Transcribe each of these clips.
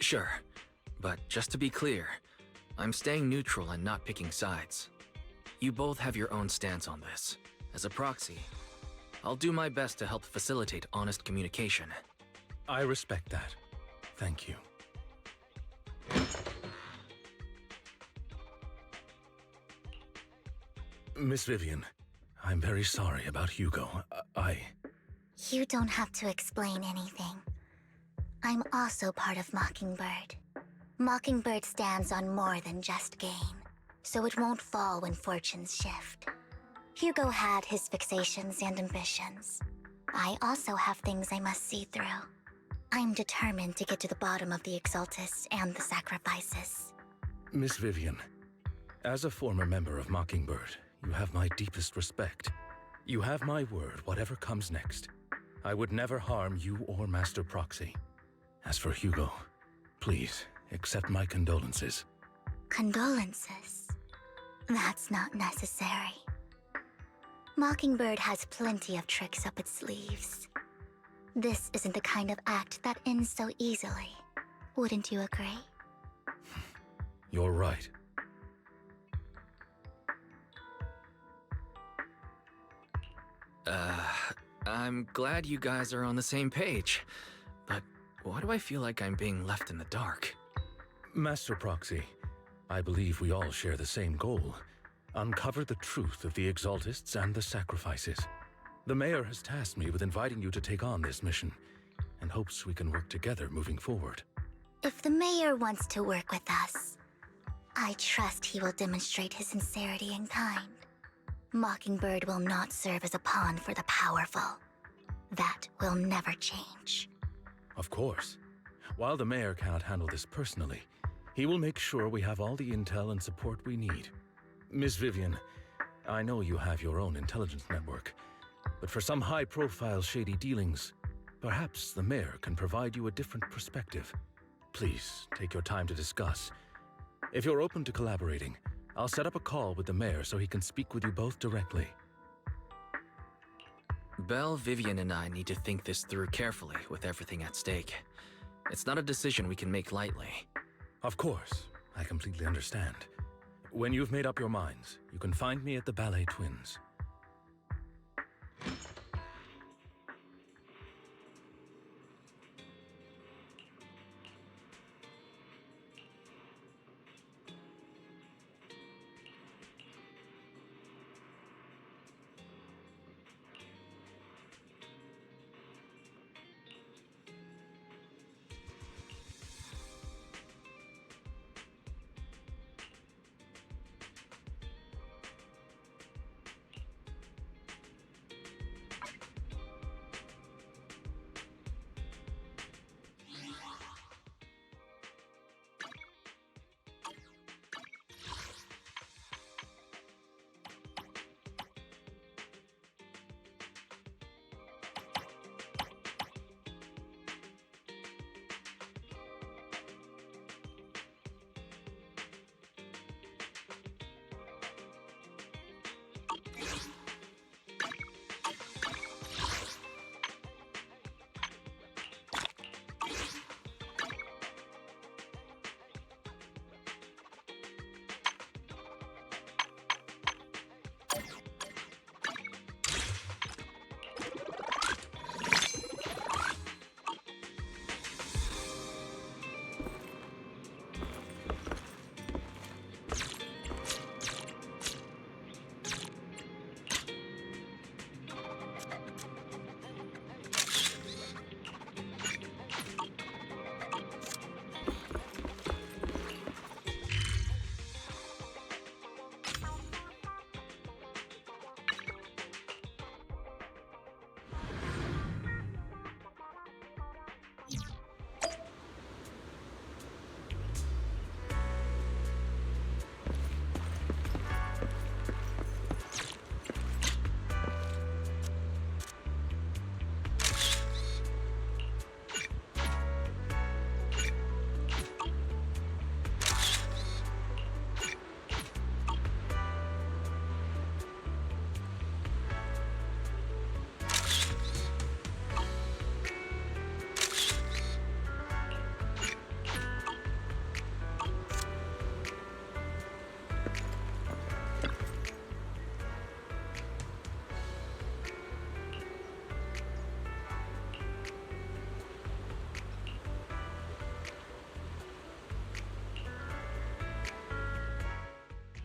Sure, but just to be clear, I'm staying neutral and not picking sides. You both have your own stance on this. As a proxy, I'll do my best to help facilitate honest communication. I respect that. Thank you. Miss Vivian, I'm very sorry about Hugo. You don't have to explain anything. I'm also part of Mockingbird. Mockingbird stands on more than just gain, so it won't fall when fortunes shift. Hugo had his fixations and ambitions. I also have things I must see through. I'm determined to get to the bottom of the Exaltists and the sacrifices. Miss Vivian, as a former member of Mockingbird, you have my deepest respect. You have my word, whatever comes next. I would never harm you or Master Proxy. As for Hugo, please accept my condolences. Condolences? That's not necessary. Mockingbird has plenty of tricks up its sleeves. This isn't the kind of act that ends so easily. Wouldn't you agree? You're right. I'm glad you guys are on the same page, but why do I feel like I'm being left in the dark? Master Proxy, I believe we all share the same goal. Uncover the truth of the Exaltists and the sacrifices. The Mayor has tasked me with inviting you to take on this mission, and hopes we can work together moving forward. If the Mayor wants to work with us, I trust he will demonstrate his sincerity in kind. Mockingbird will not serve as a pawn for the powerful. That will never change. Of course. While the Mayor cannot handle this personally, he will make sure we have all the intel and support we need. Miss Vivian, I know you have your own intelligence network, but for some high-profile shady dealings, perhaps the Mayor can provide you a different perspective. Please, take your time to discuss. If you're open to collaborating, I'll set up a call with the Mayor so he can speak with you both directly. Belle, Vivian, and I need to think this through carefully with everything at stake. It's not a decision we can make lightly. Of course, I completely understand. When you've made up your minds, you can find me at the Ballet Twins.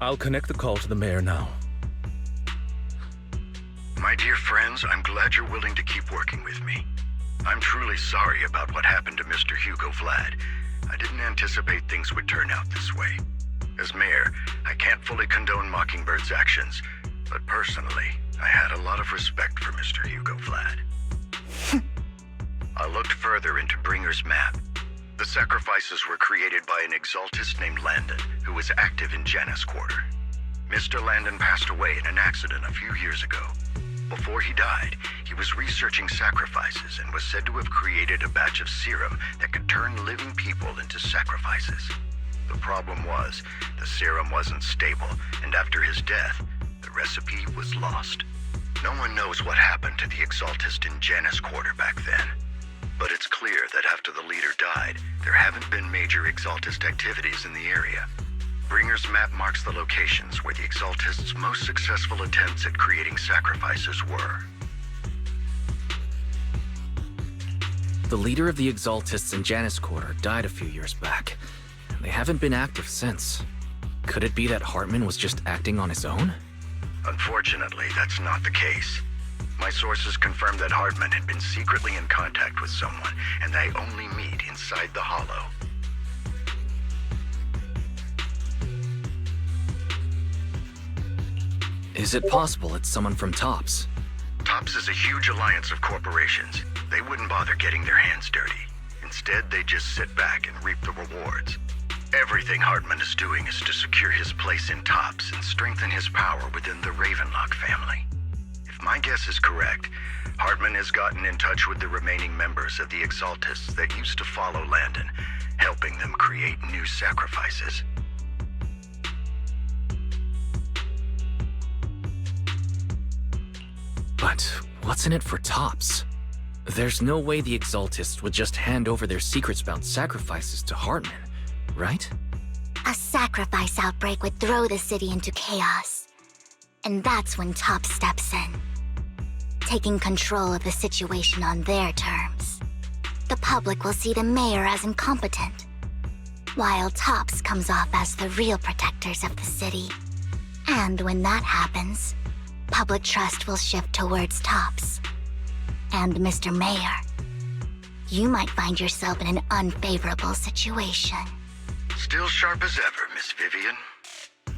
I'll connect the call to the mayor now. My dear friends, I'm glad you're willing to keep working with me. I'm truly sorry about what happened to Mr. Hugo Vlad. I didn't anticipate things would turn out this way. As mayor, I can't fully condone Mockingbird's actions, but personally, I had a lot of respect for Mr. Hugo Vlad. I looked further into Bringer's map. The sacrifices were created by an exaltist named Landon, who was active in Janus Quarter. Mr. Landon passed away in an accident a few years ago. Before he died, he was researching sacrifices and was said to have created a batch of serum that could turn living people into sacrifices. The problem was, the serum wasn't stable, and after his death, the recipe was lost. No one knows what happened to the exaltist in Janus Quarter back then. But it's clear that after the leader died, there haven't been major exaltist activities in the area. Bringer's map marks the locations where the exaltist's most successful attempts at creating sacrifices were. The leader of the exaltists in Janus Quarter died a few years back. They haven't been active since. Could it be that Hartman was just acting on his own? Unfortunately, that's not the case. My sources confirmed that Hartman had been secretly in contact with someone, and they only meet inside the Hollow. Is it possible it's someone from TOPS? TOPS is a huge alliance of corporations. They wouldn't bother getting their hands dirty. Instead, they just sit back and reap the rewards. Everything Hartman is doing is to secure his place in TOPS and strengthen his power within the Ravenlock family. If my guess is correct, Hartman has gotten in touch with the remaining members of the Exaltists that used to follow Landon, helping them create new sacrifices. But what's in it for TOPS? There's no way the Exaltists would just hand over their secrets-bound sacrifices to Hartman, right? A sacrifice outbreak would throw the city into chaos. And that's when TOPS steps in, taking control of the situation on their terms. The public will see the mayor as incompetent, while TOPS comes off as the real protectors of the city. And when that happens, public trust will shift towards TOPS. And Mr. Mayor, you might find yourself in an unfavorable situation. Still sharp as ever, Miss Vivian.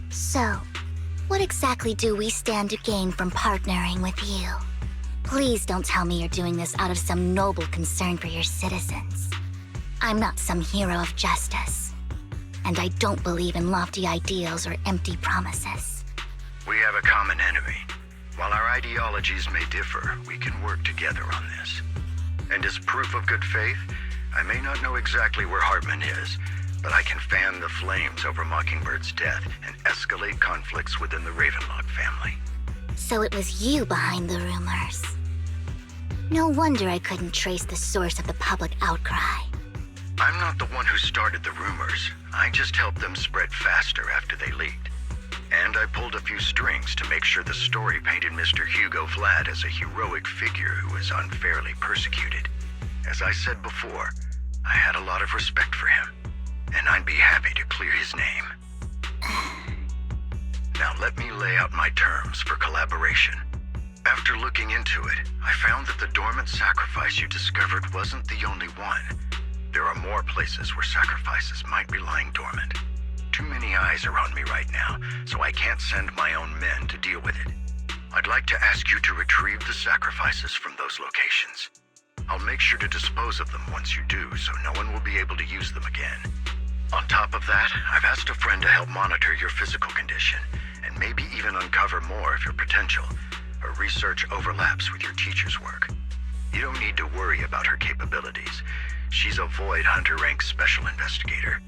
So, what exactly do we stand to gain from partnering with you? Please don't tell me you're doing this out of some noble concern for your citizens. I'm not some hero of justice, and I don't believe in lofty ideals or empty promises. We have a common enemy. While our ideologies may differ, we can work together on this. And as proof of good faith, I may not know exactly where Hartman is, but I can fan the flames over Mockingbird's death and escalate conflicts within the Ravenlock family. So it was you behind the rumors. No wonder I couldn't trace the source of the public outcry. I'm not the one who started the rumors. I just helped them spread faster after they leaked. And I pulled a few strings to make sure the story painted Mr. Hugo Vlad as a heroic figure who was unfairly persecuted. As I said before, I had a lot of respect for him, and I'd be happy to clear his name. Now let me lay out my terms for collaboration. After looking into it, I found that the dormant sacrifice you discovered wasn't the only one. There are more places where sacrifices might be lying dormant. Too many eyes are on me right now, so I can't send my own men to deal with it. I'd like to ask you to retrieve the sacrifices from those locations. I'll make sure to dispose of them once you do, so no one will be able to use them again. On top of that, I've asked a friend to help monitor your physical condition, and maybe even uncover more of your potential. Her research overlaps with your teacher's work. You don't need to worry about her capabilities. She's a voidhunter rank special investigator.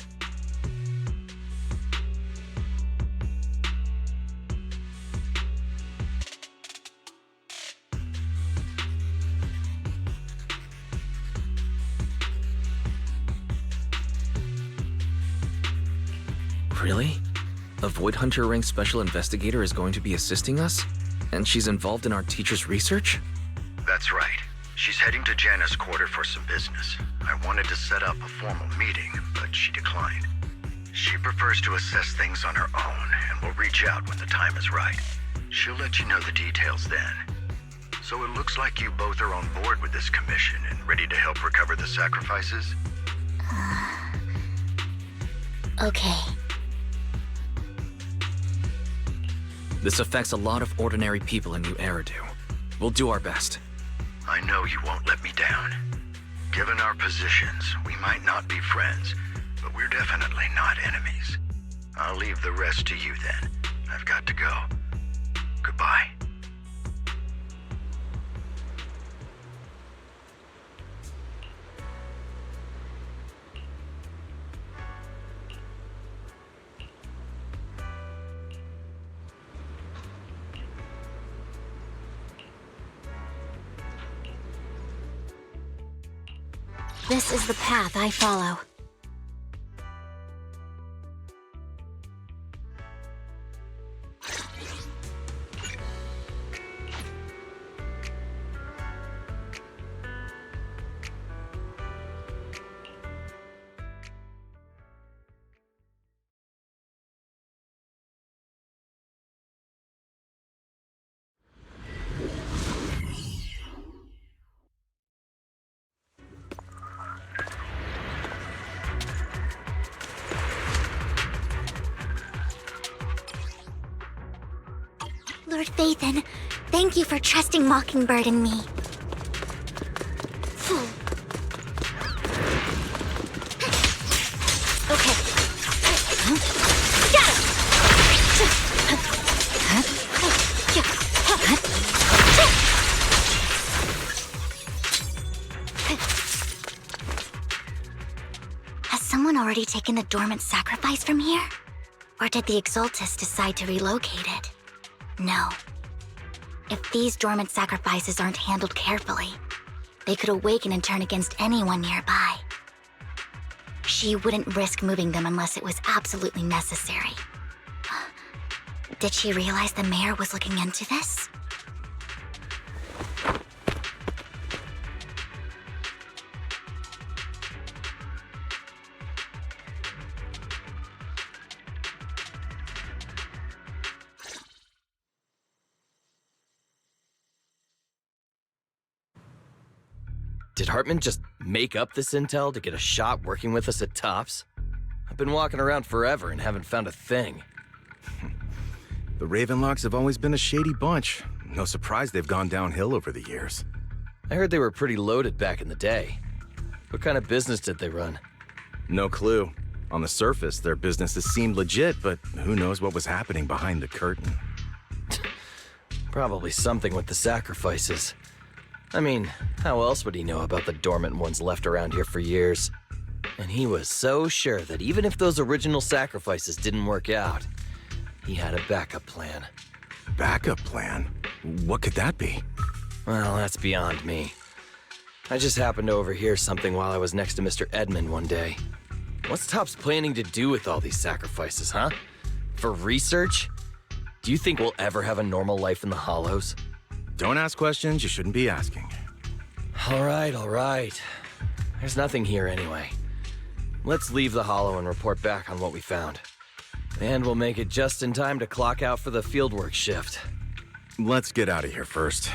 Really? A voidhunter rank special investigator is going to be assisting us? And she's involved in our teacher's research? That's right. She's heading to Janus Quarter for some business. I wanted to set up a formal meeting, but she declined. She prefers to assess things on her own and will reach out when the time is right. She'll let you know the details then. So it looks like you both are on board with this commission and ready to help recover the sacrifices? Okay. This affects a lot of ordinary people in New Eridu. We'll do our best. I know you won't let me down. Given our positions, we might not be friends, but we're definitely not enemies. I'll leave the rest to you then. I've got to go. Goodbye. This is the path I follow. Lord Phaethon, thank you for trusting Mockingbird and me. Okay. Got it! Has someone already taken the dormant sacrifice from here? Or did the Exaltus decide to relocate it? No. If these dormant sacrifices aren't handled carefully, they could awaken and turn against anyone nearby. She wouldn't risk moving them unless it was absolutely necessary. Did she realize the mayor was looking into this? Did Hartman just make up this intel to get a shot working with us at Tops? I've been walking around forever and haven't found a thing. The Ravenlocks have always been a shady bunch. No surprise they've gone downhill over the years. I heard they were pretty loaded back in the day. What kind of business did they run? No clue. On the surface, their businesses seemed legit, but who knows what was happening behind the curtain. Probably something with the sacrifices. I mean, how else would he know about the dormant ones left around here for years? And he was so sure that even if those original sacrifices didn't work out, he had a backup plan. Backup plan? What could that be? Well, that's beyond me. I just happened to overhear something while I was next to Mr. Edmund one day. What's Tops planning to do with all these sacrifices, huh? For research? Do you think we'll ever have a normal life in the Hollows? Don't ask questions you shouldn't be asking. All right. There's nothing here anyway. Let's leave the Hollow and report back on what we found. And we'll make it just in time to clock out for the fieldwork shift. Let's get out of here first.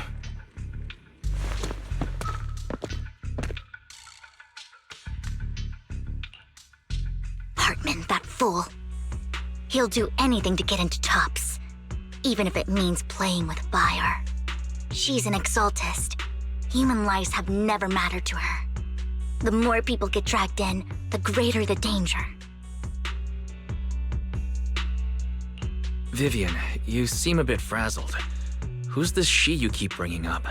Hartman, that fool. He'll do anything to get into Tops, even if it means playing with fire. She's an Exaltist. Human lives have never mattered to her. The more people get dragged in, the greater the danger. Vivian, you seem a bit frazzled. Who's this she you keep bringing up?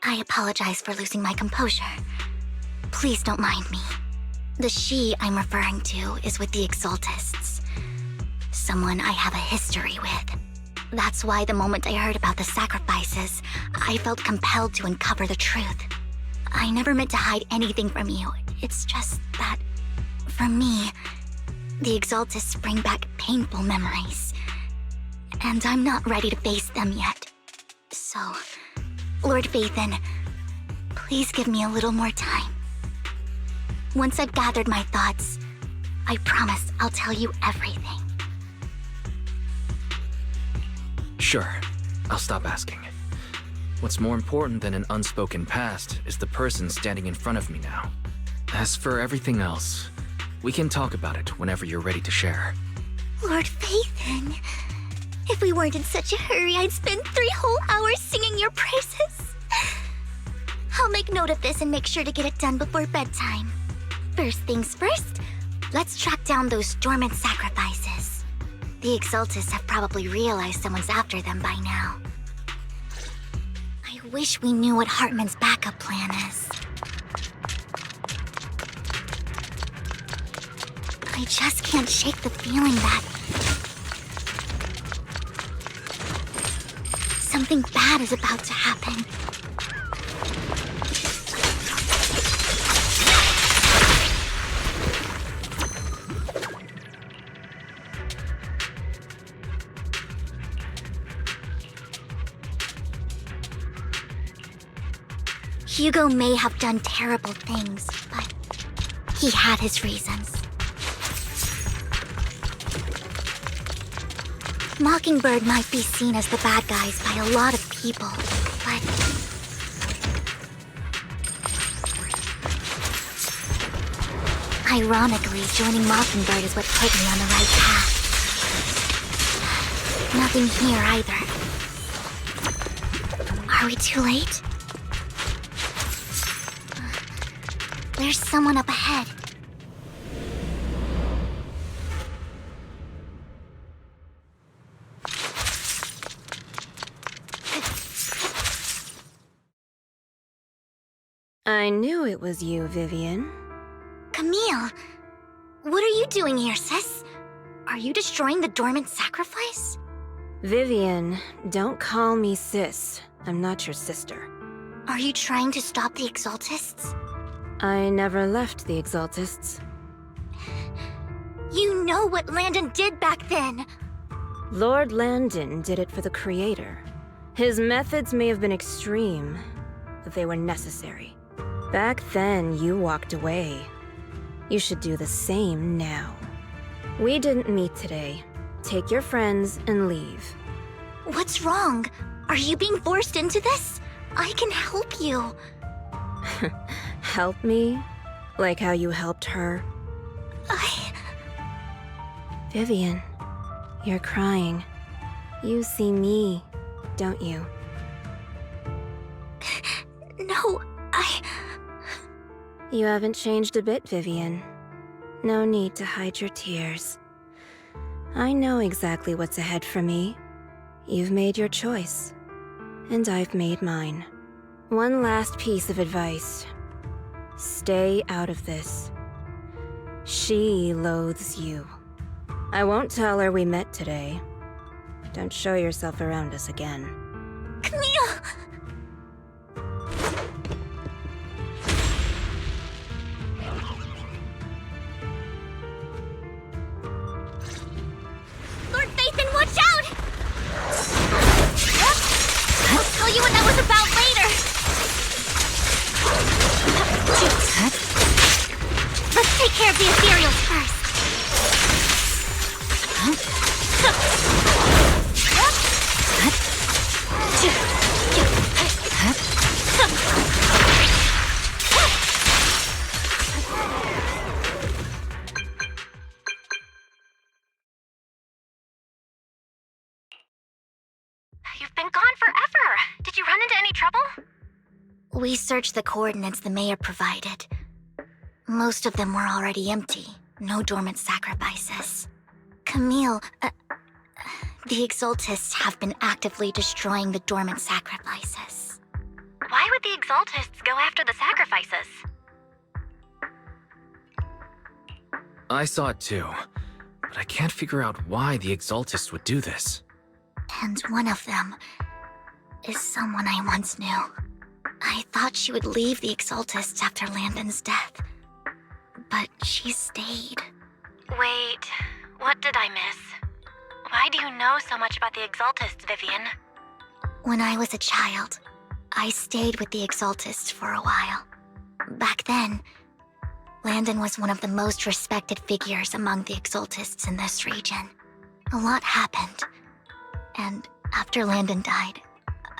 I apologize for losing my composure. Please don't mind me. The she I'm referring to is with the Exaltists. Someone I have a history with. That's why the moment I heard about the sacrifices, I felt compelled to uncover the truth. I never meant to hide anything from you. It's just that, for me, the Exaltists bring back painful memories. And I'm not ready to face them yet. So, Lord Phaethon, please give me a little more time. Once I've gathered my thoughts, I promise I'll tell you everything. Sure, I'll stop asking. What's more important than an unspoken past is the person standing in front of me now. As for everything else, we can talk about it whenever you're ready to share. Lord Phaethon, if we weren't in such a hurry, I'd spend 3 whole hours singing your praises. I'll make note of this and make sure to get it done before bedtime. First things first, let's track down those dormant sacrifices. The Exaltists have probably realized someone's after them by now. I wish we knew what Hartman's backup plan is. I just can't shake the feeling that something bad is about to happen. Hugo may have done terrible things, but he had his reasons. Mockingbird might be seen as the bad guys by a lot of people, but ironically, joining Mockingbird is what put me on the right path. Nothing here either. Are we too late? There's someone up ahead. I knew it was you, Vivian. Camille, what are you doing here, sis? Are you destroying the dormant sacrifice? Vivian, don't call me sis. I'm not your sister. Are you trying to stop the Exaltists? I never left the Exaltists. You know what Landon did back then! Lord Landon did it for the Creator. His methods may have been extreme, but they were necessary. Back then, you walked away. You should do the same now. We didn't meet today. Take your friends and leave. What's wrong? Are you being forced into this? I can help you. Help me? Like how you helped her? Vivian, you're crying. You see me, don't you? No, You haven't changed a bit, Vivian. No need to hide your tears. I know exactly what's ahead for me. You've made your choice, and I've made mine. One last piece of advice. Stay out of this. She loathes you. I won't tell her we met today. Don't show yourself around us again. Camille! Lord Phaethon, watch out! I'll tell you what that was about later. Let's take care of the ethereals first. You've been gone forever. Did you run into any trouble? We searched the coordinates the mayor provided. Most of them were already empty. No dormant sacrifices. Camille, the Exaltists have been actively destroying the dormant sacrifices. Why would the Exaltists go after the sacrifices? I saw it too, but I can't figure out why the Exaltists would do this. And one of them is someone I once knew. I thought she would leave the Exaltists after Landon's death, but she stayed. Wait, what did I miss? Why do you know so much about the Exaltists, Vivian? When I was a child, I stayed with the Exaltists for a while. Back then, Landon was one of the most respected figures among the Exaltists in this region. A lot happened. And after Landon died,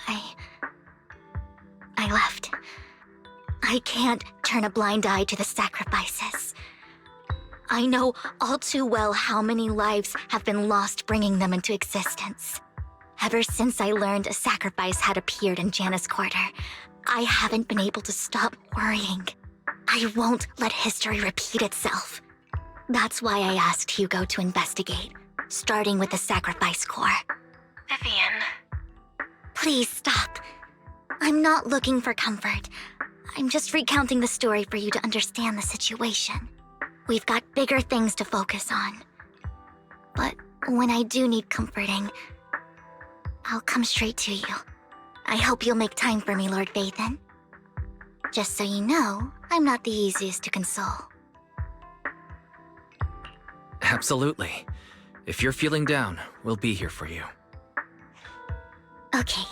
I left. I can't turn a blind eye to the sacrifices. I know all too well how many lives have been lost bringing them into existence. Ever since I learned a sacrifice had appeared in Janus Quarter, I haven't been able to stop worrying. I won't let history repeat itself. That's why I asked Hugo to investigate, starting with the Sacrifice Corps. Vivian. Please stop. I'm not looking for comfort. I'm just recounting the story for you to understand the situation. We've got bigger things to focus on. But when I do need comforting, I'll come straight to you. I hope you'll make time for me, Lord Vathan. Just so you know, I'm not the easiest to console. Absolutely. If you're feeling down, we'll be here for you. Okay.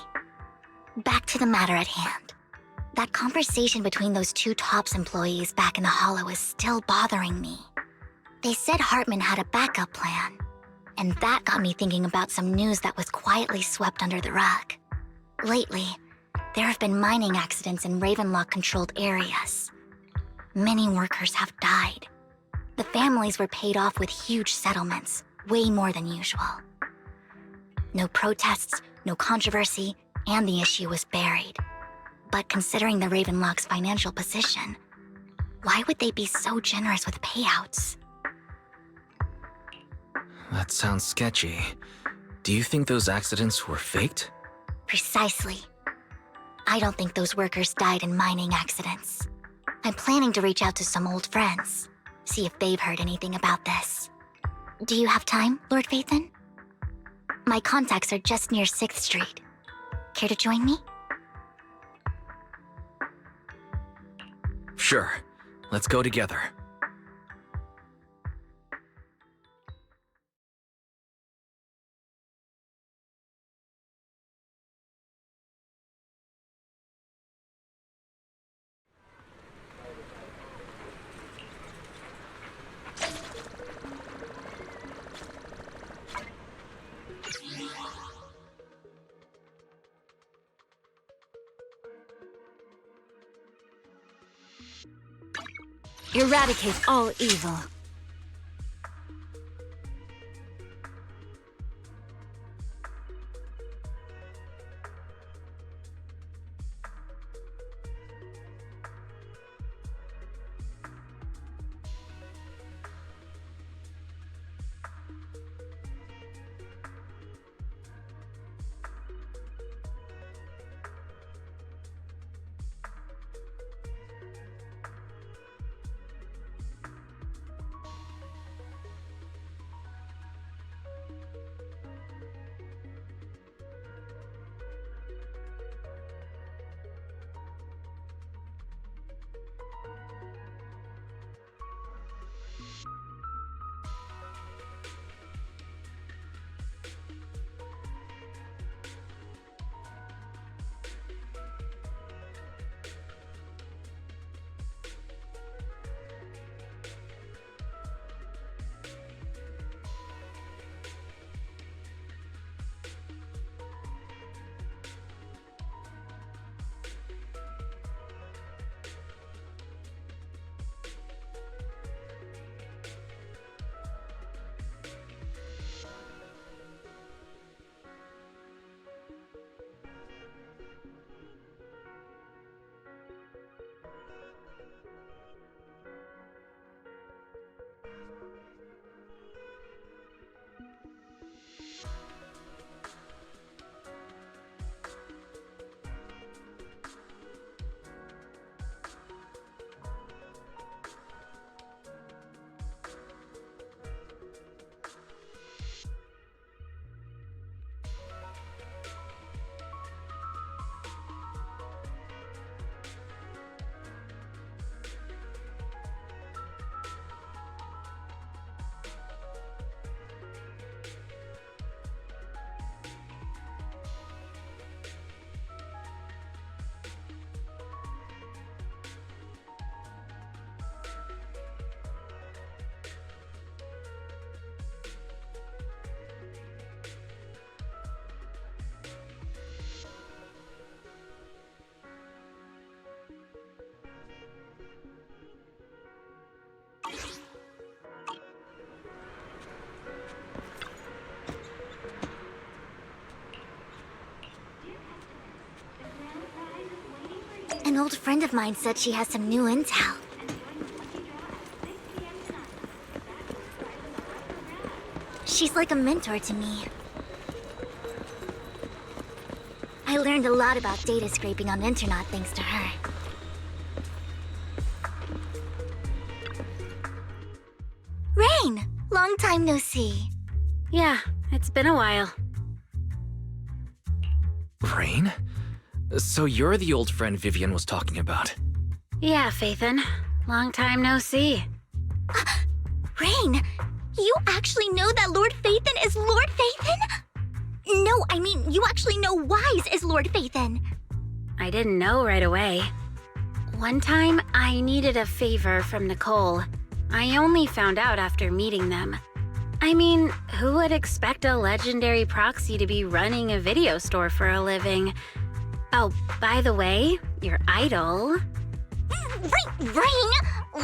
Back to the matter at hand. That conversation between those two TOPS employees back in the Hollow is still bothering me. They said Hartman had a backup plan, and that got me thinking about some news that was quietly swept under the rug. Lately, there have been mining accidents in Ravenlock-controlled areas. Many workers have died. The families were paid off with huge settlements, way more than usual. No protests, no controversy, and the issue was buried. But considering the Ravenlock's financial position, why would they be so generous with payouts? That sounds sketchy. Do you think those accidents were faked? Precisely. I don't think those workers died in mining accidents. I'm planning to reach out to some old friends, see if they've heard anything about this. Do you have time, Lord Vathan? My contacts are just near 6th Street. Care to join me? Sure. Let's go together. Eradicate all evil. An old friend of mine said she has some new intel. She's like a mentor to me. I learned a lot about data scraping on Internet thanks to her. Rain! Long time no see. Yeah, it's been a while. Rain? So you're the old friend Vivian was talking about. Yeah, Phaethon. Long time no see. Rain! You actually know that Lord Phaethon is Lord Phaethon? No, I mean, you actually know Wise is Lord Phaethon. I didn't know right away. One time, I needed a favor from Nicole. I only found out after meeting them. I mean, who would expect a legendary proxy to be running a video store for a living? Oh, by the way, your idol... Rain,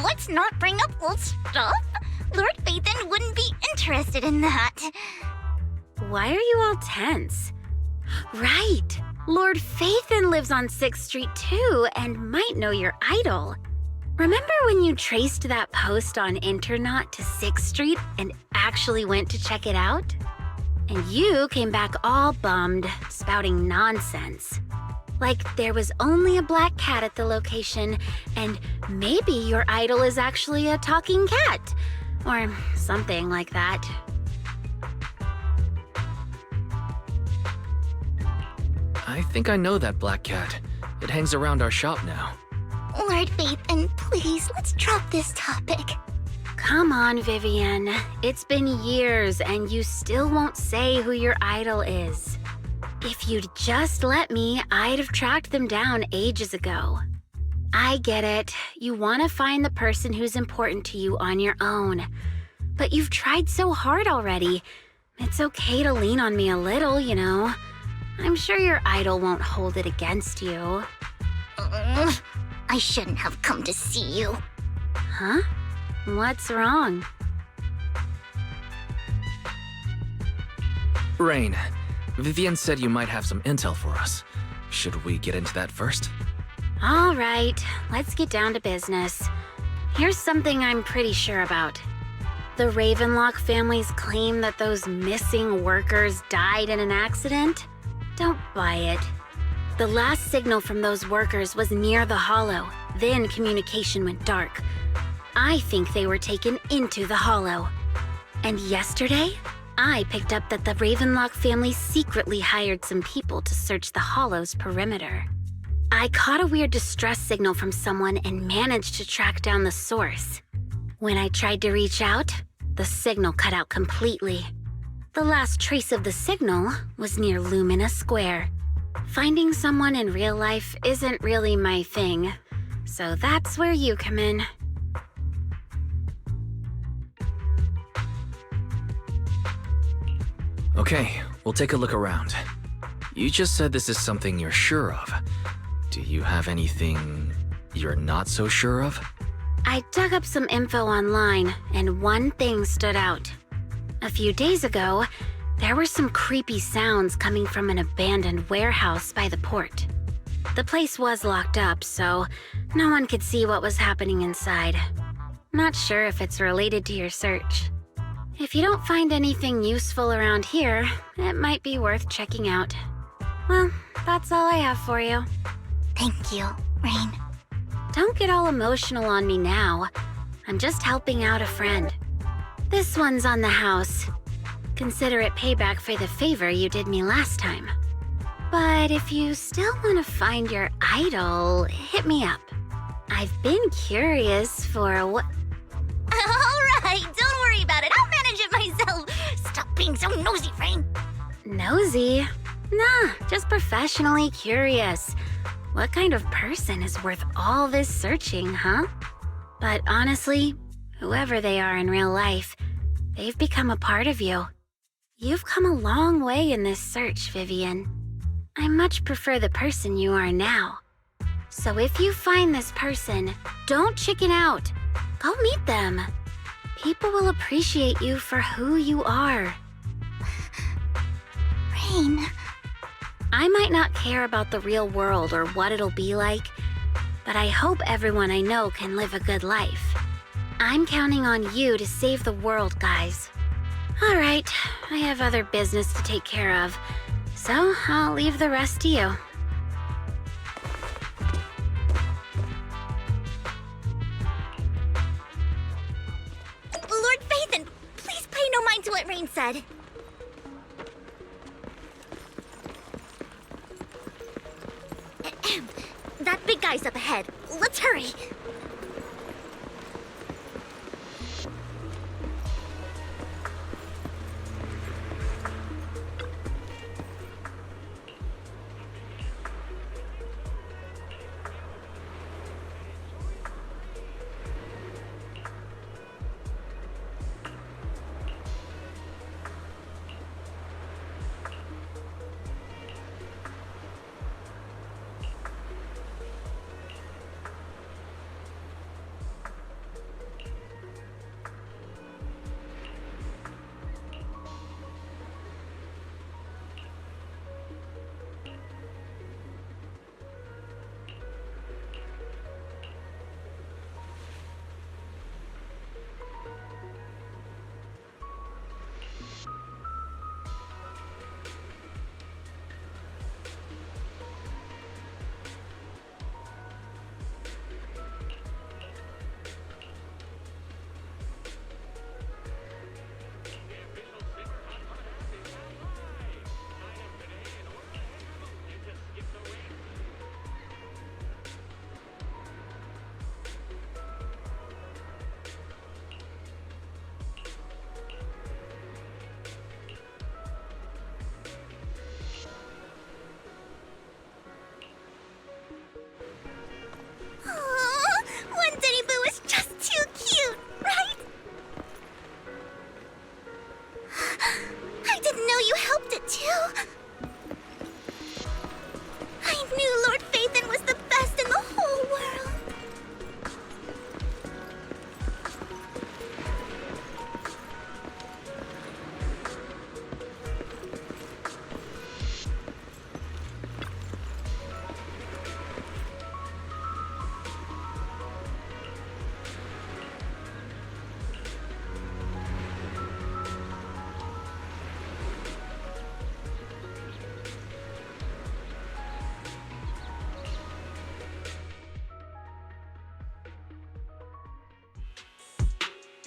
let's not bring up old stuff. Lord Phaethon wouldn't be interested in that. Why are you all tense? Right! Lord Phaethon lives on 6th Street too and might know your idol. Remember when you traced that post on Internet to 6th Street and actually went to check it out? And you came back all bummed, spouting nonsense. Like there was only a black cat at the location, and maybe your idol is actually a talking cat. Or something like that. I think I know that black cat. It hangs around our shop now. Lord Phaethon, please, let's drop this topic. Come on, Vivian. It's been years and you still won't say who your idol is. If you'd just let me, I'd have tracked them down ages ago. I get it. You want to find the person who's important to you on your own. But you've tried so hard already. It's okay to lean on me a little, you know. I'm sure your idol won't hold it against you. I shouldn't have come to see you. Huh? What's wrong? Rain, Vivian said you might have some intel for us. Should we get into that first? All right, let's get down to business. Here's something I'm pretty sure about. The Ravenlock family's claim that those missing workers died in an accident? Don't buy it. The last signal from those workers was near the Hollow. Then communication went dark. I think they were taken into the Hollow. And yesterday, I picked up that the Ravenlock family secretly hired some people to search the Hollow's perimeter. I caught a weird distress signal from someone and managed to track down the source. When I tried to reach out, the signal cut out completely. The last trace of the signal was near Lumina Square. Finding someone in real life isn't really my thing, so that's where you come in. Okay, we'll take a look around. You just said this is something you're sure of. Do you have anything you're not so sure of? I dug up some info online, and one thing stood out. A few days ago, there were some creepy sounds coming from an abandoned warehouse by the port. The place was locked up, so no one could see what was happening inside. Not sure if it's related to your search. If you don't find anything useful around here, it might be worth checking out. Well, that's all I have for you. Thank you, Rain. Don't get all emotional on me now. I'm just helping out a friend. This one's on the house. Consider it payback for the favor you did me last time. But if you still want to find your idol, hit me up. I've been curious for what... All right, don't worry about it. I'll manage it myself. Stop being so nosy, Rain. Nosy? Nah, just professionally curious. What kind of person is worth all this searching, huh? But honestly, whoever they are in real life, they've become a part of you. You've come a long way in this search, Vivian. I much prefer the person you are now. So if you find this person, don't chicken out. Go meet them. People will appreciate you for who you are. Rain. I might not care about the real world or what it'll be like, but I hope everyone I know can live a good life. I'm counting on you to save the world, guys. All right, I have other business to take care of, so I'll leave the rest to you. Lord Phaethon, please pay no mind to what Rain said. Ahem. That big guy's up ahead. Let's hurry.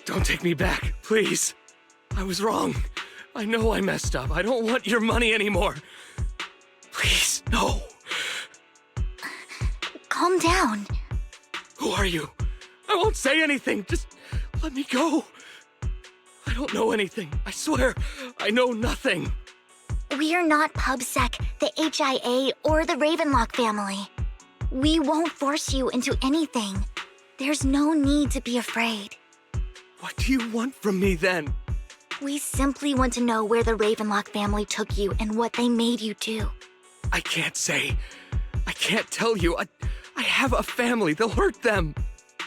Don't take me back, please. I was wrong. I know I messed up. I don't want your money anymore. Please, no. Calm down. Who are you? I won't say anything. Just let me go. I don't know anything. I swear, I know nothing. We're not PubSec, the HIA, or the Ravenlock family. We won't force you into anything. There's no need to be afraid. What do you want from me then? We simply want to know where the Ravenlock family took you and what they made you do. I can't say. I can't tell you. I have a family. They'll hurt them.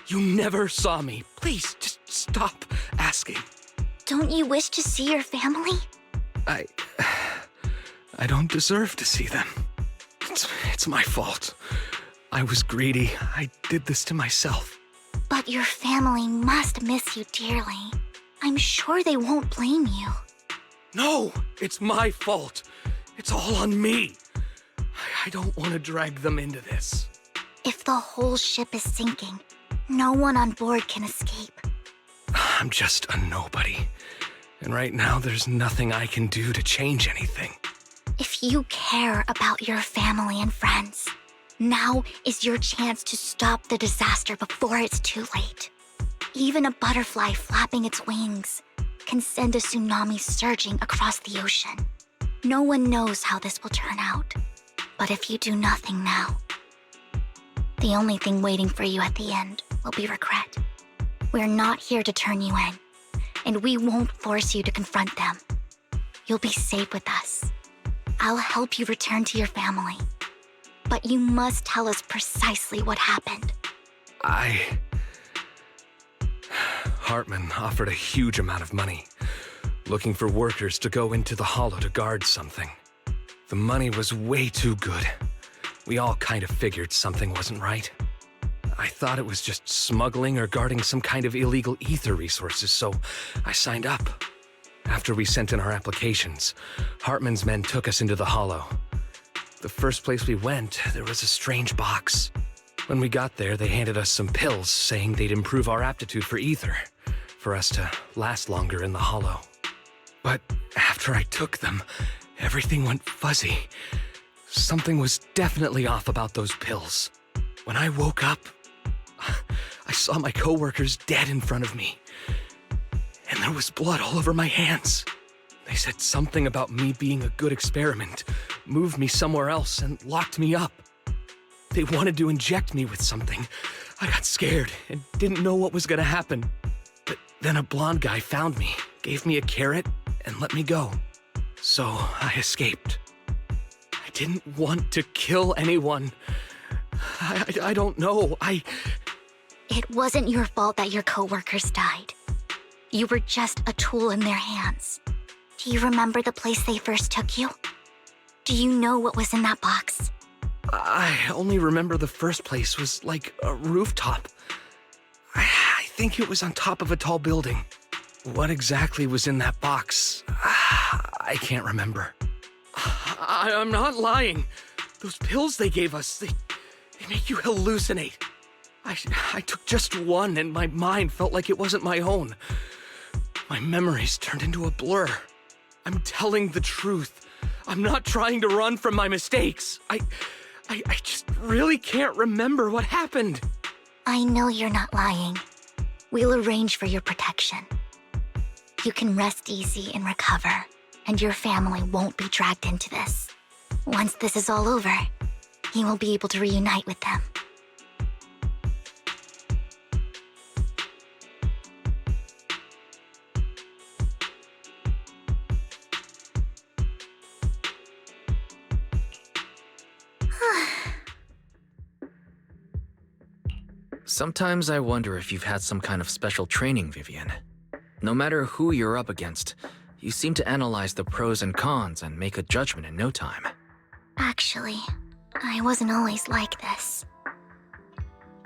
You never saw me. Please, just stop asking. Don't you wish to see your family? I don't deserve to see them. It's my fault. I was greedy. I did this to myself. But your family must miss you dearly. I'm sure they won't blame you. No, it's my fault. It's all on me. I don't want to drag them into this. If the whole ship is sinking, no one on board can escape. I'm just a nobody. And right now, there's nothing I can do to change anything. If you care about your family and friends, now is your chance to stop the disaster before it's too late. Even a butterfly flapping its wings can send a tsunami surging across the ocean. No one knows how this will turn out. But if you do nothing now, the only thing waiting for you at the end will be regret. We're not here to turn you in, and we won't force you to confront them. You'll be safe with us. I'll help you return to your family. But you must tell us precisely what happened. Hartman offered a huge amount of money, looking for workers to go into the hollow to guard something. The money was way too good. We all kind of figured something wasn't right. I thought it was just smuggling or guarding some kind of illegal ether resources, so I signed up. After we sent in our applications, Hartman's men took us into the Hollow. The first place we went, there was a strange box. When we got there, they handed us some pills, saying they'd improve our aptitude for ether, for us to last longer in the Hollow. But after I took them, everything went fuzzy. Something was definitely off about those pills. When I woke up, I saw my coworkers dead in front of me. And there was blood all over my hands. They said something about me being a good experiment, moved me somewhere else, and locked me up. They wanted to inject me with something. I got scared and didn't know what was gonna happen. But then a blonde guy found me, gave me a carrot, and let me go. So I escaped. I didn't want to kill anyone. I don't know. It wasn't your fault that your coworkers died. You were just a tool in their hands. Do you remember the place they first took you? Do you know what was in that box? I only remember the first place was like a rooftop. I think it was on top of a tall building. What exactly was in that box? I can't remember. I'm not lying. Those pills they gave us, they make you hallucinate. I took just one and my mind felt like it wasn't my own. My memories turned into a blur. I'm telling the truth. I'm not trying to run from my mistakes. I just really can't remember what happened. I know you're not lying. We'll arrange for your protection. You can rest easy and recover, and your family won't be dragged into this. Once this is all over, you will be able to reunite with them. Sometimes I wonder if you've had some kind of special training, Vivian. No matter who you're up against, you seem to analyze the pros and cons and make a judgment in no time. Actually, I wasn't always like this.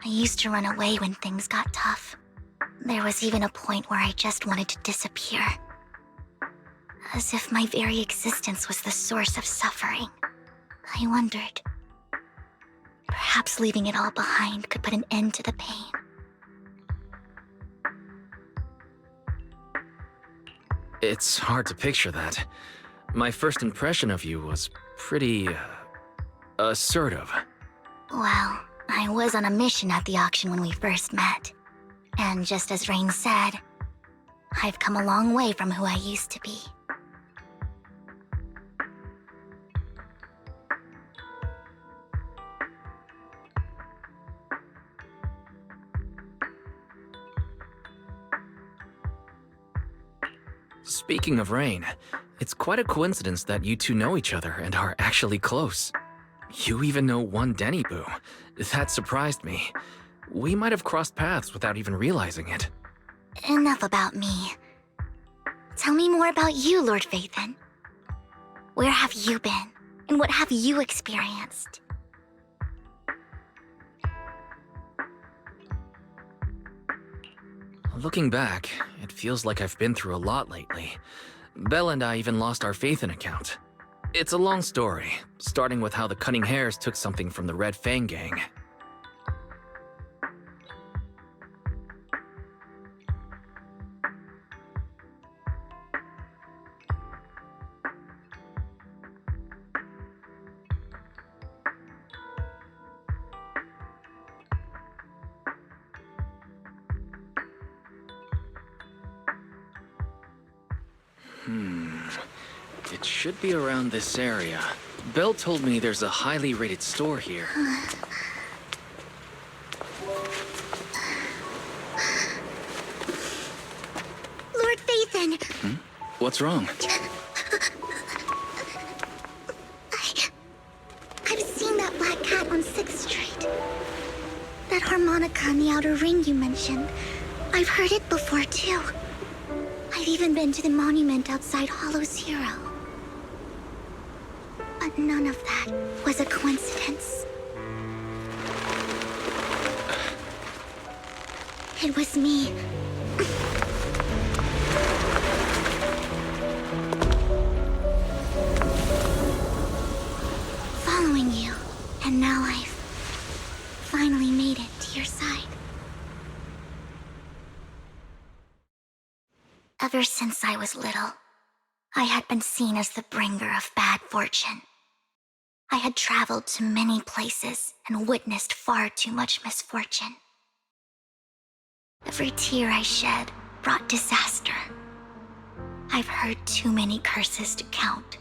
I used to run away when things got tough. There was even a point where I just wanted to disappear. As if my very existence was the source of suffering. I wondered, perhaps leaving it all behind could put an end to the pain. It's hard to picture that. My first impression of you was pretty, assertive. Well, I was on a mission at the auction when we first met. And just as Rain said, I've come a long way from who I used to be. Speaking of Rain, it's quite a coincidence that you two know each other and are actually close. You even know one Denny Boo. That surprised me. We might have crossed paths without even realizing it. Enough about me. Tell me more about you, Lord Vathan. Where have you been? And what have you experienced? Looking back, it feels like I've been through a lot lately. Belle and I even lost our Vathan account. It's a long story, starting with how the Cunning Hares took something from the Red Fang gang. It should be around this area. Belle told me there's a highly rated store here. Lord Vathan! What's wrong? I've seen that black cat on 6th Street. That harmonica in the outer ring you mentioned. I've heard it before, too. I've even been to the monument outside Hollow Zero. But none of that was a coincidence. It was me. Following you. And now I've finally made it to your side. Ever since I was little, I had been seen as the bringer of bad fortune. I had traveled to many places and witnessed far too much misfortune. Every tear I shed brought disaster. I've heard too many curses to count.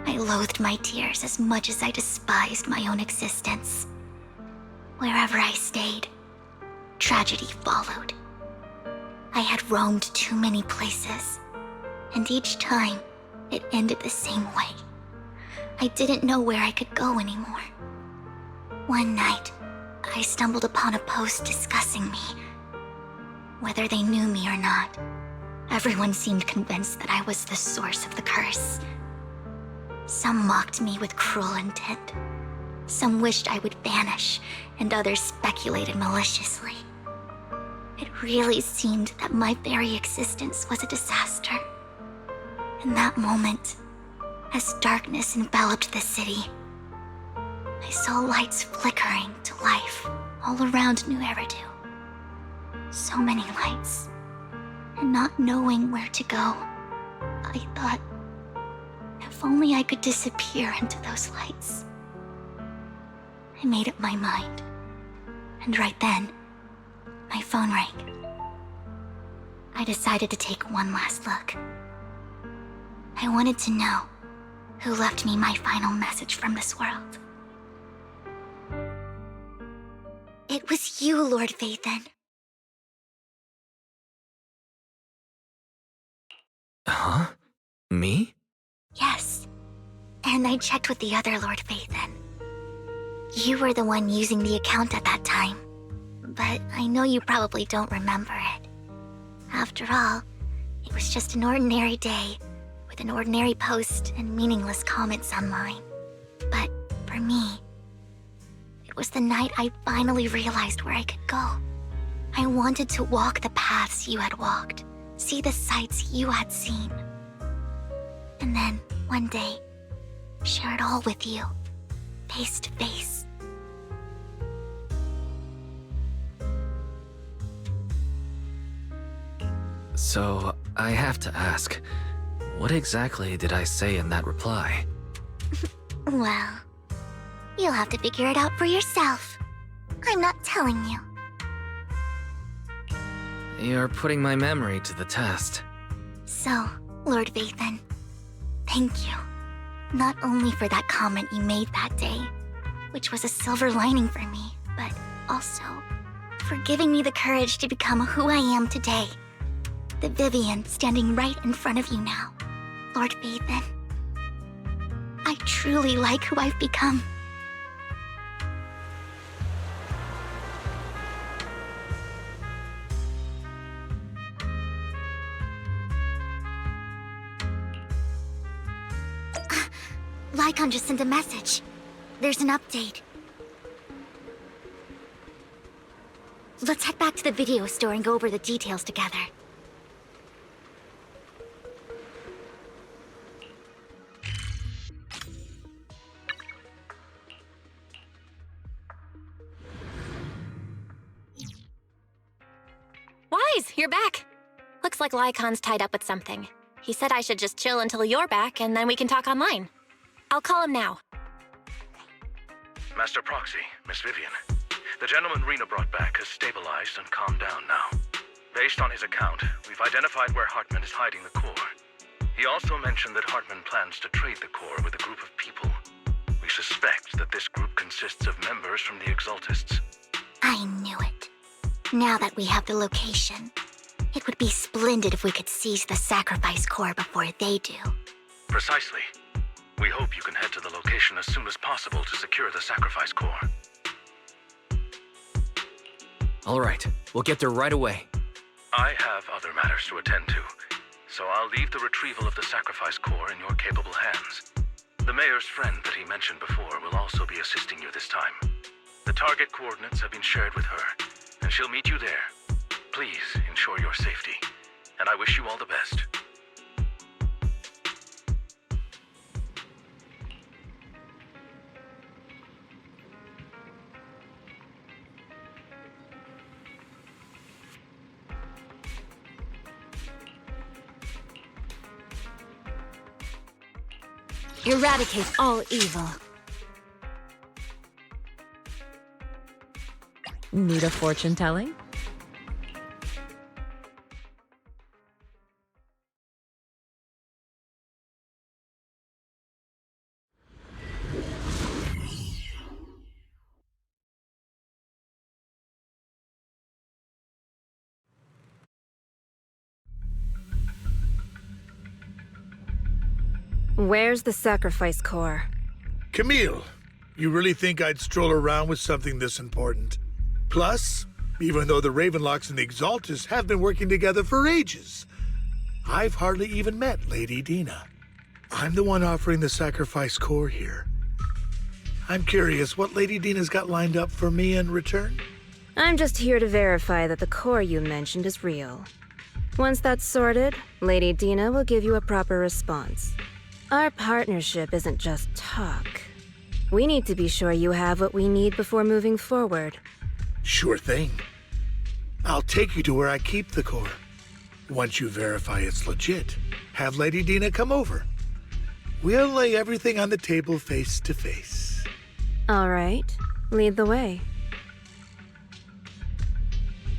I loathed my tears as much as I despised my own existence. Wherever I stayed, tragedy followed. I had roamed too many places, and each time, it ended the same way. I didn't know where I could go anymore. One night, I stumbled upon a post discussing me. Whether they knew me or not, everyone seemed convinced that I was the source of the curse. Some mocked me with cruel intent. Some wished I would vanish, and others speculated maliciously. It really seemed that my very existence was a disaster. In that moment, as darkness enveloped the city, I saw lights flickering to life all around New Eridu. So many lights, and not knowing where to go, I thought, if only I could disappear into those lights. I made up my mind, and right then, my phone rang. I decided to take one last look. I wanted to know who left me my final message from this world. It was you, Lord Vathan. Huh? Me? Yes. And I checked with the other Lord Vathan. You were the one using the account at that time. But I know you probably don't remember it. After all, it was just an ordinary day, with an ordinary post and meaningless comments online. But for me, it was the night I finally realized where I could go. I wanted to walk the paths you had walked, see the sights you had seen. And then, one day, share it all with you, face to face. So, I have to ask, what exactly did I say in that reply? Well, you'll have to figure it out for yourself. I'm not telling you. You're putting my memory to the test. So, Lord Vathan, thank you. Not only for that comment you made that day, which was a silver lining for me, but also for giving me the courage to become who I am today. The Vivian standing right in front of you now, Lord Vathan. I truly like who I've become. Lycon just sent a message. There's an update. Let's head back to the video store and go over the details together. Wise, you're back. Looks like Lycon's tied up with something. He said I should just chill until you're back, and then we can talk online. I'll call him now. Master Proxy, Miss Vivian. The gentleman Rena brought back has stabilized and calmed down now. Based on his account, we've identified where Hartman is hiding the core. He also mentioned that Hartman plans to trade the core with a group of people. We suspect that this group consists of members from the Exaltists. I knew it. Now that we have the location, it would be splendid if we could seize the sacrifice core before they do. Precisely. We hope you can head to the location as soon as possible to secure the sacrifice core. All right, we'll get there right away. I have other matters to attend to, so I'll leave the retrieval of the sacrifice core in your capable hands. The mayor's friend that he mentioned before will also be assisting you this time. The target coordinates have been shared with her, and she'll meet you there, please ensure your safety. And I wish you all the best. Eradicate all evil. Need a fortune telling? Where's the sacrifice core? Camille, you really think I'd stroll around with something this important? Plus, even though the Ravenlocks and the Exaltus have been working together for ages, I've hardly even met Lady Dina. I'm the one offering the sacrifice core here. I'm curious what Lady Dina's got lined up for me in return? I'm just here to verify that the core you mentioned is real. Once that's sorted, Lady Dina will give you a proper response. Our partnership isn't just talk. We need to be sure you have what we need before moving forward. Sure thing. I'll take you to where I keep the core. Once you verify it's legit, have Lady Dina come over. We'll lay everything on the table face to face. All right, lead the way.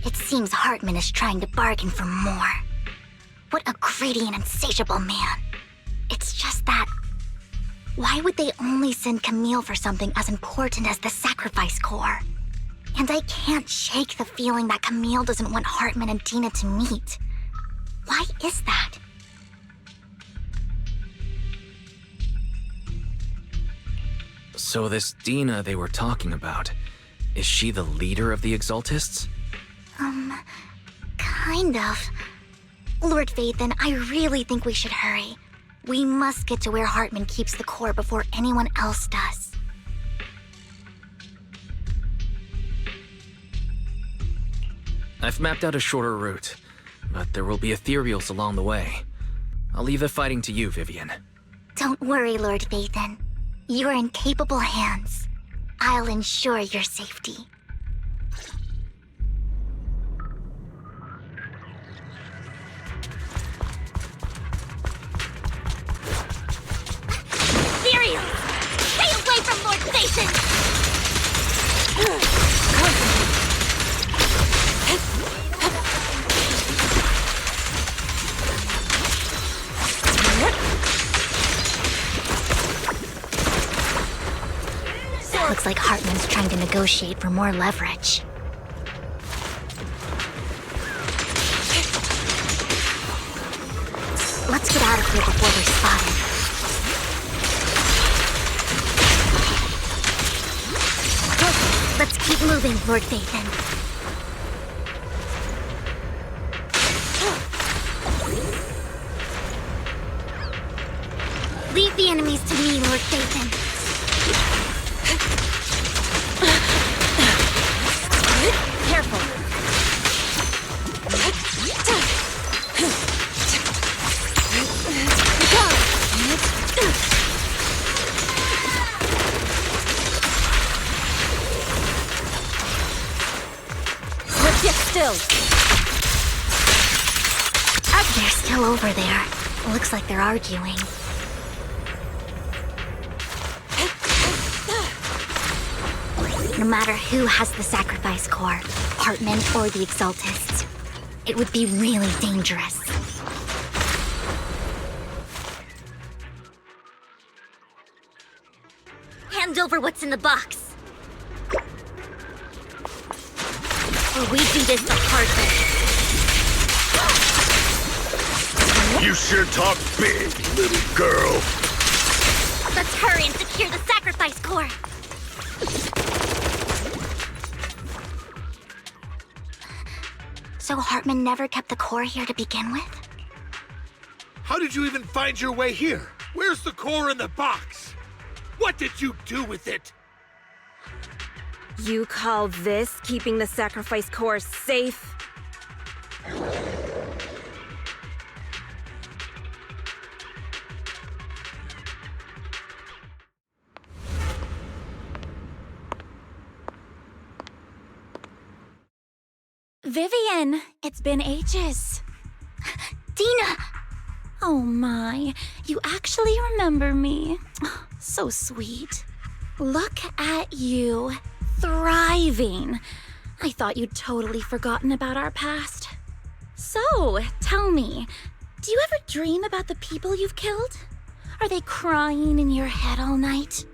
It seems Hartman is trying to bargain for more. What a greedy and insatiable man. It's just that... why would they only send Camille for something as important as the sacrifice core? And I can't shake the feeling that Camille doesn't want Hartman and Dina to meet. Why is that? So this Dina they were talking about, is she the leader of the Exaltists? Kind of. Lord Vathan, I really think we should hurry. We must get to where Hartman keeps the core before anyone else does. I've mapped out a shorter route, but there will be ethereals along the way. I'll leave the fighting to you, Vivian. Don't worry, Lord Vathan. You're in capable hands. I'll ensure your safety. Ethereal! Stay away from Lord Vathan! Looks like Hartman's trying to negotiate for more leverage. Let's get out of here before we're spotted. Okay, let's keep moving, Lord Vathan. Leave the enemies to me, Lord Vathan. Careful. Let's get still. They're still over there. Looks like they're arguing. No matter who has the sacrifice core, Hartman or the Exaltists, it would be really dangerous. Hand over what's in the box. Or we do this the hard way. You sure talk big, little girl. Let's hurry and secure the sacrifice core. So Hartman never kept the core here to begin with? How did you even find your way here? Where's the core in the box? What did you do with it? You call this keeping the sacrifice core safe? Vivian, it's been ages. Dina! Oh my, you actually remember me. So sweet. Look at you, thriving. I thought you'd totally forgotten about our past. So, tell me, do you ever dream about the people you've killed? Are they crying in your head all night?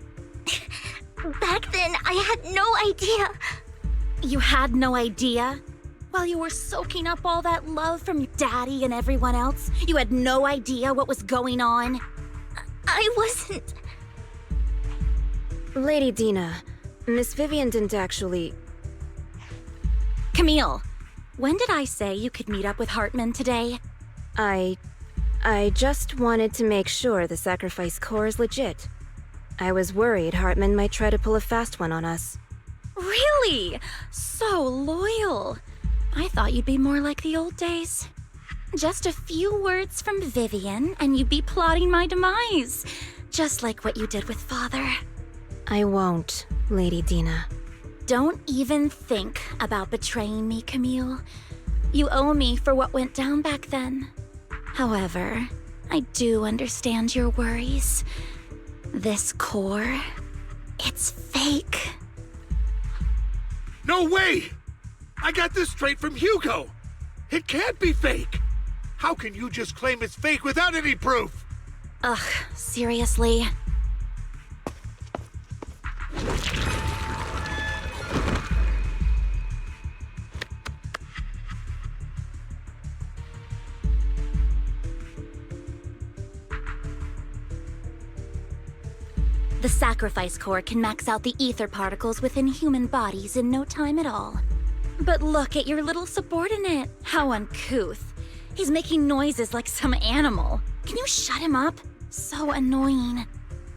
Back then, I had no idea. You had no idea? While you were soaking up all that love from your daddy and everyone else, you had no idea what was going on? I wasn't... Lady Dina, Miss Vivian didn't actually... Camille, when did I say you could meet up with Hartman today? I just wanted to make sure the sacrifice core is legit. I was worried Hartman might try to pull a fast one on us. Really? So loyal. I thought you'd be more like the old days. Just a few words from Vivian and you'd be plotting my demise. Just like what you did with Father. I won't, Lady Dina. Don't even think about betraying me, Camille. You owe me for what went down back then. However, I do understand your worries. This core, it's fake. No way! I got this straight from Hugo. It can't be fake. How can you just claim it's fake without any proof? Ugh, seriously. The sacrifice core can max out the ether particles within human bodies in no time at all. But look at your little subordinate. How uncouth. He's making noises like some animal. Can you shut him up? So annoying.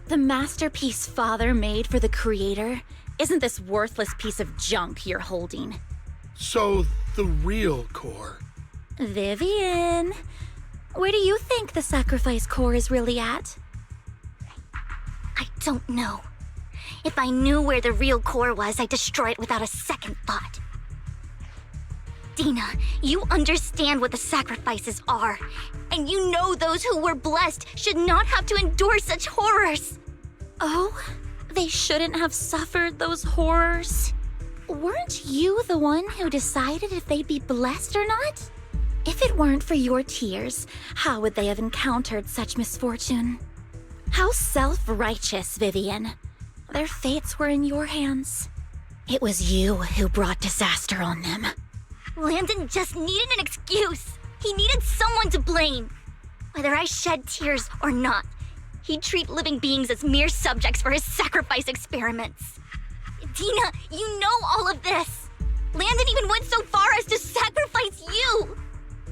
The masterpiece Father made for the Creator isn't this worthless piece of junk you're holding. So, the real core. Vivian, where do you think the sacrifice core is really at? I don't know. If I knew where the real core was, I'd destroy it without a second thought. Dina, you understand what the sacrifices are. And you know those who were blessed should not have to endure such horrors. Oh, they shouldn't have suffered those horrors. Weren't you the one who decided if they'd be blessed or not? If it weren't for your tears, how would they have encountered such misfortune? How self-righteous, Vivian. Their fates were in your hands. It was you who brought disaster on them. Landon just needed an excuse. He needed someone to blame. Whether I shed tears or not, he'd treat living beings as mere subjects for his sacrifice experiments. Dina, you know all of this. Landon even went so far as to sacrifice you.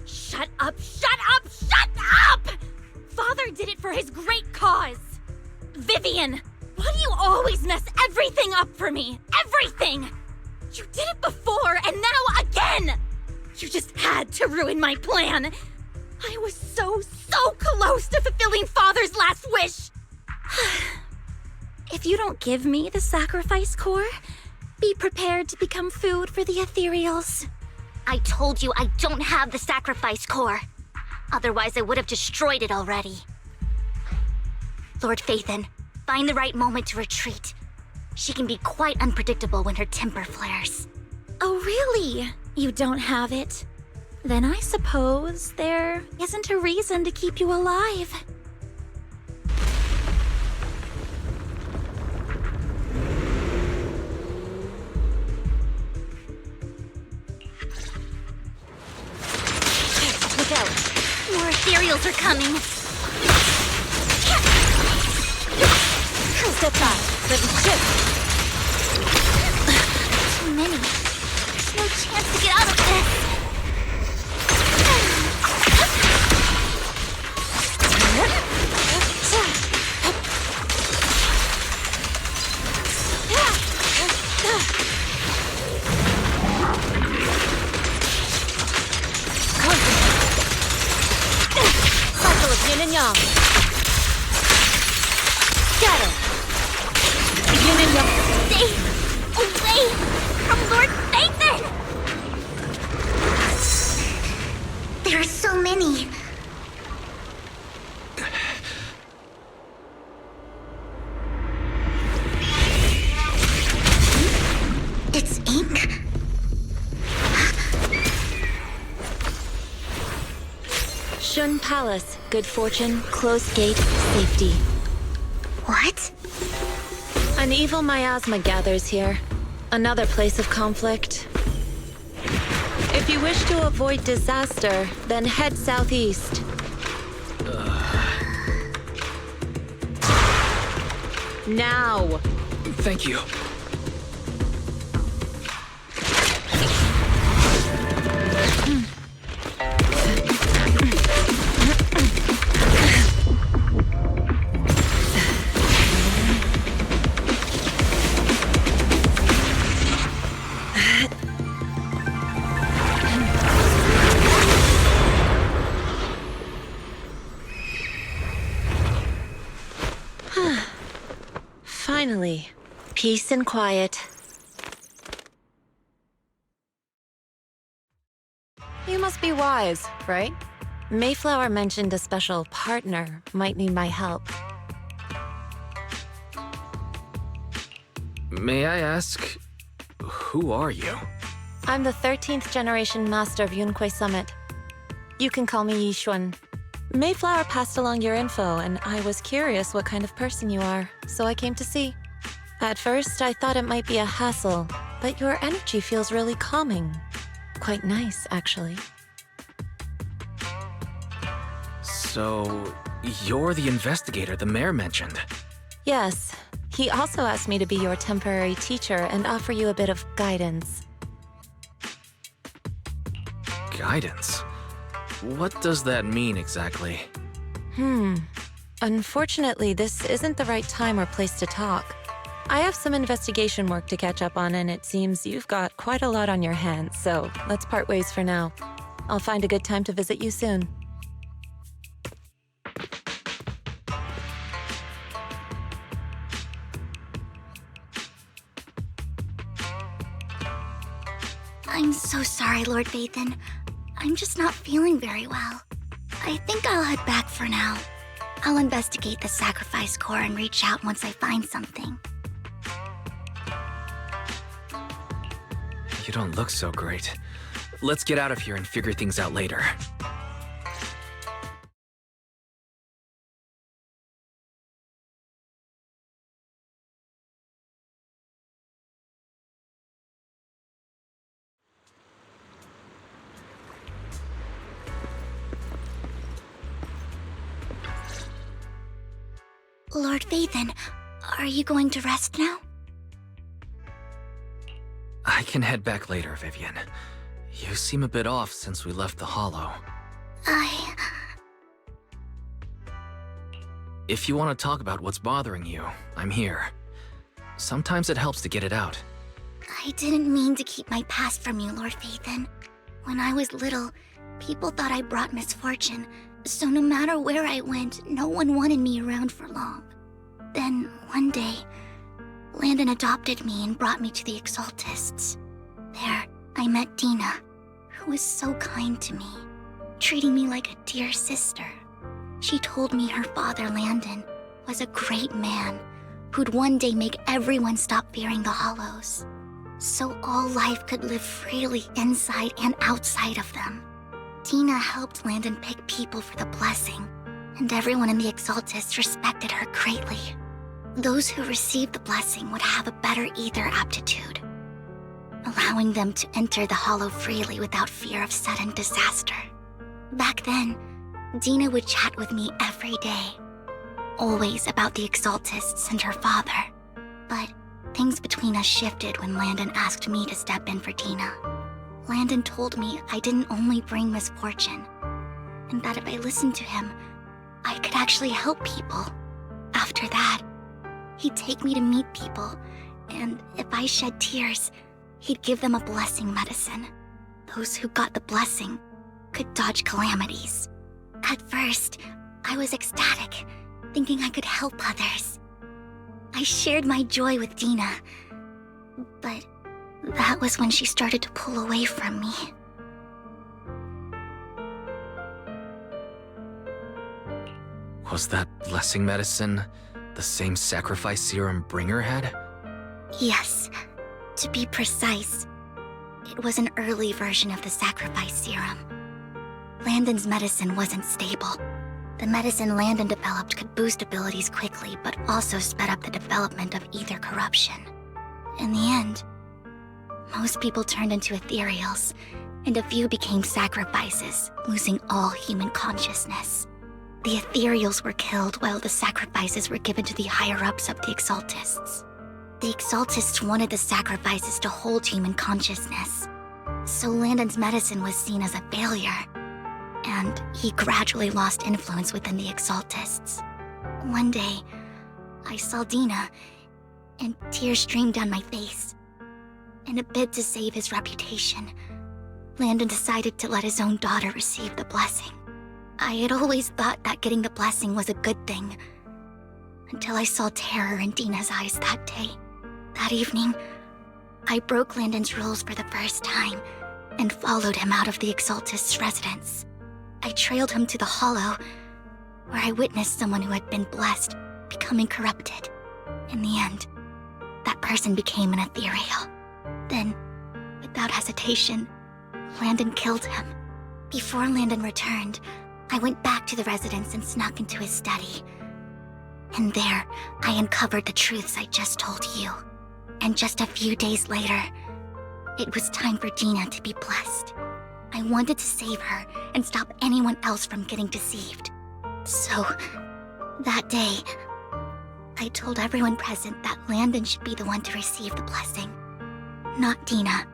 Shut up, shut up, shut up! Father did it for his great cause. Vivian, why do you always mess everything up for me? Everything! You did it before, and now again! You just had to ruin my plan. I was so close to fulfilling Father's last wish. If you don't give me the sacrifice core, be prepared to become food for the ethereals. I told you I don't have the sacrifice core. Otherwise, I would have destroyed it already. Lord Phaethon, find the right moment to retreat. She can be quite unpredictable when her temper flares. Oh, really? You don't have it? Then I suppose there isn't a reason to keep you alive. Look out! More ethereals are coming! Step back. Let me shift. Too many. There's no chance to get out of this! Yang. Scatter. Yin and Yang. Stay away from Lord Nathan! There are so many. It's ink? Shun Palace. Good fortune, closed gate, safety. What? An evil miasma gathers here. Another place of conflict. If you wish to avoid disaster, then head southeast. Now! Thank you. Finally, peace and quiet. You must be wise, right? Mayflower mentioned a special partner might need my help. May I ask, who are you? I'm the 13th generation master of Yunque Summit. You can call me e.3. Mayflower passed along your info, and I was curious what kind of person you are, so I came to see. At first, I thought it might be a hassle, but your energy feels really calming. Quite nice, actually. So, you're the investigator the mayor mentioned. Yes. He also asked me to be your temporary teacher and offer you a bit of guidance. Guidance? What does that mean exactly? Unfortunately, this isn't the right time or place to talk. I have some investigation work to catch up on, and it seems you've got quite a lot on your hands, so let's part ways for now. I'll find a good time to visit you soon. I'm so sorry, Lord Vathan. I'm just not feeling very well. I think I'll head back for now. I'll investigate the sacrifice core and reach out once I find something. You don't look so great. Let's get out of here and figure things out later. Lord Vathan, are you going to rest now? I can head back later, Vivian. You seem a bit off since we left the Hollow. If you want to talk about what's bothering you, I'm here. Sometimes it helps to get it out. I didn't mean to keep my past from you, Lord Vathan. When I was little, people thought I brought misfortune, so no matter where I went, no one wanted me around for long. Then, one day, Landon adopted me and brought me to the Exaltists. There, I met Dina, who was so kind to me, treating me like a dear sister. She told me her father, Landon, was a great man who'd one day make everyone stop fearing the Hollows, so all life could live freely inside and outside of them. Dina helped Landon pick people for the blessing, and everyone in the Exaltists respected her greatly. Those who received the blessing would have a better ether aptitude, allowing them to enter the Hollow freely without fear of sudden disaster. Back then, Dina would chat with me every day, always about the Exaltists and her father. But things between us shifted when Landon asked me to step in for Dina. Landon told me I didn't only bring misfortune, and that if I listened to him, I could actually help people. After that, he'd take me to meet people, and if I shed tears, he'd give them a blessing medicine. Those who got the blessing could dodge calamities. At first, I was ecstatic, thinking I could help others. I shared my joy with Dina, but that was when she started to pull away from me. Was that blessing medicine the same sacrifice serum Bringer had? Yes. To be precise, it was an early version of the sacrifice serum. Landon's medicine wasn't stable. The medicine Landon developed could boost abilities quickly, but also sped up the development of ether corruption. In the end, most people turned into ethereals, and a few became sacrifices, losing all human consciousness. The ethereals were killed while the sacrifices were given to the higher-ups of the Exaltists. The Exaltists wanted the sacrifices to hold human consciousness, so Landon's medicine was seen as a failure, and he gradually lost influence within the Exaltists. One day, I saw Dina, and tears streamed down my face. In a bid to save his reputation, Landon decided to let his own daughter receive the blessing. I had always thought that getting the blessing was a good thing, until I saw terror in Dina's eyes that day. That evening, I broke Landon's rules for the first time and followed him out of the Exaltist's residence. I trailed him to the Hollow, where I witnessed someone who had been blessed becoming corrupted. In the end, that person became an ethereal. Then, without hesitation, Landon killed him. Before Landon returned, I went back to the residence and snuck into his study. And there, I uncovered the truths I just told you. And just a few days later, it was time for Dina to be blessed. I wanted to save her and stop anyone else from getting deceived. So, that day, I told everyone present that Landon should be the one to receive the blessing, not Dina.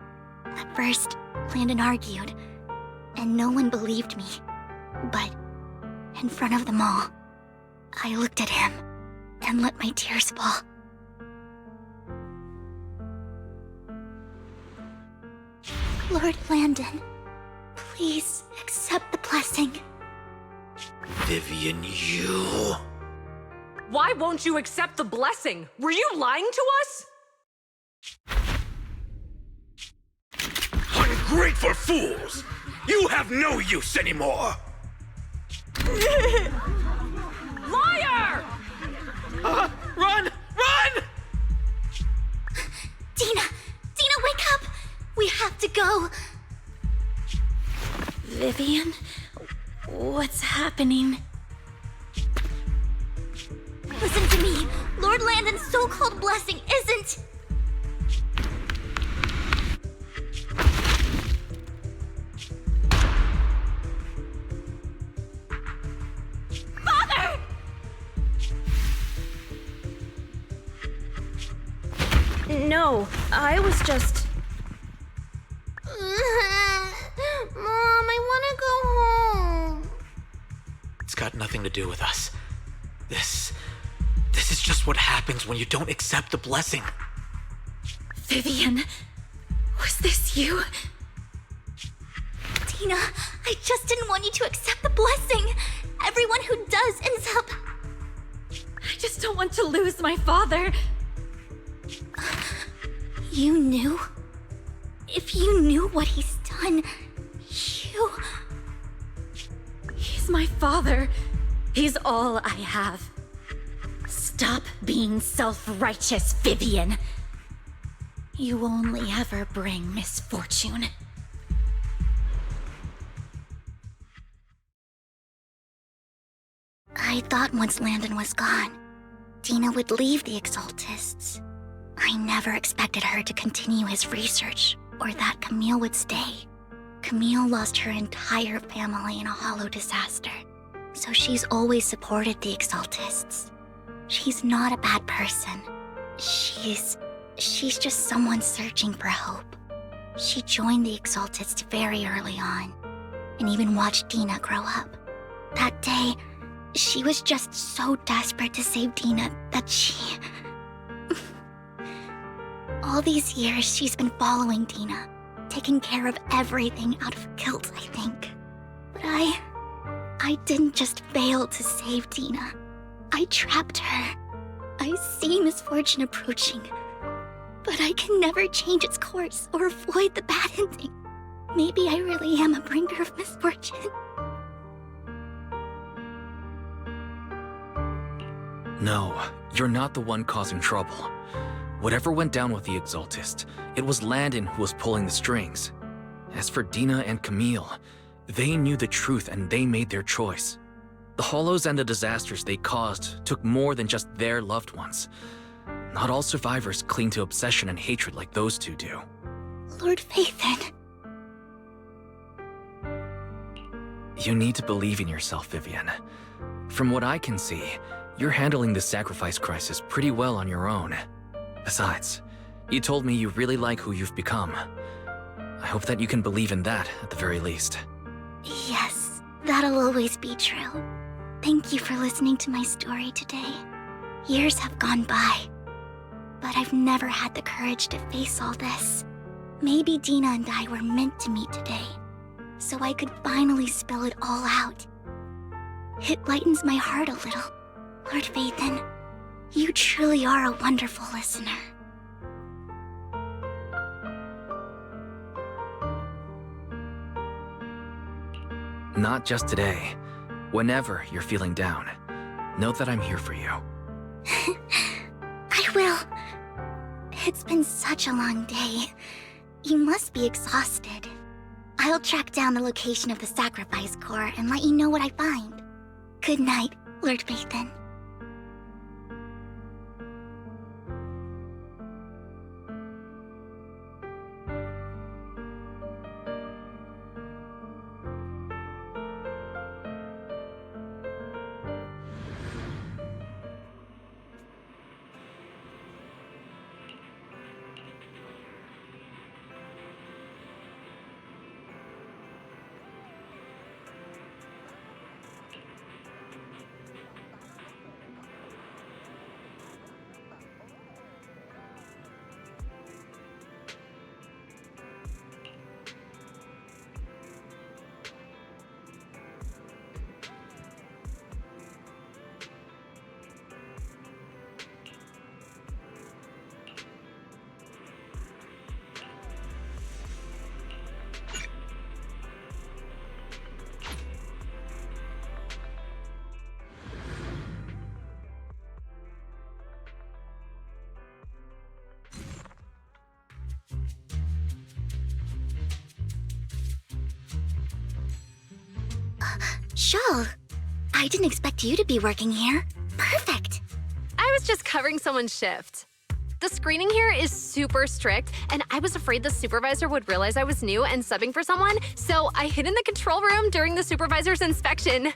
At first, Landon argued, and no one believed me. But, in front of them all, I looked at him and let my tears fall. Lord Landon, please accept the blessing. Vivian, you... Why won't you accept the blessing? Were you lying to us? Ungrateful fools! You have no use anymore! Liar! Run! Run! Dina, wake up! We have to go. Vivian, what's happening? Listen to me. Lord Landon's so-called blessing isn't... Father! No, I was just... Mom, I want to go home. It's got nothing to do with us. This is just what happens when you don't accept the blessing. Vivian, was this you? Dina, I just didn't want you to accept the blessing. Everyone who does ends up... I just don't want to lose my father. You knew? If you knew what he's done, you... He's my father. He's all I have. Stop being self-righteous, Vivian. You only ever bring misfortune. I thought once Landon was gone, Dina would leave the Exaltists. I never expected her to continue his research, or that Camille would stay. Camille lost her entire family in a hollow disaster, so she's always supported the Exaltists. She's not a bad person. She's just someone searching for hope. She joined the Exaltists very early on, and even watched Dina grow up. That day, she was just so desperate to save Dina that she... All these years, she's been following Dina, taking care of everything out of guilt, I think. But I I didn't just fail to save Dina. I trapped her. I see misfortune approaching, but I can never change its course or avoid the bad ending. Maybe I really am a bringer of misfortune. No, you're not the one causing trouble. Whatever went down with the Exaltist, it was Landon who was pulling the strings. As for Dina and Camille, they knew the truth and they made their choice. The Hollows and the disasters they caused took more than just their loved ones. Not all survivors cling to obsession and hatred like those two do. Lord Phaethon. You need to believe in yourself, Vivian. From what I can see, you're handling the sacrifice crisis pretty well on your own. Besides, you told me you really like who you've become. I hope that you can believe in that at the very least. Yes, that'll always be true. Thank you for listening to my story today. Years have gone by, but I've never had the courage to face all this. Maybe Dina and I were meant to meet today, so I could finally spill it all out. It lightens my heart a little. Lord Phaethon, you truly are a wonderful listener. Not just today. Whenever you're feeling down, note that I'm here for you. I will. It's been such a long day. You must be exhausted. I'll track down the location of the sacrifice core and let you know what I find. Good night, Lord Phaethon. Shawl, I didn't expect you to be working here. Perfect. I was just covering someone's shift. The screening here is super strict, and I was afraid the supervisor would realize I was new and subbing for someone, so I hid in the control room during the supervisor's inspection.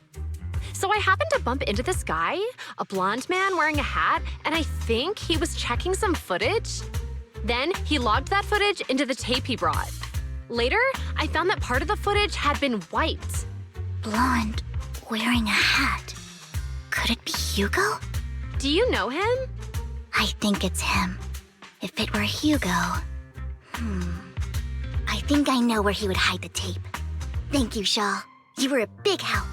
So I happened to bump into this guy, a blonde man wearing a hat, and I think he was checking some footage. Then he logged that footage into the tape he brought. Later, I found that part of the footage had been wiped. Blonde, wearing a hat. Could it be Hugo? Do you know him? I think it's him. If it were Hugo... I think I know where he would hide the tape. Thank you, Shaw. You were a big help.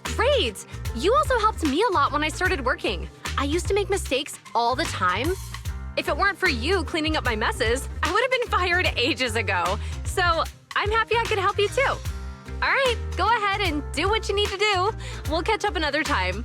Great! You also helped me a lot when I started working. I used to make mistakes all the time. If it weren't for you cleaning up my messes, I would have been fired ages ago. So I'm happy I could help you too. All right, go ahead and do what you need to do. We'll catch up another time.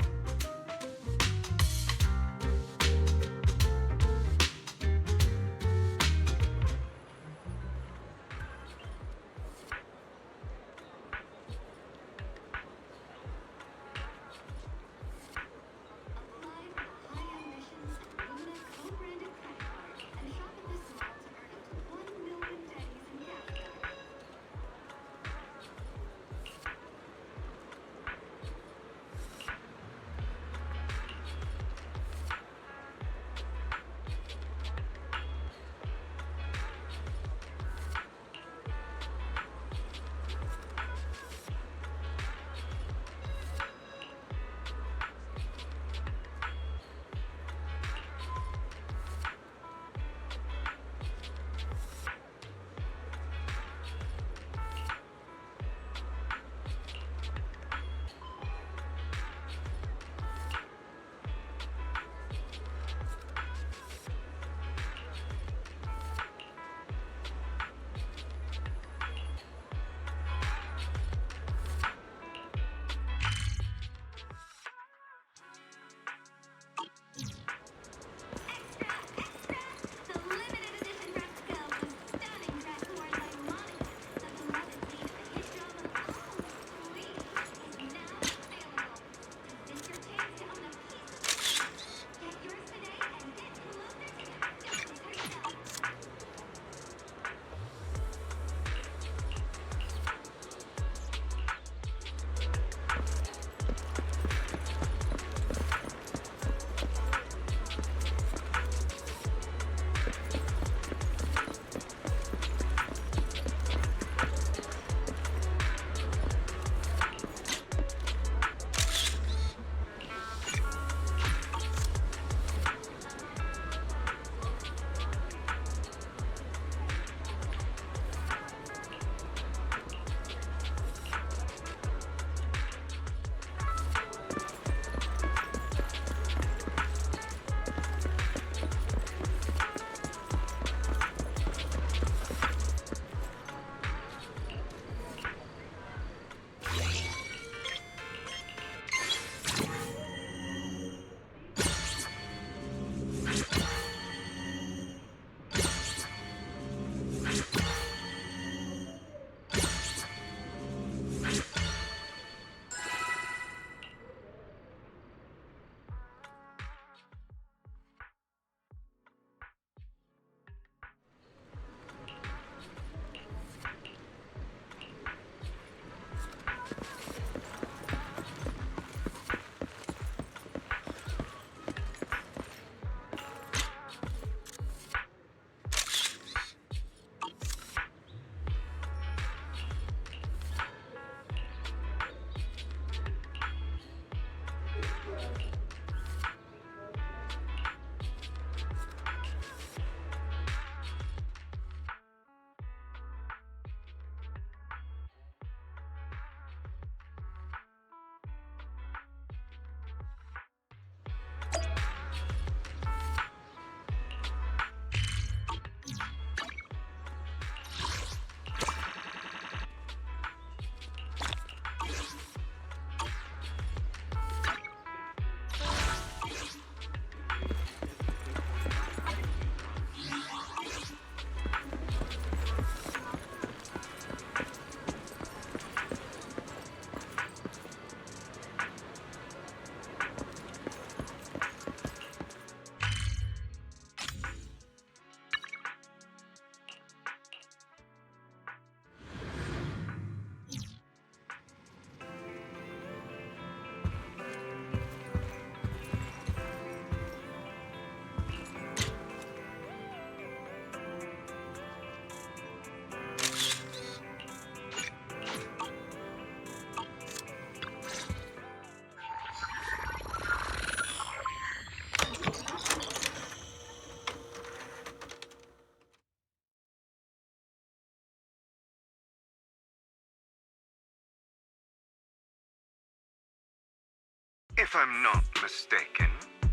If I'm not mistaken,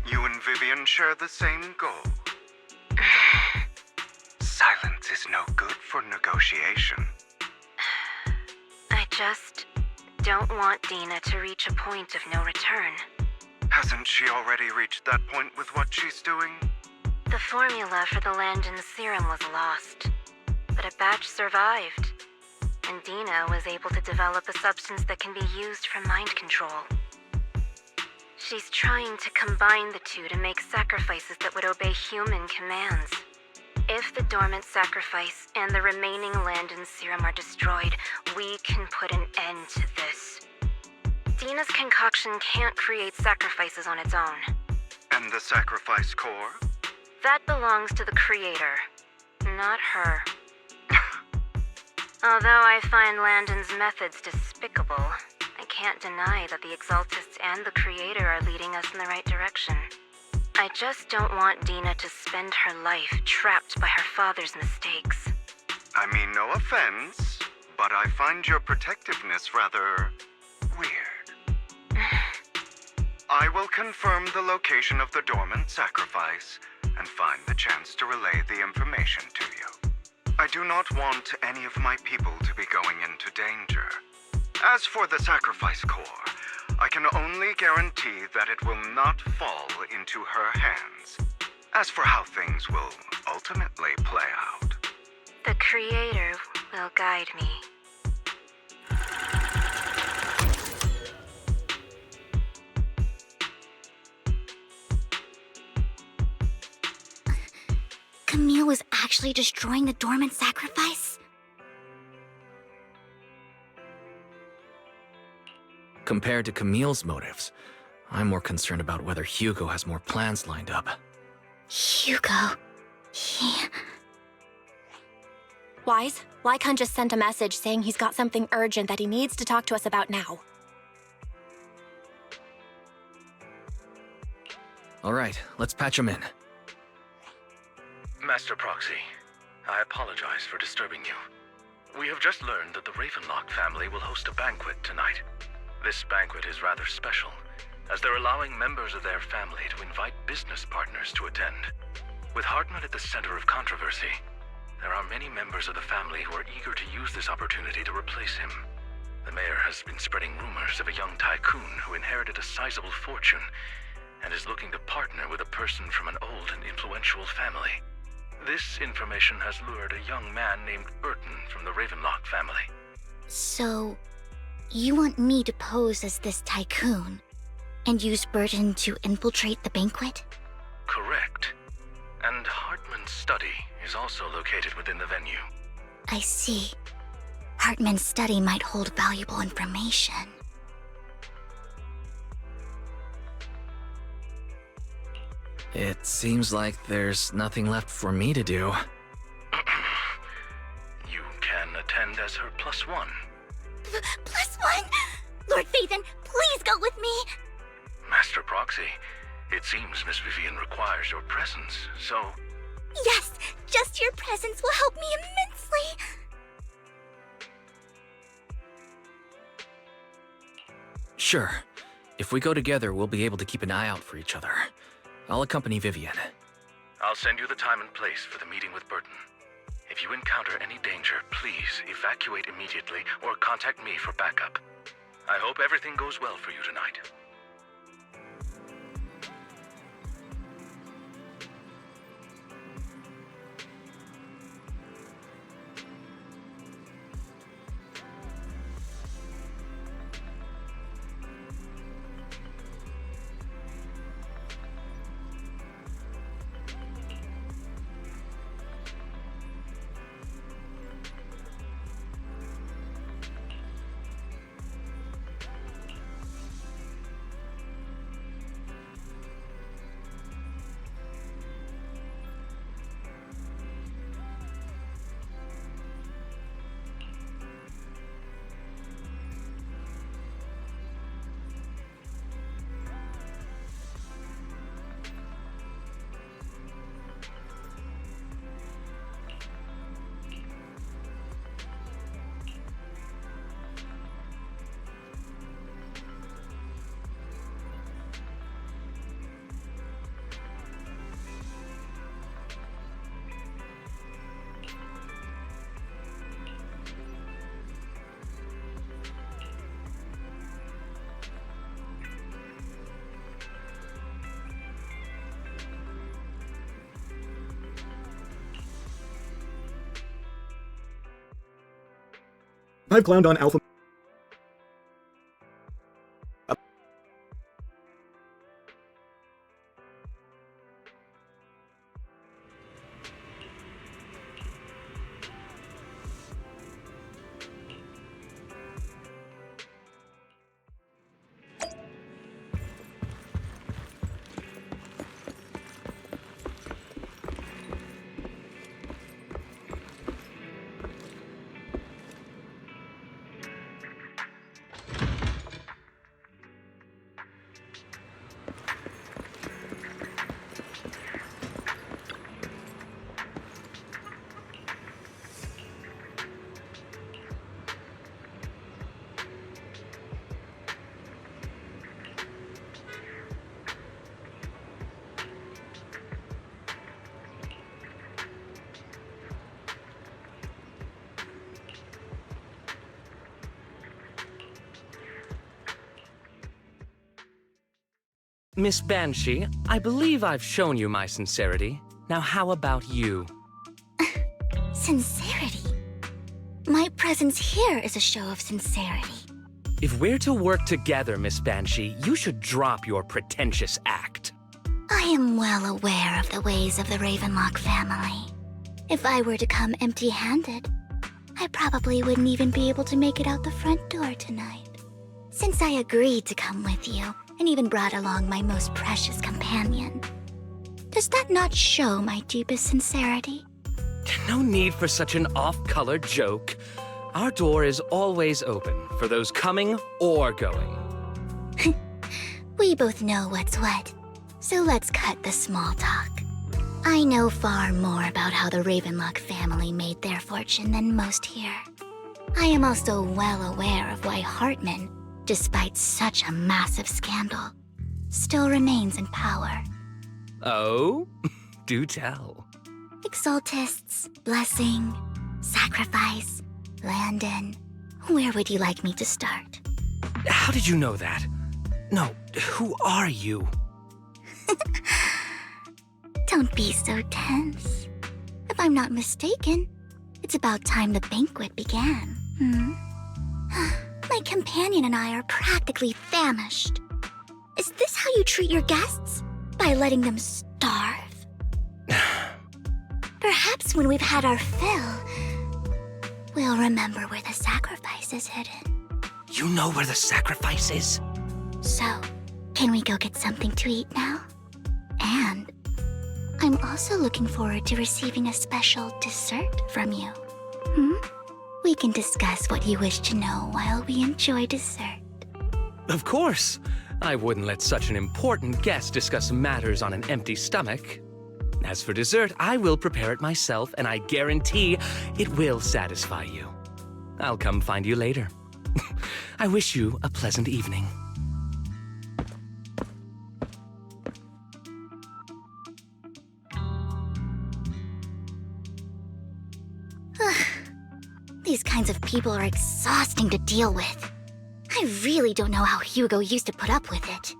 you and Vivian share the same goal. Silence is no good for negotiation. I just don't want Dina to reach a point of no return. Hasn't she already reached that point with what she's doing? The formula for the Landon serum was lost, but a batch survived, and Dina was able to develop a substance that can be used for mind control. She's trying to combine the two to make sacrifices that would obey human commands. If the dormant sacrifice and the remaining Landon serum are destroyed, we can put an end to this. Dina's concoction can't create sacrifices on its own. And the sacrifice core? That belongs to the creator, not her. Although I find Landon's methods despicable, I can't deny that the Exaltists and the creator are leading us in the right direction. I just don't want Dina to spend her life trapped by her father's mistakes. I mean, no offense, but I find your protectiveness rather weird. I will confirm the location of the dormant sacrifice and find the chance to relay the information to you. I do not want any of my people to be going into danger. As for the sacrifice core, I can only guarantee that it will not fall into her hands. As for how things will ultimately play out, the creator will guide me. Camille was actually destroying the dormant sacrifice? Compared to Camille's motives, I'm more concerned about whether Hugo has more plans lined up. Hugo... he... Wise, Lycon just sent a message saying he's got something urgent that he needs to talk to us about now. All right, let's patch him in. Master Proxy, I apologize for disturbing you. We have just learned that the Ravenlock family will host a banquet tonight. This banquet is rather special, as they're allowing members of their family to invite business partners to attend. With Hartman at the center of controversy, there are many members of the family who are eager to use this opportunity to replace him. The mayor has been spreading rumors of a young tycoon who inherited a sizable fortune and is looking to partner with a person from an old and influential family. This information has lured a young man named Burton from the Ravenlock family. So, you want me to pose as this tycoon and use Burton to infiltrate the banquet? Correct. And Hartman's study is also located within the venue. I see. Hartman's study might hold valuable information. It seems like there's nothing left for me to do. You can attend as her +1. +1? Lord Phaethon, please go with me! Master Proxy, it seems Miss Vivian requires your presence, so... Yes! Just your presence will help me immensely! Sure. If we go together, we'll be able to keep an eye out for each other. I'll accompany Vivian. I'll send you the time and place for the meeting with Burton. If you encounter any danger, please evacuate immediately or contact me for backup. I hope everything goes well for you tonight. I've clowned on Alpha... Miss Banshee, I believe I've shown you my sincerity. Now how about you? Sincerity? My presence here is a show of sincerity. If we're to work together, Miss Banshee, you should drop your pretentious act. I am well aware of the ways of the Ravenlock family. If I were to come empty-handed, I probably wouldn't even be able to make it out the front door tonight. Since I agreed to come with you, and even brought along my most precious companion, does that not show my deepest sincerity? No need for such an off-color joke. Our door is always open for those coming or going. We both know what's what, so let's cut the small talk. I know far more about how the Ravenlock family made their fortune than most here. I am also well aware of why Hartman, despite such a massive scandal, still remains in power. Oh? Do tell. Exaltists, blessing, sacrifice, Landon. Where would you like me to start? How did you know that? No, who are you? Don't be so tense. If I'm not mistaken, it's about time the banquet began. My companion and I are practically famished. Is this how you treat your guests? By letting them starve? Perhaps when we've had our fill, we'll remember where the sacrifice is hidden. You know where the sacrifice is? So, can we go get something to eat now? And I'm also looking forward to receiving a special dessert from you. We can discuss what you wish to know while we enjoy dessert. Of course. I wouldn't let such an important guest discuss matters on an empty stomach. As for dessert, I will prepare it myself, and I guarantee it will satisfy you. I'll come find you later. I wish you a pleasant evening. These kinds of people are exhausting to deal with. I really don't know how Hugo used to put up with it.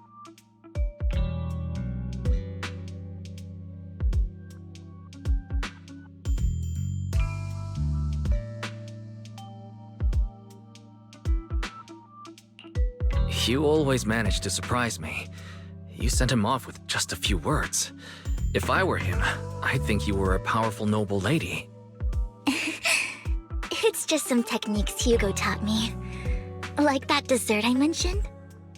You always manage to surprise me. You sent him off with just a few words. If I were him, I'd think you were a powerful noble lady. It's just some techniques Hugo taught me. Like that dessert I mentioned.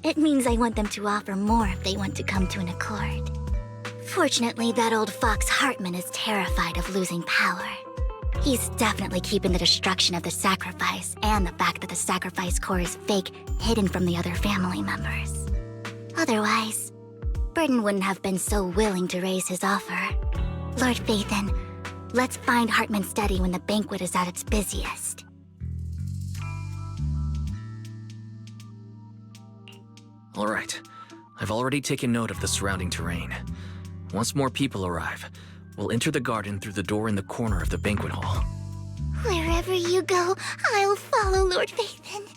It means I want them to offer more if they want to come to an accord. Fortunately, that old fox Hartman is terrified of losing power. He's definitely keeping the destruction of the sacrifice and the fact that the sacrifice core is fake hidden from the other family members. Otherwise, Burden wouldn't have been so willing to raise his offer. Lord Phaethon, let's find Hartman's study when the banquet is at its busiest. All right. I've already taken note of the surrounding terrain. Once more people arrive, we'll enter the garden through the door in the corner of the banquet hall. Wherever you go, I'll follow, Lord Phaethon.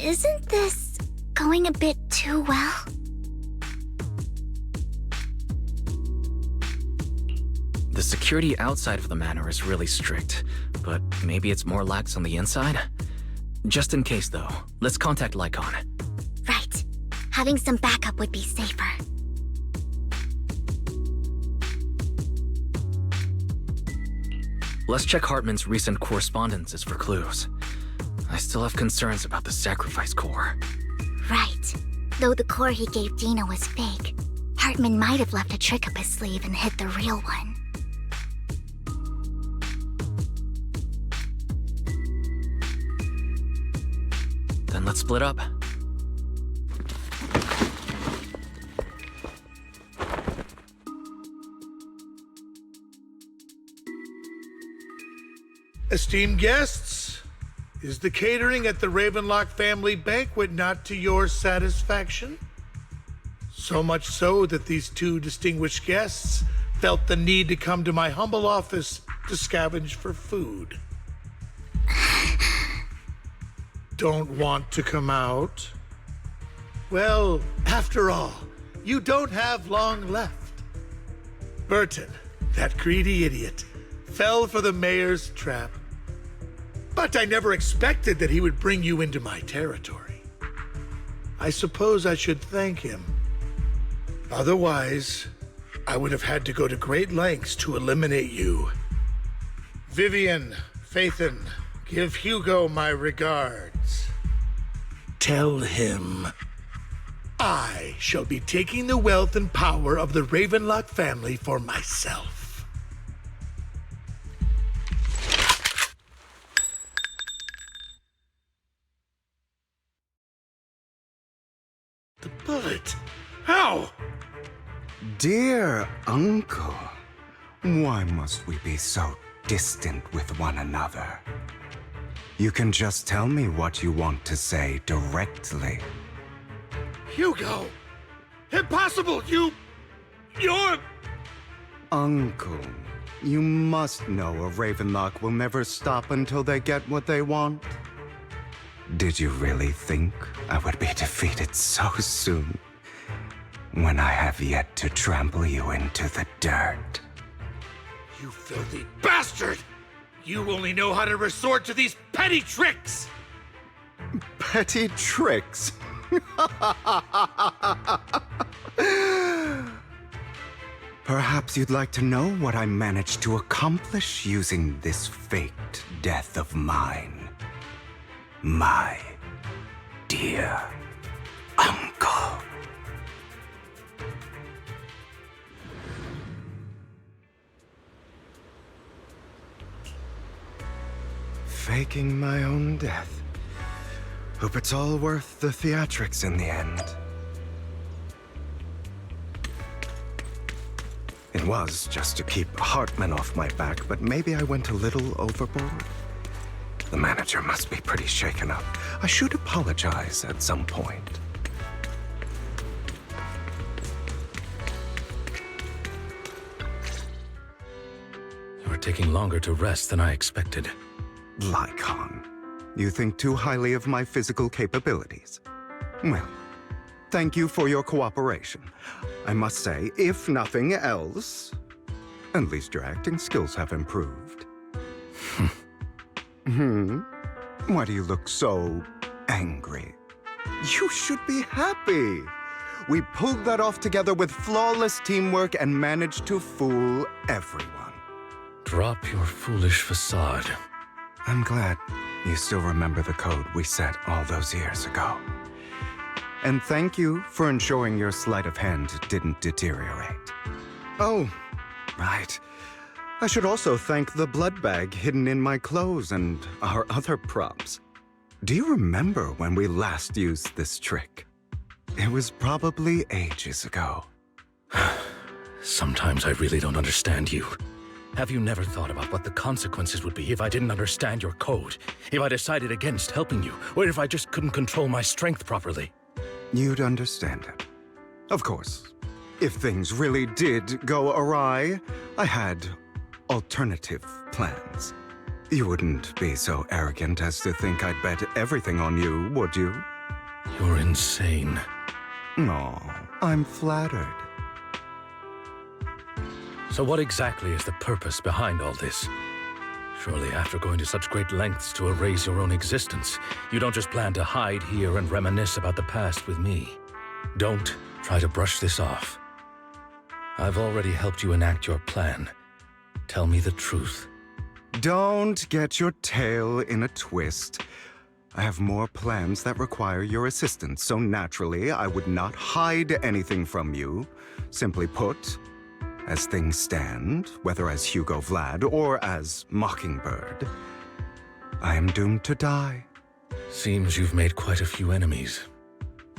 Isn't this going a bit too well? The security outside of the manor is really strict, but maybe it's more lax on the inside? Just in case, though, let's contact Lycon. Right. Having some backup would be safer. Let's check Hartman's recent correspondences for clues. I still have concerns about the sacrifice core. Right. Though the core he gave Dina was fake, Hartman might have left a trick up his sleeve and hid the real one. Then let's split up. Esteemed guests, is the catering at the Ravenlock family banquet not to your satisfaction? So much so that these two distinguished guests felt the need to come to my humble office to scavenge for food. Don't want to come out? Well, after all, you don't have long left. Burton, that greedy idiot, fell for the mayor's trap. But I never expected that he would bring you into my territory. I suppose I should thank him. Otherwise, I would have had to go to great lengths to eliminate you. Vivian, Phaethon, give Hugo my regards. Tell him I shall be taking the wealth and power of the Ravenlock family for myself. The bullet? How? Dear Uncle, why must we be so distant with one another? You can just tell me what you want to say directly. Hugo! Impossible! You're... Uncle, you must know a Ravenlock will never stop until they get what they want. Did you really think I would be defeated so soon, when I have yet to trample you into the dirt? You filthy bastard! You only know how to resort to these petty tricks! Petty tricks? Perhaps you'd like to know what I managed to accomplish using this faked death of mine. My dear Uncle. Faking my own death. Hope it's all worth the theatrics in the end. It was just to keep Hartman off my back, but maybe I went a little overboard. The manager must be pretty shaken up. I should apologize at some point. You're taking longer to rest than I expected. Lycon, you think too highly of my physical capabilities. Well, thank you for your cooperation. I must say, if nothing else, at least your acting skills have improved. Why do you look so angry? You should be happy. We pulled that off together with flawless teamwork and managed to fool everyone. Drop your foolish facade. I'm glad you still remember the code we set all those years ago. And thank you for ensuring your sleight of hand didn't deteriorate. Oh, right. I should also thank the blood bag hidden in my clothes and our other props. Do you remember when we last used this trick? It was probably ages ago. Sometimes I really don't understand you. Have you never thought about what the consequences would be if I didn't understand your code? If I decided against helping you? Or if I just couldn't control my strength properly? You'd understand it. Of course, if things really did go awry, I had alternative plans. You wouldn't be so arrogant as to think I'd bet everything on you, would you? You're insane. No, I'm flattered. So what exactly is the purpose behind all this? Surely after going to such great lengths to erase your own existence, you don't just plan to hide here and reminisce about the past with me. Don't try to brush this off. I've already helped you enact your plan. Tell me the truth. Don't get your tail in a twist. I have more plans that require your assistance, so naturally I would not hide anything from you. Simply put, as things stand, whether as Hugo Vlad or as Mockingbird, I am doomed to die. Seems you've made quite a few enemies.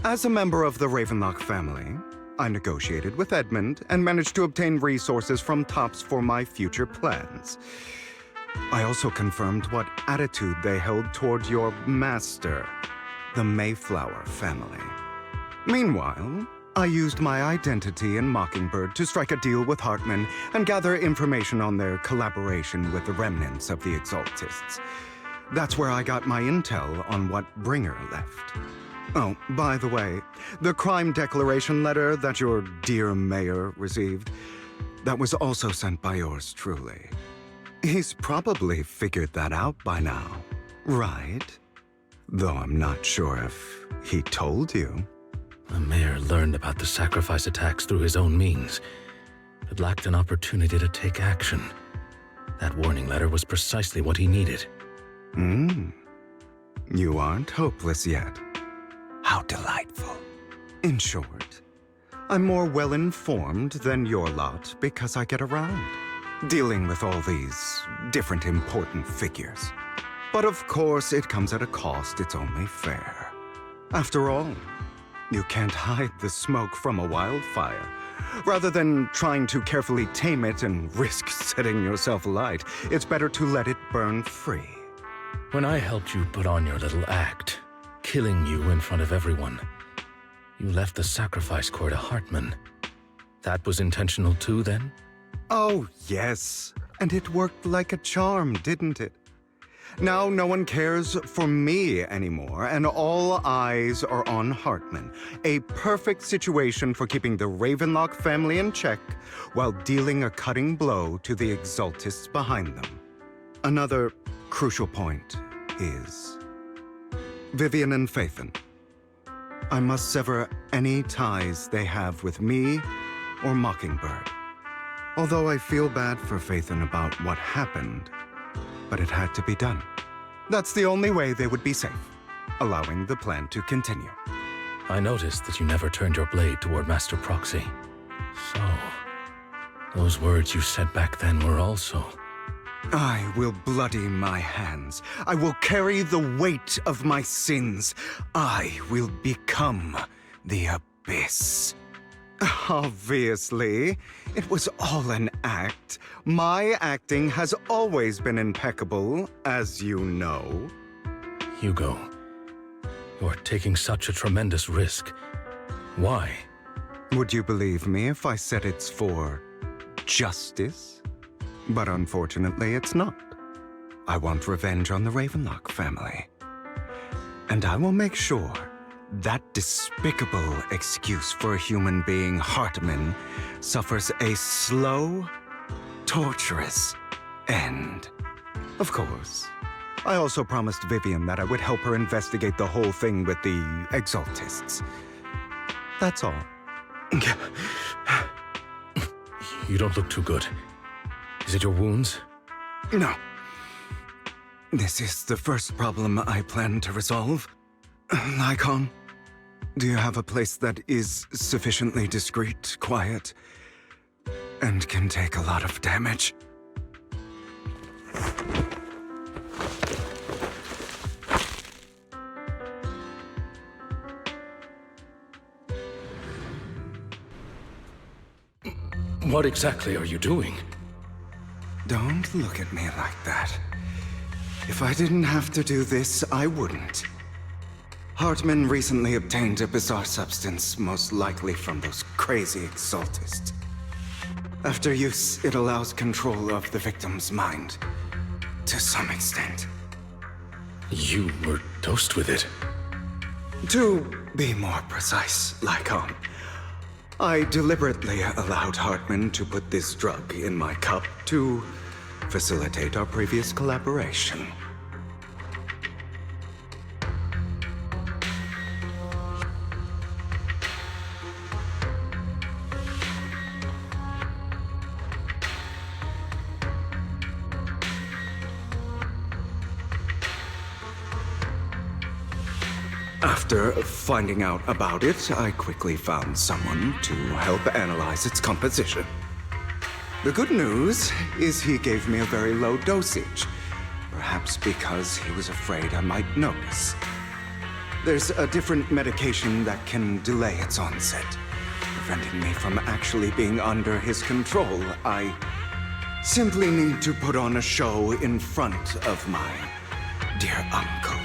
As a member of the Ravenlock family, I negotiated with Edmund and managed to obtain resources from Tops for my future plans. I also confirmed what attitude they held toward your master, the Mayflower family. Meanwhile, I used my identity in Mockingbird to strike a deal with Hartman and gather information on their collaboration with the remnants of the Exaltists. That's where I got my intel on what Bringer left. Oh, by the way, the crime declaration letter that your dear mayor received, that was also sent by yours truly. He's probably figured that out by now, right? Though I'm not sure if he told you. The mayor learned about the sacrifice attacks through his own means, but lacked an opportunity to take action. That warning letter was precisely what he needed. You aren't hopeless yet. How delightful. In short, I'm more well-informed than your lot because I get around, dealing with all these different important figures. But of course, it comes at a cost. It's only fair. After all, you can't hide the smoke from a wildfire. Rather than trying to carefully tame it and risk setting yourself alight, it's better to let it burn free. When I helped you put on your little act, killing you in front of everyone, you left the sacrifice core to Hartman. That was intentional too, then? Oh, yes. And it worked like a charm, didn't it? Now no one cares for me anymore, and all eyes are on Hartman. A perfect situation for keeping the Ravenlock family in check while dealing a cutting blow to the Exaltists behind them. Another crucial point is Vivian and Phaethon. I must sever any ties they have with me or Mockingbird. Although I feel bad for Phaethon about what happened, but it had to be done. That's the only way they would be safe, allowing the plan to continue. I noticed that you never turned your blade toward Master Proxy. So, those words you said back then were also... I will bloody my hands. I will carry the weight of my sins. I will become the Abyss. Obviously, it was all an act. My acting has always been impeccable, as you know. Hugo, you're taking such a tremendous risk. Why? Would you believe me if I said it's for justice? But unfortunately, it's not. I want revenge on the Ravenlock family. And I will make sure that despicable excuse for a human being, Hartman, suffers a slow, torturous end. Of course, I also promised Vivian that I would help her investigate the whole thing with the Exaltists. That's all. You don't look too good. Is it your wounds? No. This is the first problem I plan to resolve. Lycon, do you have a place that is sufficiently discreet, quiet, and can take a lot of damage? What exactly are you doing? Don't look at me like that. If I didn't have to do this, I wouldn't. Hartman recently obtained a bizarre substance, most likely from those crazy Exaltists. After use, it allows control of the victim's mind. To some extent. You were dosed with it? To be more precise, Lycon, I deliberately allowed Hartman to put this drug in my cup to facilitate our previous collaboration. After finding out about it, I quickly found someone to help analyze its composition. The good news is he gave me a very low dosage, perhaps because he was afraid I might notice. There's a different medication that can delay its onset, preventing me from actually being under his control. I simply need to put on a show in front of my dear uncle.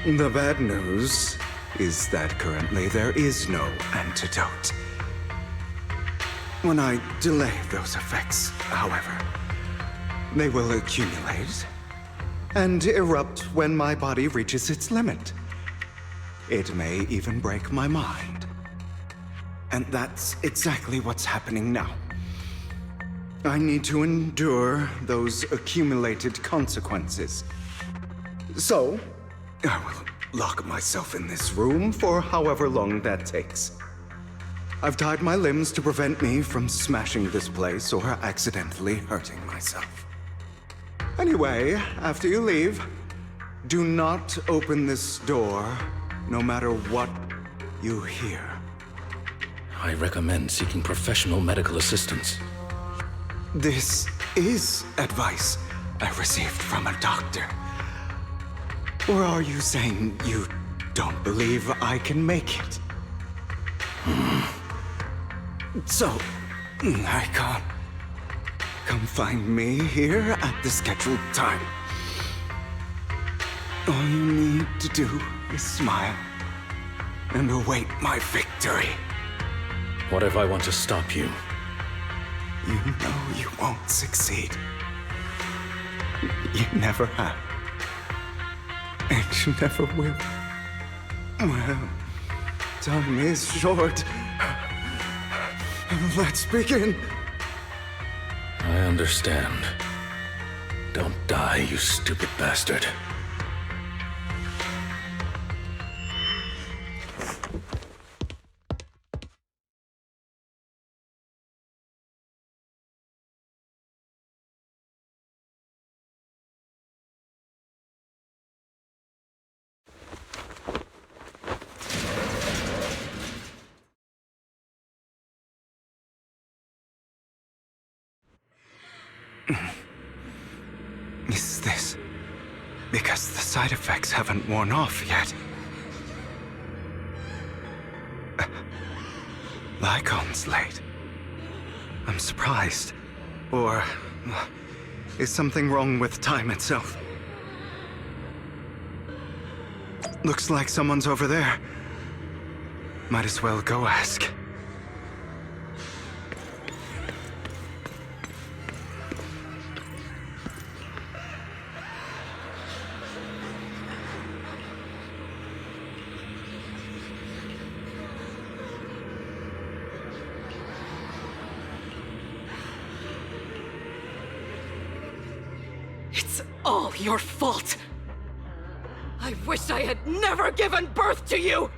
The bad news is that currently there is no antidote. When I delay those effects, however, they will accumulate and erupt when my body reaches its limit. It may even break my mind. And that's exactly what's happening now. I need to endure those accumulated consequences. So, I will lock myself in this room for however long that takes. I've tied my limbs to prevent me from smashing this place or accidentally hurting myself. Anyway, after you leave, do not open this door, no matter what you hear. I recommend seeking professional medical assistance. This is advice I received from a doctor. Or are you saying you don't believe I can make it? So, Icon, come find me here at the scheduled time. All you need to do is smile and await my victory. What if I want to stop you? You know you won't succeed. You never have. And you never will. Well, time is short. Let's begin. I understand. Don't die, you stupid bastard. Is this because the side effects haven't worn off yet? Lycon's late. I'm surprised. Or is something wrong with time itself? Looks like someone's over there. Might as well go ask. It's all your fault. I wish I had never given birth to you!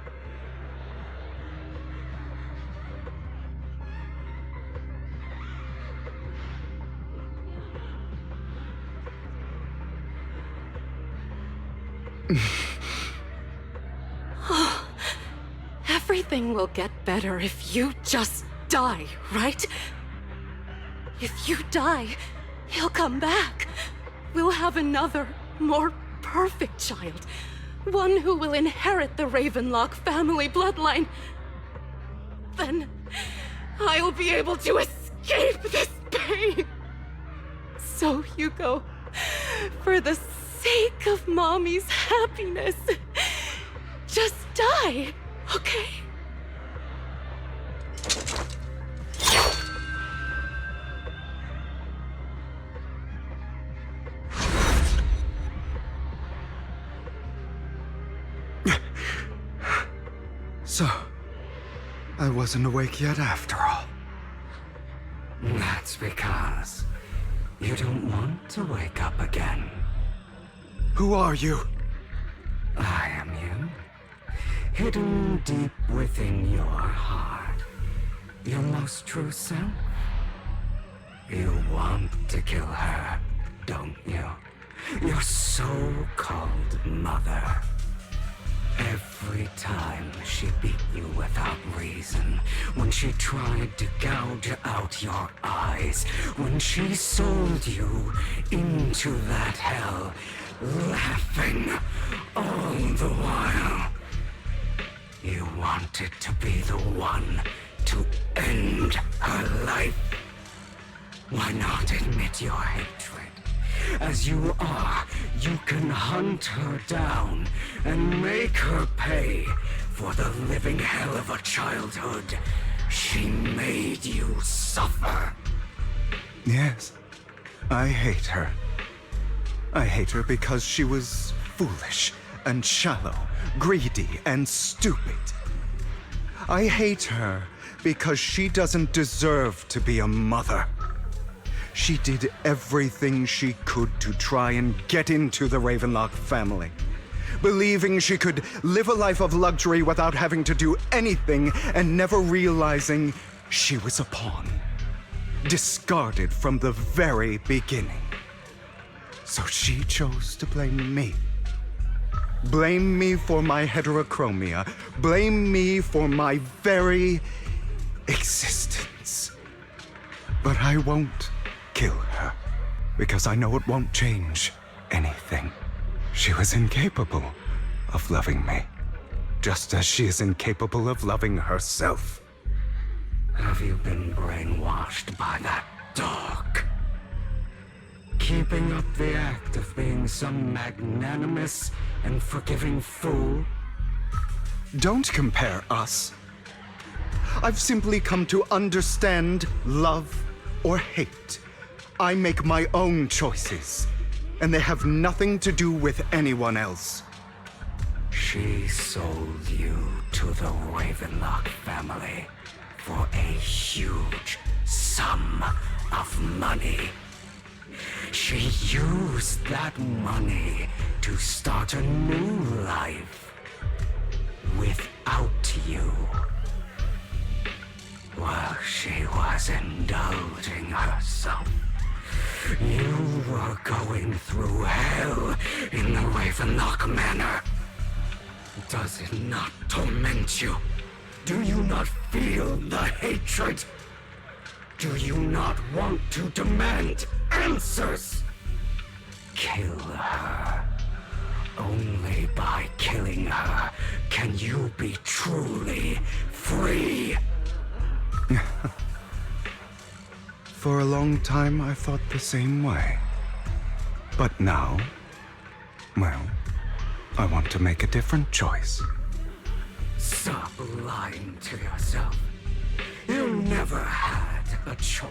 Everything will get better if you just die, right? If you die, he'll come back. We'll have another, more perfect child. One who will inherit the Ravenlock family bloodline. Then I'll be able to escape this pain. So, Hugo, for the sake of Mommy's happiness, just die, okay? So, I wasn't awake yet after all. That's because you don't want to wake up again. Who are you? I am you. Hidden deep within your heart. Your most true self. You want to kill her, don't you? Your so-called mother. Every time she beat you without reason, when she tried to gouge out your eyes, when she sold you into that hell, laughing all the while. You wanted to be the one to end her life. Why not admit your hatred? As you are, you can hunt her down and make her pay for the living hell of a childhood she made you suffer. Yes, I hate her. I hate her because she was foolish and shallow, greedy and stupid. I hate her because she doesn't deserve to be a mother. She did everything she could to try and get into the Ravenlock family, believing she could live a life of luxury without having to do anything and never realizing she was a pawn, discarded from the very beginning. So she chose to blame me. Blame me for my heterochromia. Blame me for my very existence. But I won't kill her, because I know it won't change anything. She was incapable of loving me, just as she is incapable of loving herself. Have you been brainwashed by that dog? Keeping up the act of being some magnanimous and forgiving fool? Don't compare us. I've simply come to understand love or hate. I make my own choices, and they have nothing to do with anyone else. She sold you to the Ravenlock family for a huge sum of money. She used that money to start a new life without you. While she was indulging herself, you were going through hell in the Ravenlock Manor. Does it not torment you? Do you not feel the hatred? Do you not want to demand answers? Kill her. Only by killing her can you be truly free. For a long time, I thought the same way. But now, well, I want to make a different choice. Stop lying to yourself. You never had a choice.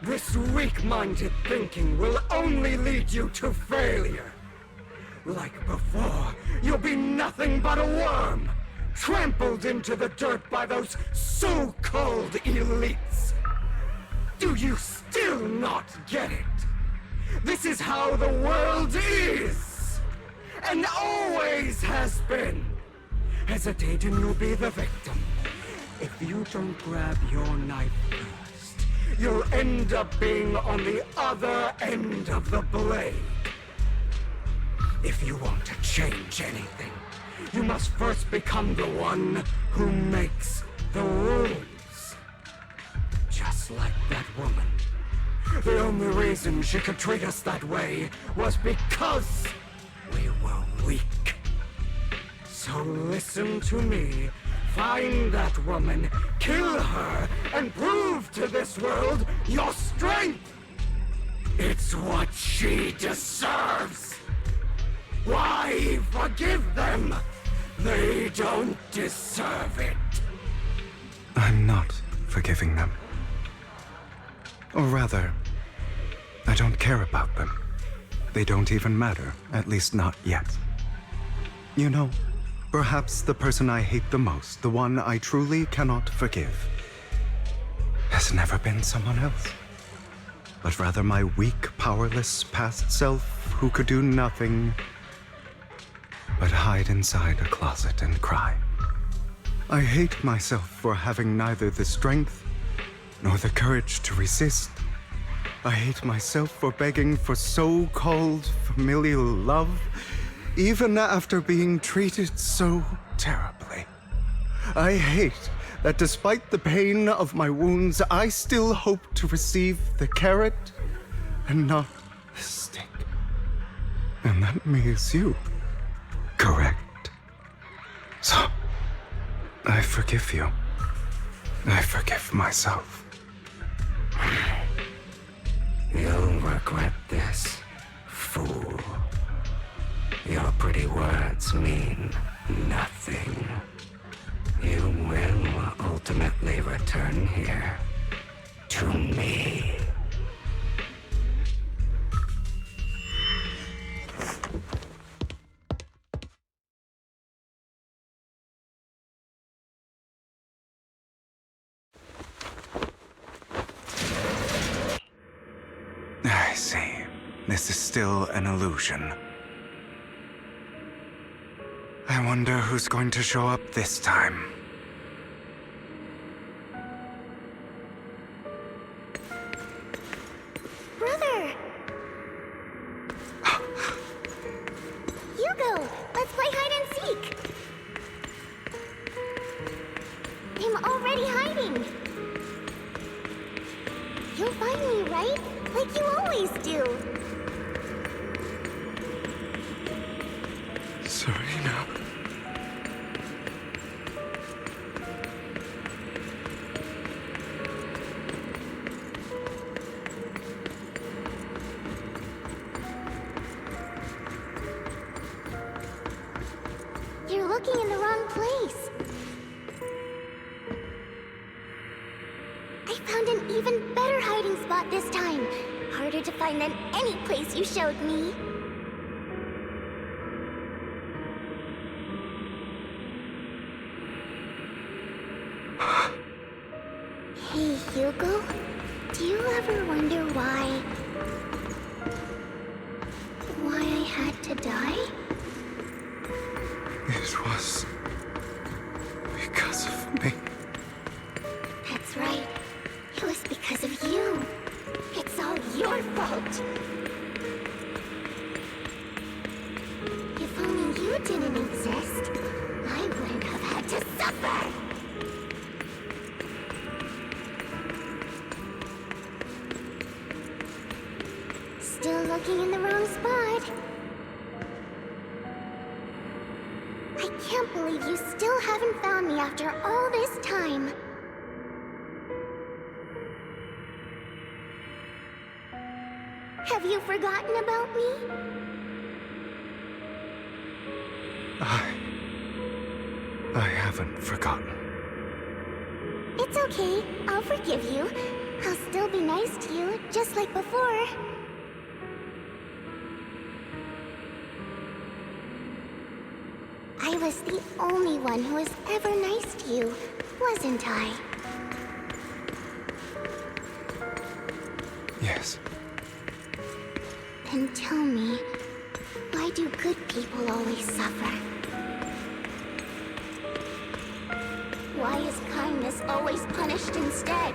This weak-minded thinking will only lead you to failure. Like before, you'll be nothing but a worm, trampled into the dirt by those so-called elites. Do you still not get it? This is how the world is, and always has been. Hesitate and you'll be the victim. If you don't grab your knife first, you'll end up being on the other end of the blade. If you want to change anything, you must first become the one who makes the rules. Just like that woman. The only reason she could treat us that way was because we were weak. So listen to me. Find that woman, kill her, and prove to this world your strength! It's what she deserves! Why forgive them? They don't deserve it. I'm not forgiving them. Or rather, I don't care about them. They don't even matter, at least not yet. You know, Perhaps the person I hate the most, the one I truly cannot forgive, has never been someone else, but rather my weak, powerless past self who could do nothing but hide inside a closet and cry. I hate myself for having neither the strength nor the courage to resist. I hate myself for begging for so-called familial love, even after being treated so terribly. I hate that despite the pain of my wounds, I still hope to receive the carrot and not the stick. And that means you. Correct. So, I forgive you. I forgive myself. You'll regret this, fool. Your pretty words mean nothing. You will ultimately return here to me. I see. This is still an illusion. I wonder who's going to show up this time. Brother! Hugo, let's play hide and seek! I'm already hiding! You'll find me, right? Like you always do! Serena. You're looking in the wrong place. I found an even better hiding spot this time. Harder to find than any place you showed me. Hey, Hugo. Do you ever wonder why I had to die? It was because of me. That's right. It was because of you. It's all your fault. If only you didn't exist, I wouldn't have had to suffer. Still looking in the wrong spot. I can't believe you still haven't found me after all this time. Have you forgotten about me? I haven't forgotten. It's okay. I'll forgive you. I'll still be nice to you, just like before. I was the only one who was ever nice to you, wasn't I? Yes. Then tell me, why do good people always suffer? Why is kindness always punished instead?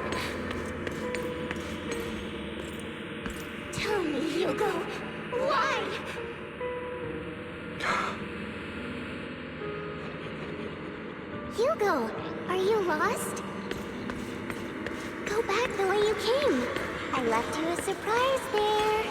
Tell me, Hugo, why? Hugo, are you lost? Go back the way you came. I left you a surprise there.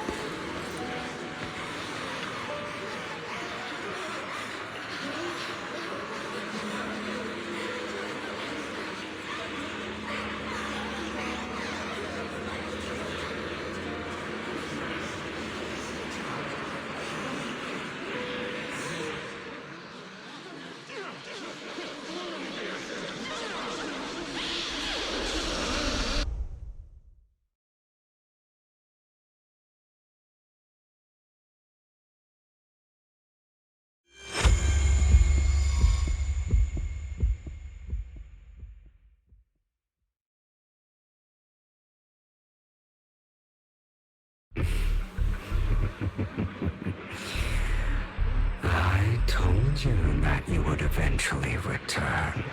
told you that you would eventually return.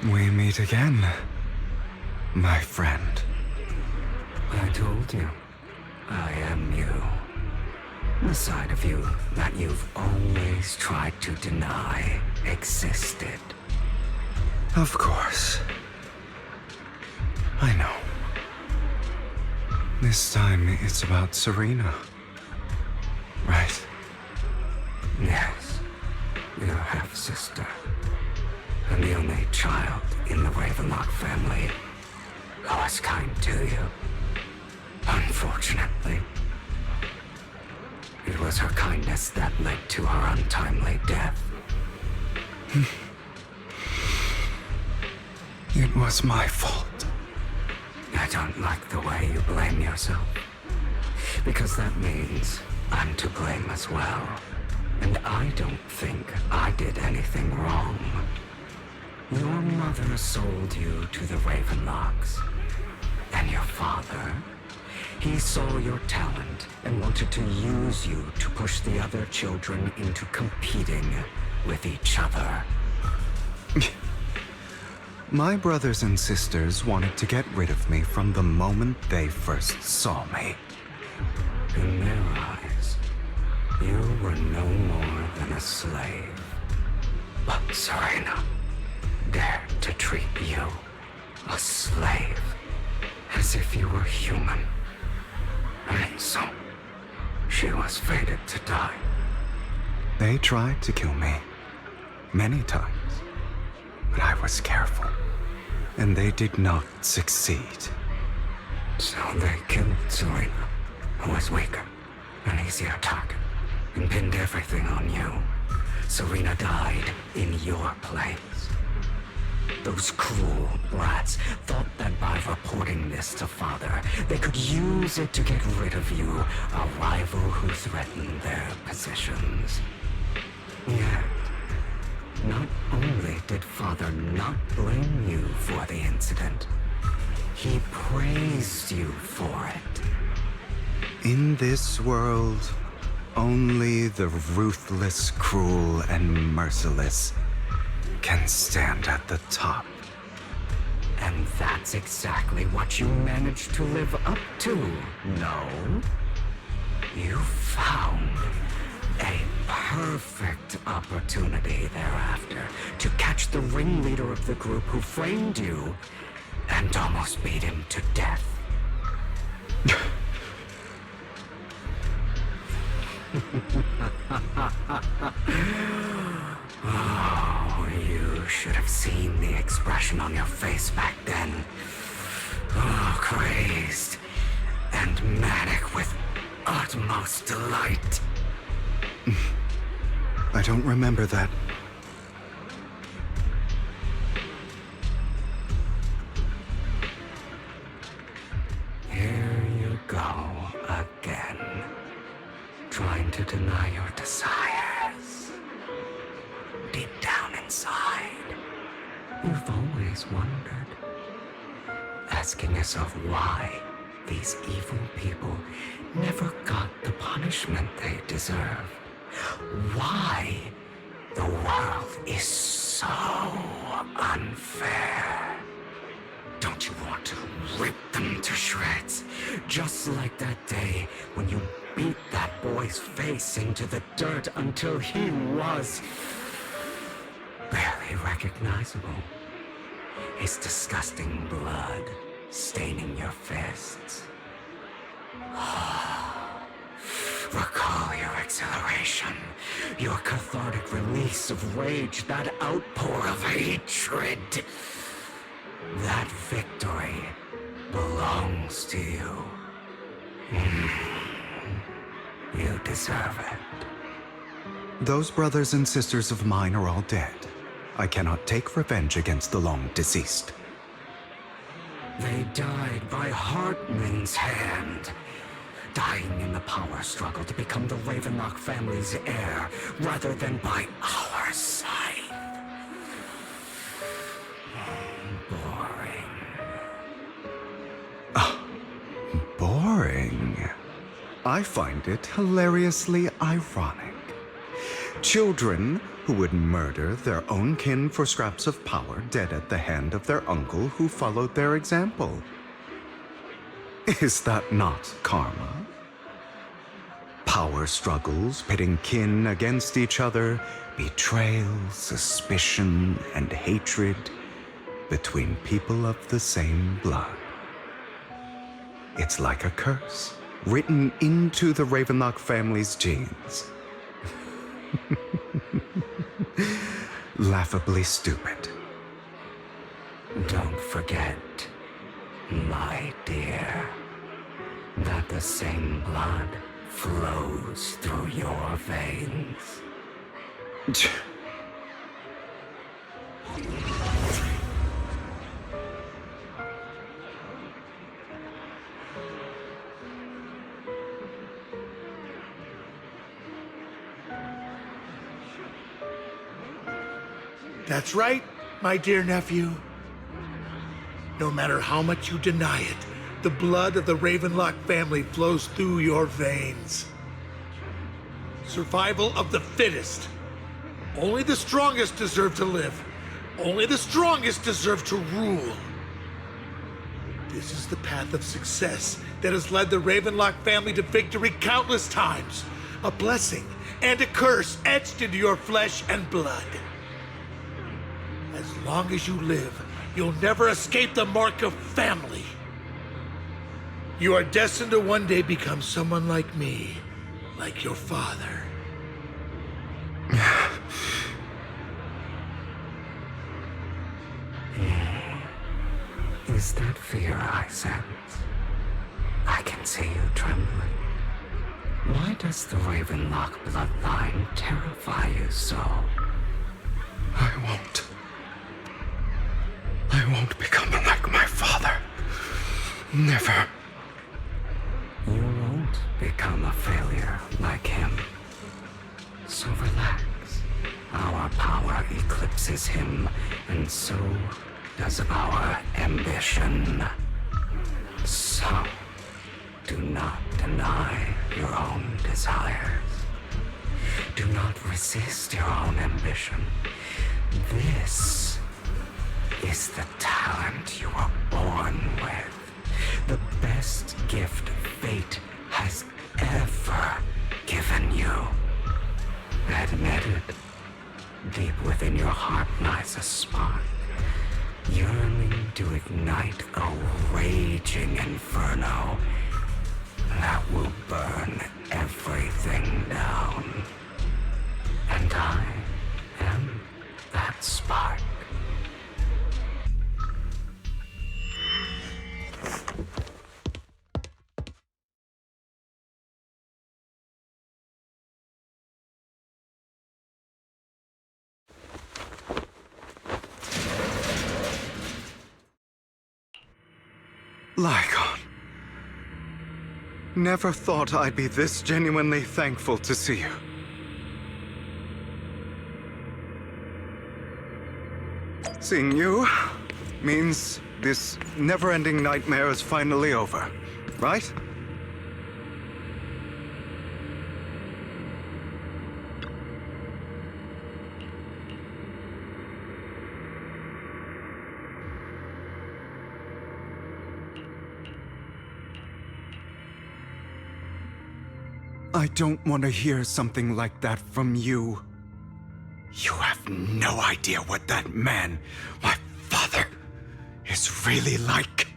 We meet again, my friend. I told you, I am you. The side of you that you've always tried to deny existed. Of course. I know. This time it's about Serena. Right? Yes, your half-sister. And the only child in the Ravenlock family who was kind to you. Unfortunately, it was her kindness that led to her untimely death. It was my fault. I don't like the way you blame yourself. Because that means I'm to blame as well. And I don't think I did anything wrong. Your mother sold you to the Ravenlocks. And your father, he saw your talent and wanted to use you to push the other children into competing with each other. My brothers and sisters wanted to get rid of me from the moment they first saw me. In their eyes, you were no more than a slave. But Serena dared to treat you, a slave, as if you were human. And so, she was fated to die. They tried to kill me many times, but I was careful, and they did not succeed. So they killed Serena, who was weaker, an easier target, and pinned everything on you. Serena died in your place. Those cruel brats thought that by reporting this to Father, they could use it to get rid of you, a rival who threatened their positions. Yet, not only did Father not blame you for the incident, he praised you for it. In this world, only the ruthless, cruel, and merciless can stand at the top. And that's exactly what you managed to live up to, no? You found a perfect opportunity thereafter to catch the ringleader of the group who framed you and almost beat him to death. Oh, you should have seen the expression on your face back then. Oh, crazed and manic with utmost delight. I don't remember that. Here you go again, trying to deny your desires. Deep down inside, you've always wondered, asking yourself why these evil people never got the punishment they deserve. Why the world is so unfair. Don't you want to rip them to shreds? Just like that day when you beat that boy's face into the dirt until he was barely recognizable. His disgusting blood staining your fists. Recall your exhilaration, your cathartic release of rage, that outpour of hatred. That victory belongs to you. You deserve it. Those brothers and sisters of mine are all dead. I cannot take revenge against the long deceased. They died by Hartman's hand, dying in the power struggle to become the Ravenlock family's heir, rather than by our side. Boring. Boring? I find it hilariously ironic. Children who would murder their own kin for scraps of power dead at the hand of their uncle who followed their example. Is that not karma? Power struggles pitting kin against each other, betrayal, suspicion, and hatred between people of the same blood. It's like a curse written into the Ravenlock family's genes. Laughably stupid. Don't forget, my dear, that the same blood flows through your veins. That's right, my dear nephew. No matter how much you deny it, the blood of the Ravenlock family flows through your veins. Survival of the fittest. Only the strongest deserve to live. Only the strongest deserve to rule. This is the path of success that has led the Ravenlock family to victory countless times. A blessing and a curse etched into your flesh and blood. As long as you live, you'll never escape the mark of family. You are destined to one day become someone like me, like your father. Is that fear I sense? I can see you trembling. Why does the Ravenlock bloodline terrify you so? I won't become like my father. Never. You won't become a failure like him. So relax. Our power eclipses him, and so does our ambition. So, do not deny your own desires. Do not resist your own ambition. This is the talent you were born with. The best gift fate has ever given you. Admit it. Deep within your heart lies a spark, yearning to ignite a raging inferno that will burn everything down. And I am that spark. Lycon. Never thought I'd be this genuinely thankful to see you. Seeing you means this never-ending nightmare is finally over, right? I don't want to hear something like that from you. You have no idea what that man, my father, is really like.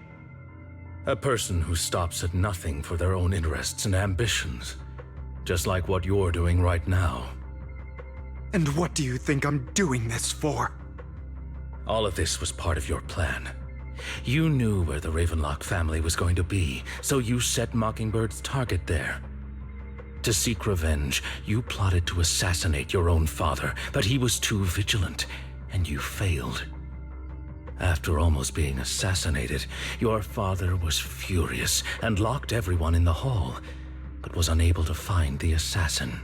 A person who stops at nothing for their own interests and ambitions. Just like what you're doing right now. And what do you think I'm doing this for? All of this was part of your plan. You knew where the Ravenlock family was going to be, so you set Mockingbird's target there. To seek revenge, you plotted to assassinate your own father, but he was too vigilant, and you failed. After almost being assassinated, your father was furious and locked everyone in the hall, but was unable to find the assassin.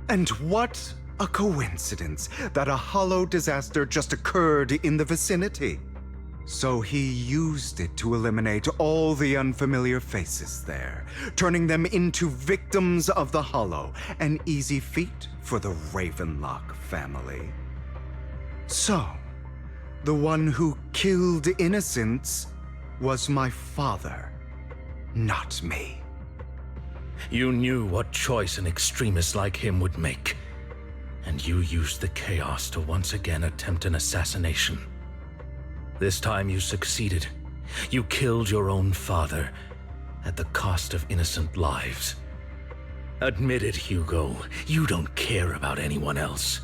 And what a coincidence that a hollow disaster just occurred in the vicinity. So he used it to eliminate all the unfamiliar faces there, turning them into victims of the Hollow, an easy feat for the Ravenlock family. So, the one who killed innocents was my father, not me. You knew what choice an extremist like him would make, and you used the chaos to once again attempt an assassination. This time you succeeded. You killed your own father at the cost of innocent lives. Admit it, Hugo. You don't care about anyone else.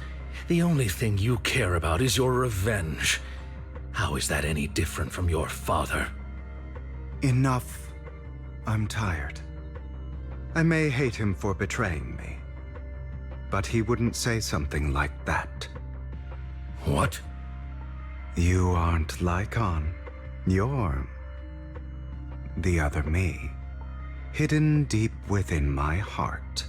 The only thing you care about is your revenge. How is that any different from your father? Enough. I'm tired. I may hate him for betraying me, but he wouldn't say something like that. What? You aren't Lycon. You're the other me, hidden deep within my heart.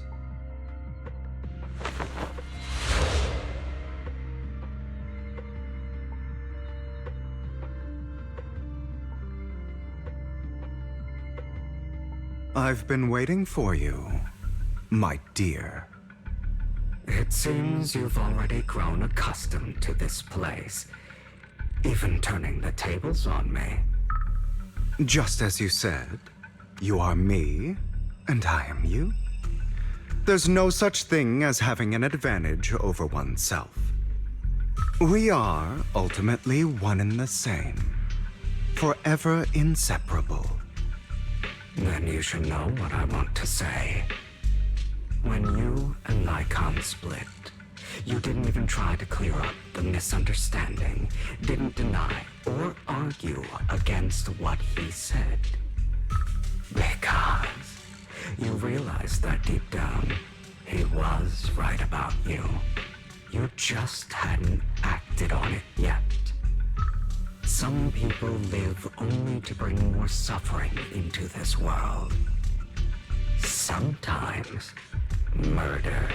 I've been waiting for you, my dear. It seems you've already grown accustomed to this place, even turning the tables on me. Just as you said, you are me, and I am you. There's no such thing as having an advantage over oneself. We are ultimately one and the same, forever inseparable. Then you should know what I want to say. When you and Lycon split, you didn't even try to clear up the misunderstanding, didn't deny or argue against what he said. Because you realized that deep down, he was right about you. You just hadn't acted on it yet. Some people live only to bring more suffering into this world. Sometimes, murder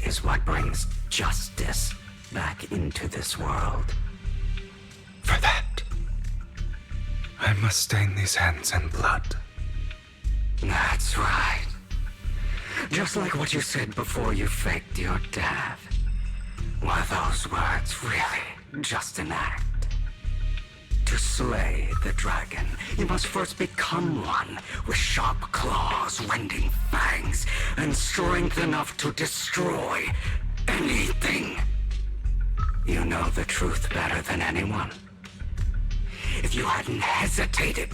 is what brings justice back into this world. For that, I must stain these hands in blood. That's right. Just like what you said before you faked your death. Were those words really just an act? To slay the dragon, you must first become one with sharp claws, rending fangs, and strength enough to destroy anything. You know the truth better than anyone. If you hadn't hesitated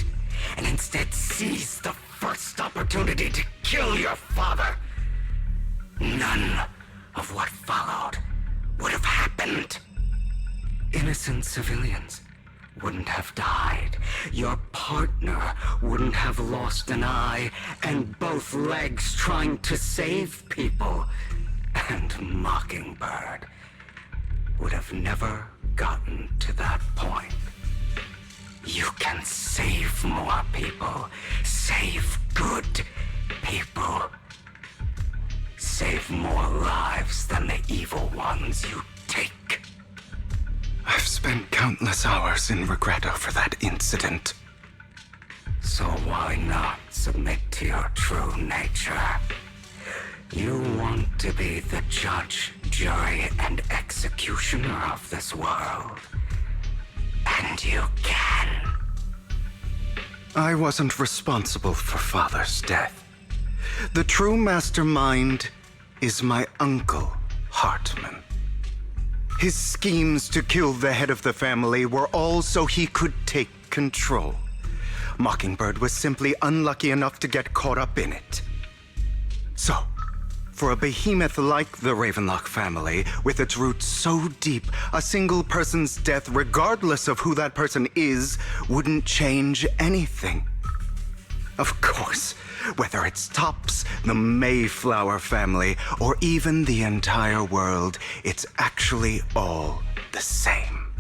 and instead seized the first opportunity to kill your father, none of what followed would have happened. Innocent civilians wouldn't have died. Your partner wouldn't have lost an eye and both legs trying to save people. And Mockingbird would have never gotten to that point. You can save more people. Save good people. Save more lives than the evil ones you take. I've spent countless hours in regret over that incident. So why not submit to your true nature? You want to be the judge, jury, and executioner of this world. And you can. I wasn't responsible for Father's death. The true mastermind is my uncle, Hartman. His schemes to kill the head of the family were all so he could take control. Mockingbird was simply unlucky enough to get caught up in it. So, for a behemoth like the Ravenlock family, with its roots so deep, a single person's death, regardless of who that person is, wouldn't change anything. Of course, whether it's Tops, the Mayflower family, or even the entire world, it's actually all the same.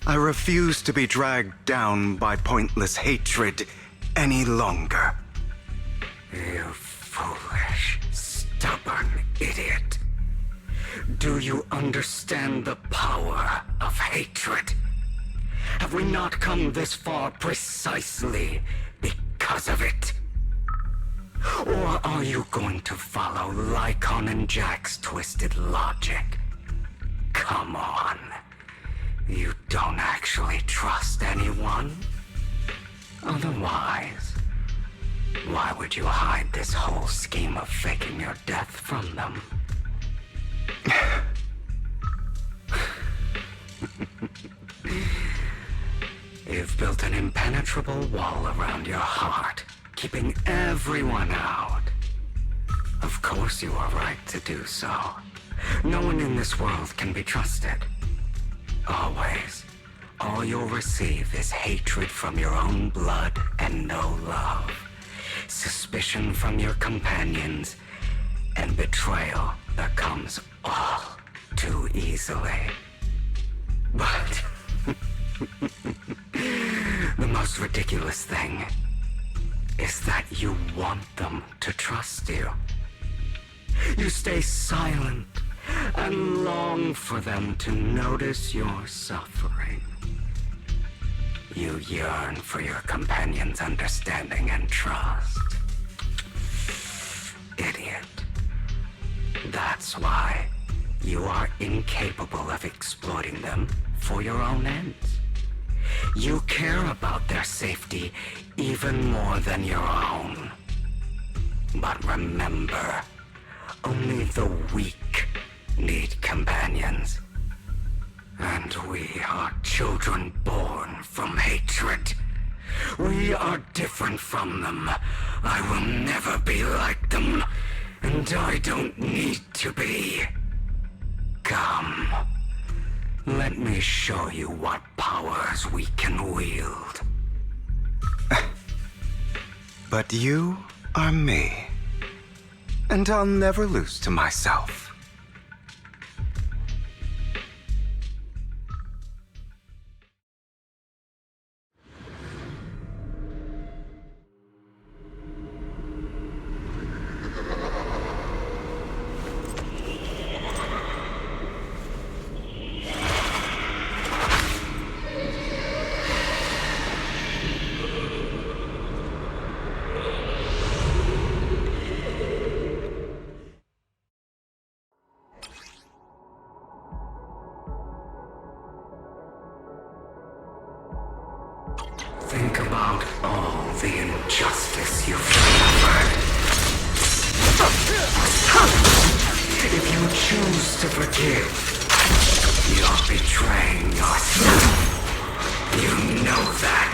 I refuse to be dragged down by pointless hatred any longer. You foolish, stubborn idiot. Do you understand the power of hatred? Have we not come this far precisely because of it? Or are you going to follow Lycon and Jack's twisted logic? Come on. You don't actually trust anyone? Otherwise, why would you hide this whole scheme of faking your death from them? You've built an impenetrable wall around your heart, keeping everyone out. Of course you are right to do so. No one in this world can be trusted. Always. All you'll receive is hatred from your own blood and no love. Suspicion from your companions, and betrayal that comes all too easily. But the most ridiculous thing is that you want them to trust you. You stay silent and long for them to notice your suffering. You yearn for your companion's understanding and trust. Idiot. That's why you are incapable of exploiting them for your own ends. You care about their safety even more than your own. But remember, only the weak need companions. And we are children born from hatred. We are different from them. I will never be like them, and I don't need to be. Come. Let me show you what powers we can wield. But you are me. And I'll never lose to myself. Think about all the injustice you've suffered. If you choose to forgive, you're betraying yourself. You know that.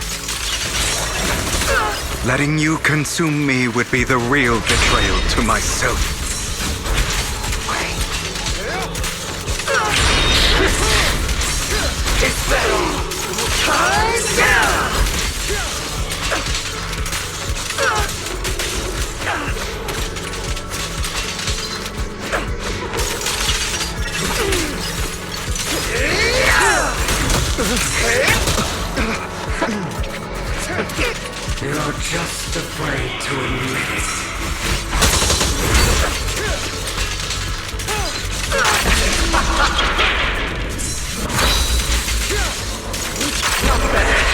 Letting you consume me would be the real betrayal to myself. Is that all? You're just afraid to admit it. Not bad.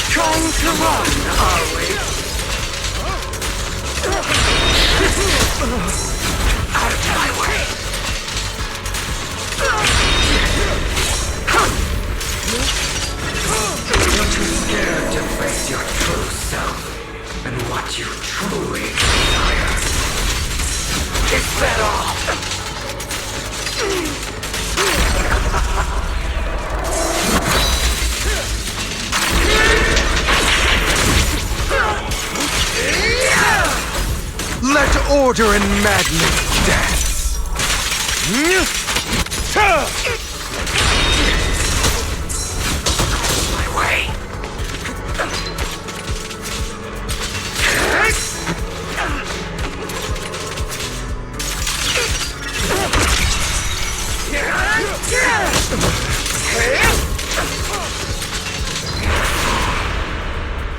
Trying to run, are we? Out of my way! You're too scared to face your true self and what you truly desire. Is that all? Let order and madness dance. My way.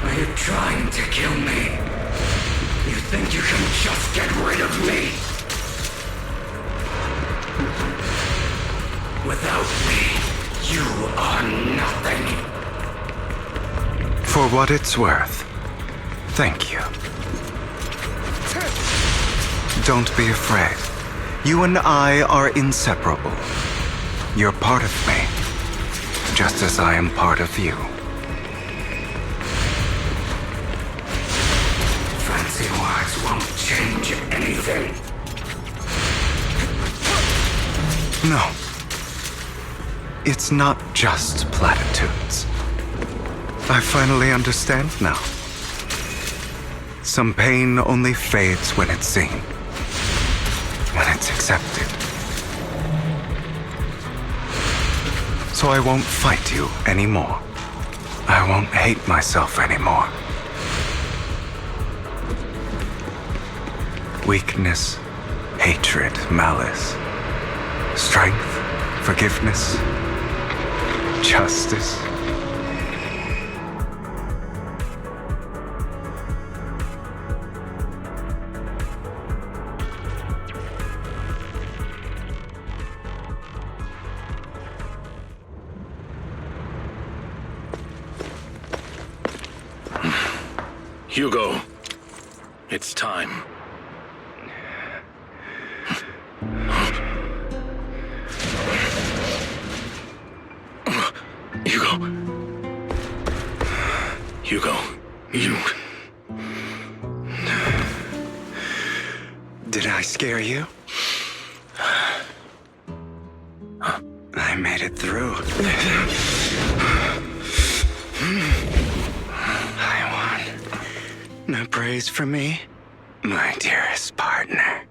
Are you trying to kill me? are nothing. For what it's worth, thank you. Don't be afraid. You and I are inseparable. You're part of me, just as I am part of you. Fancy words won't change anything. No. It's not just platitudes. I finally understand now. Some pain only fades when it's seen, when it's accepted. So I won't fight you anymore. I won't hate myself anymore. Weakness, hatred, malice, strength, forgiveness, justice. Hugo, it's time. Hugo, you... Did I scare you? I made it through. I won. No praise for me, my dearest partner.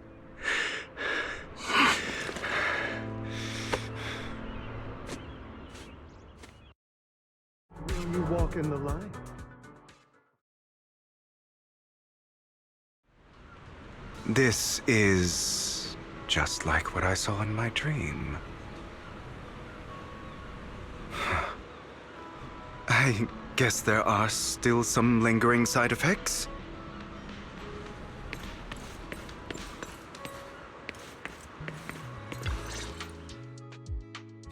Will you walk in the light? This is just like what I saw in my dream. I guess there are still some lingering side effects.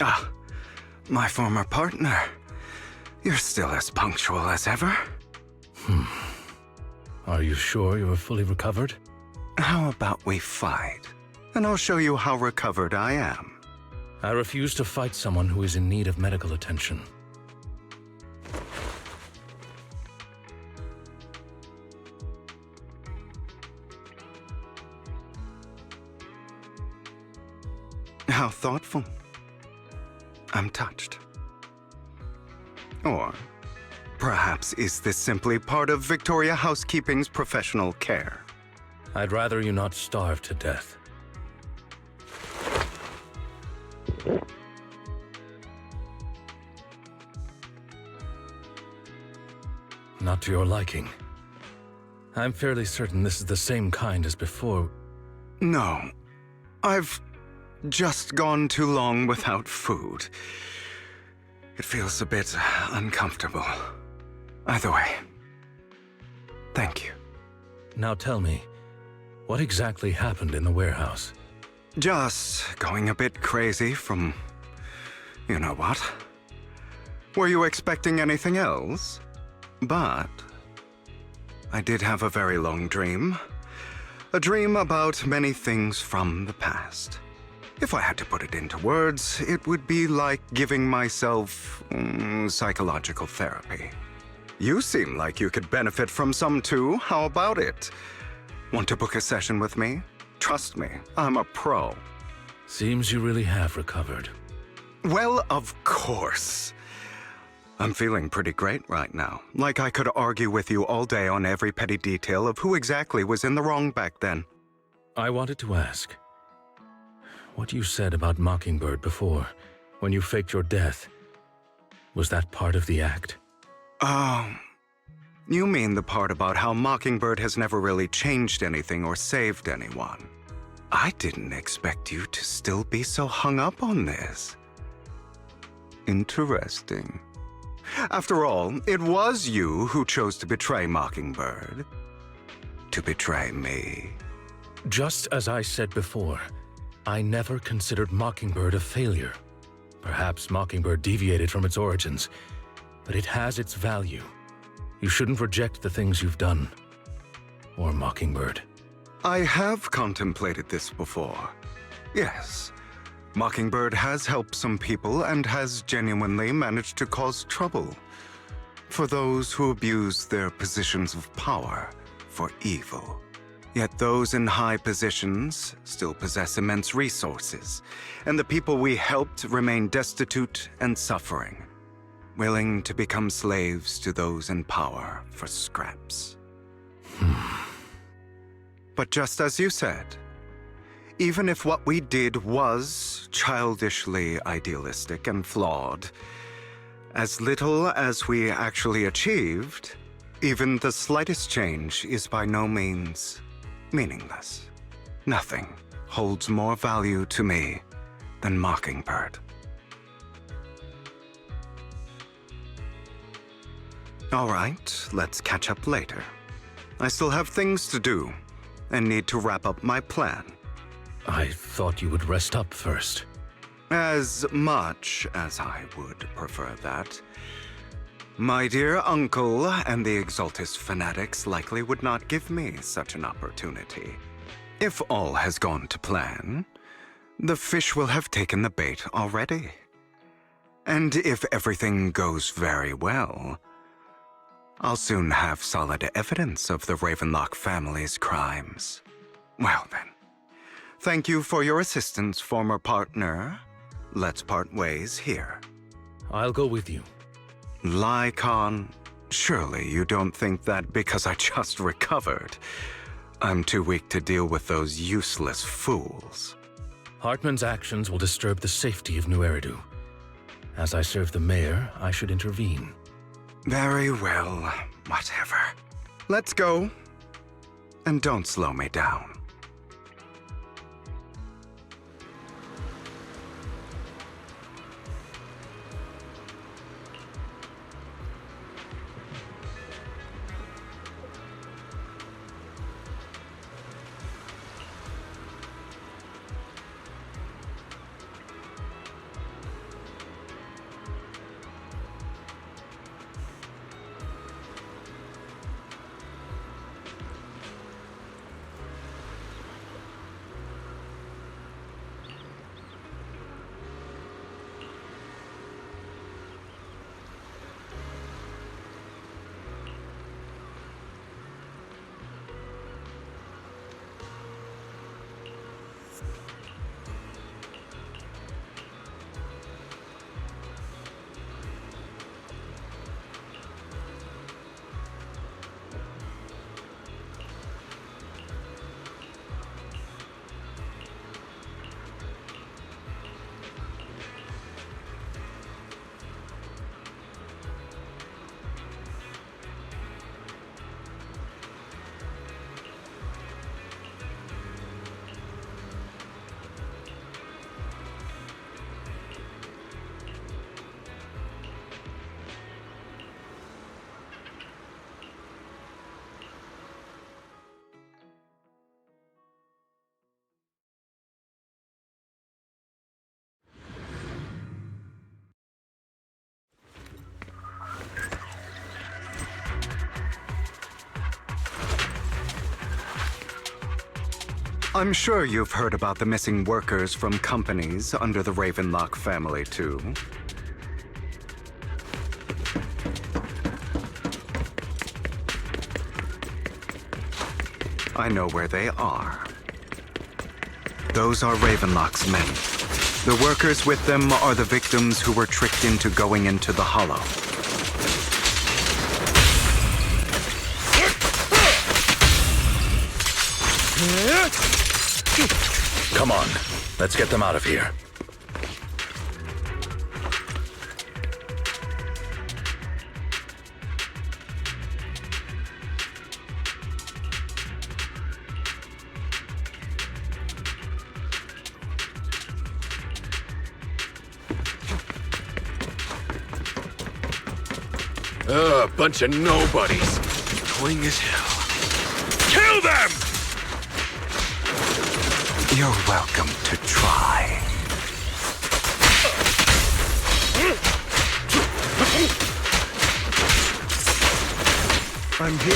Ah, my former partner. You're still as punctual as ever. Are you sure you're fully recovered? How about we fight? And I'll show you how recovered I am. I refuse to fight someone who is in need of medical attention. How thoughtful. I'm touched. Or perhaps is this simply part of Victoria Housekeeping's professional care? I'd rather you not starve to death. Not to your liking. I'm fairly certain this is the same kind as before. No. I've just gone too long without food. It feels a bit uncomfortable. Either way, thank you. Now tell me, what exactly happened in the warehouse? Just going a bit crazy from... you know what? Were you expecting anything else? But I did have a very long dream. A dream about many things from the past. If I had to put it into words, it would be like giving myself psychological therapy. You seem like you could benefit from some too. How about it? Want to book a session with me? Trust me, I'm a pro. Seems you really have recovered. Well, of course. I'm feeling pretty great right now. Like I could argue with you all day on every petty detail of who exactly was in the wrong back then. I wanted to ask, what you said about Mockingbird before, when you faked your death, was that part of the act? You mean the part about how Mockingbird has never really changed anything or saved anyone? I didn't expect you to still be so hung up on this. Interesting. After all, it was you who chose to betray Mockingbird. To betray me. Just as I said before, I never considered Mockingbird a failure. Perhaps Mockingbird deviated from its origins, but it has its value. You shouldn't reject the things you've done. Or Mockingbird. I have contemplated this before. Yes. Mockingbird has helped some people and has genuinely managed to cause trouble for those who abuse their positions of power for evil. Yet those in high positions still possess immense resources, and the people we helped remain destitute and suffering, willing to become slaves to those in power for scraps. But just as you said, even if what we did was childishly idealistic and flawed, as little as we actually achieved, even the slightest change is by no means meaningless. Nothing holds more value to me than Mockingbird. All right, let's catch up later. I still have things to do and need to wrap up my plan. I thought you would rest up first. As much as I would prefer that. My dear uncle and the Exaltus fanatics likely would not give me such an opportunity. If all has gone to plan, the fish will have taken the bait already. And if everything goes very well, I'll soon have solid evidence of the Ravenlock family's crimes. Well then, thank you for your assistance, former partner. Let's part ways here. I'll go with you. Lycon, surely you don't think that because I just recovered, I'm too weak to deal with those useless fools. Hartman's actions will disturb the safety of New Eridu. As I serve the mayor, I should intervene. Very well, whatever. Let's go. And don't slow me down. I'm sure you've heard about the missing workers from companies under the Ravenlock family, too. I know where they are. Those are Ravenlock's men. The workers with them are the victims who were tricked into going into the Hollow. Come on, let's get them out of here. Bunch of nobodies. Annoying as hell. Kill them! You're welcome to try. I'm here.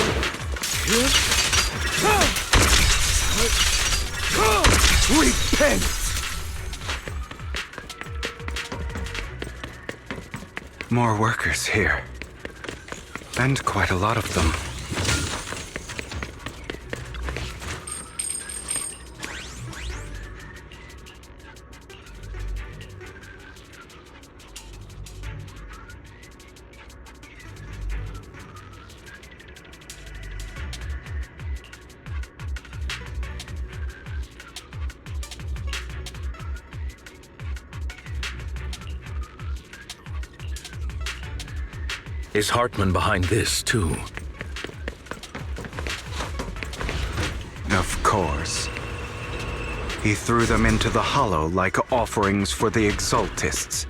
Repent! More workers here. And quite a lot of them. Is Hartman behind this, too? Of course. He threw them into the hollow like offerings for the Exaltists.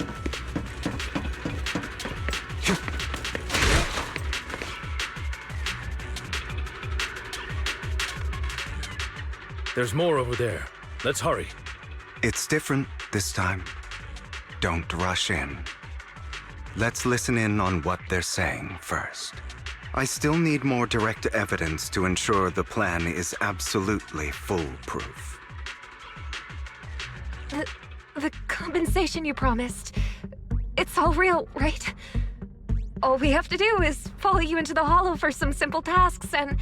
There's more over there. Let's hurry. It's different this time. Don't rush in. Let's listen in on what they're saying first. I still need more direct evidence to ensure the plan is absolutely foolproof. The compensation you promised, it's all real, right? All we have to do is follow you into the hollow for some simple tasks, and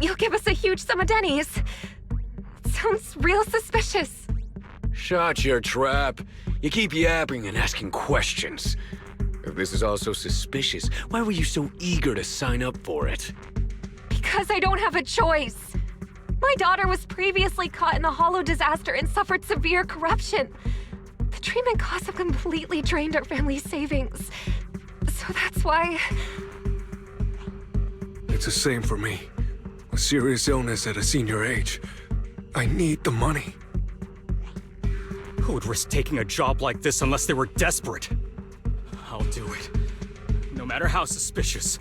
you'll give us a huge sum of dennies. Sounds real suspicious. Shut your trap. You keep yapping and asking questions. If this is all so suspicious, why were you so eager to sign up for it? Because I don't have a choice. My daughter was previously caught in the hollow disaster and suffered severe corruption. The treatment costs have completely drained our family's savings. So that's why... It's the same for me. A serious illness at a senior age. I need the money. Who would risk taking a job like this unless they were desperate? I'll do it. No matter how suspicious.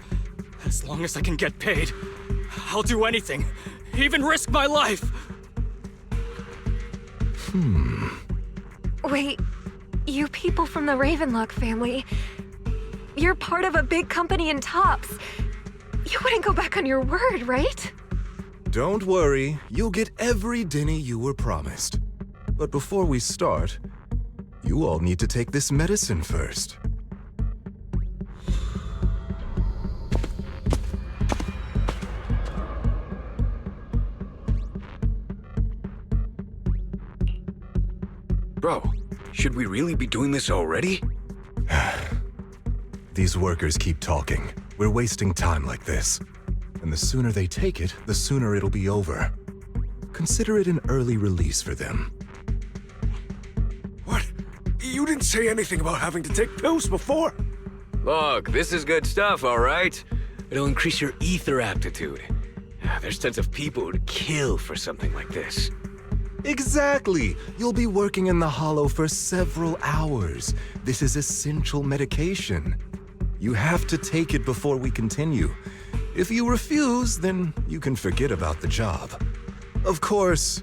As long as I can get paid, I'll do anything. Even risk my life! Wait, you people from the Ravenlock family, you're part of a big company in Tops. You wouldn't go back on your word, right? Don't worry, you'll get every denny you were promised. But before we start, you all need to take this medicine first. Bro, should we really be doing this already? These workers keep talking. We're wasting time like this. And the sooner they take it, the sooner it'll be over. Consider it an early release for them. What? You didn't say anything about having to take pills before. Look, this is good stuff, all right? It'll increase your ether aptitude. There's tons of people who'd kill for something like this. Exactly! You'll be working in the hollow for several hours. This is essential medication. You have to take it before we continue. If you refuse, then you can forget about the job. Of course,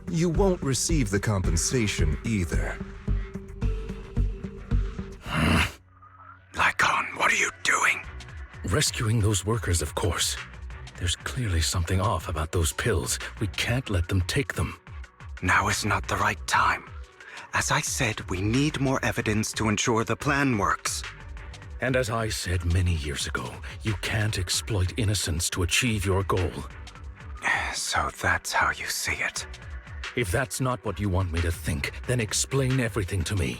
you won't receive the compensation either. Lycon, what are you doing? Rescuing those workers, of course. There's clearly something off about those pills. We can't let them take them. Now is not the right time. As I said, we need more evidence to ensure the plan works. And as I said many years ago, you can't exploit innocence to achieve your goal. So that's how you see it. If that's not what you want me to think, then explain everything to me.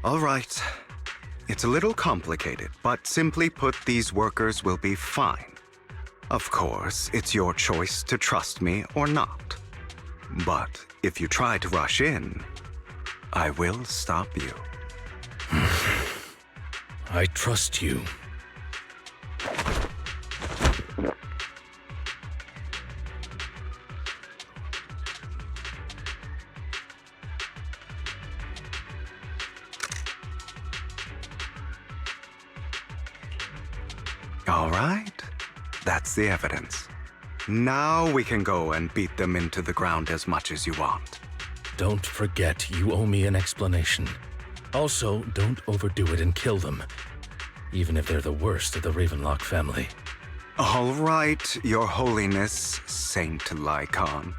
All right. It's a little complicated, but simply put, these workers will be fine. Of course, it's your choice to trust me or not. But if you try to rush in, I will stop you. I trust you. All right. That's the evidence. Now we can go and beat them into the ground as much as you want. Don't forget, you owe me an explanation. Also, don't overdo it and kill them. even if they're the worst of the Ravenlock family. All right, Your Holiness, Saint Lycon.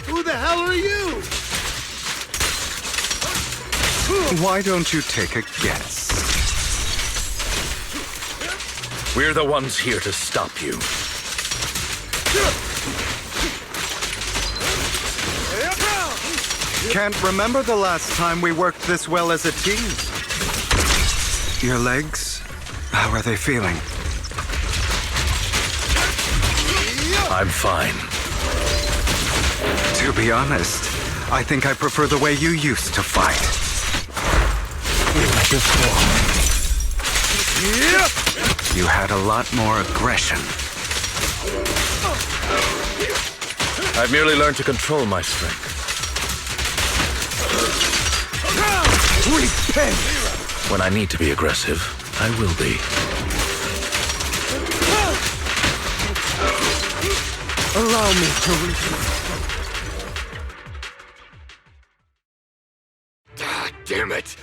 Who the hell are you? Why don't you take a guess? We're the ones here to stop you. Can't remember the last time we worked this well as a team. Your legs? How are they feeling? I'm fine. To be honest, I think I prefer the way you used to fight. You had a lot more aggression. I've merely learned to control my strength. Repent! When I need to be aggressive, I will be. Allow me to repent. God damn it!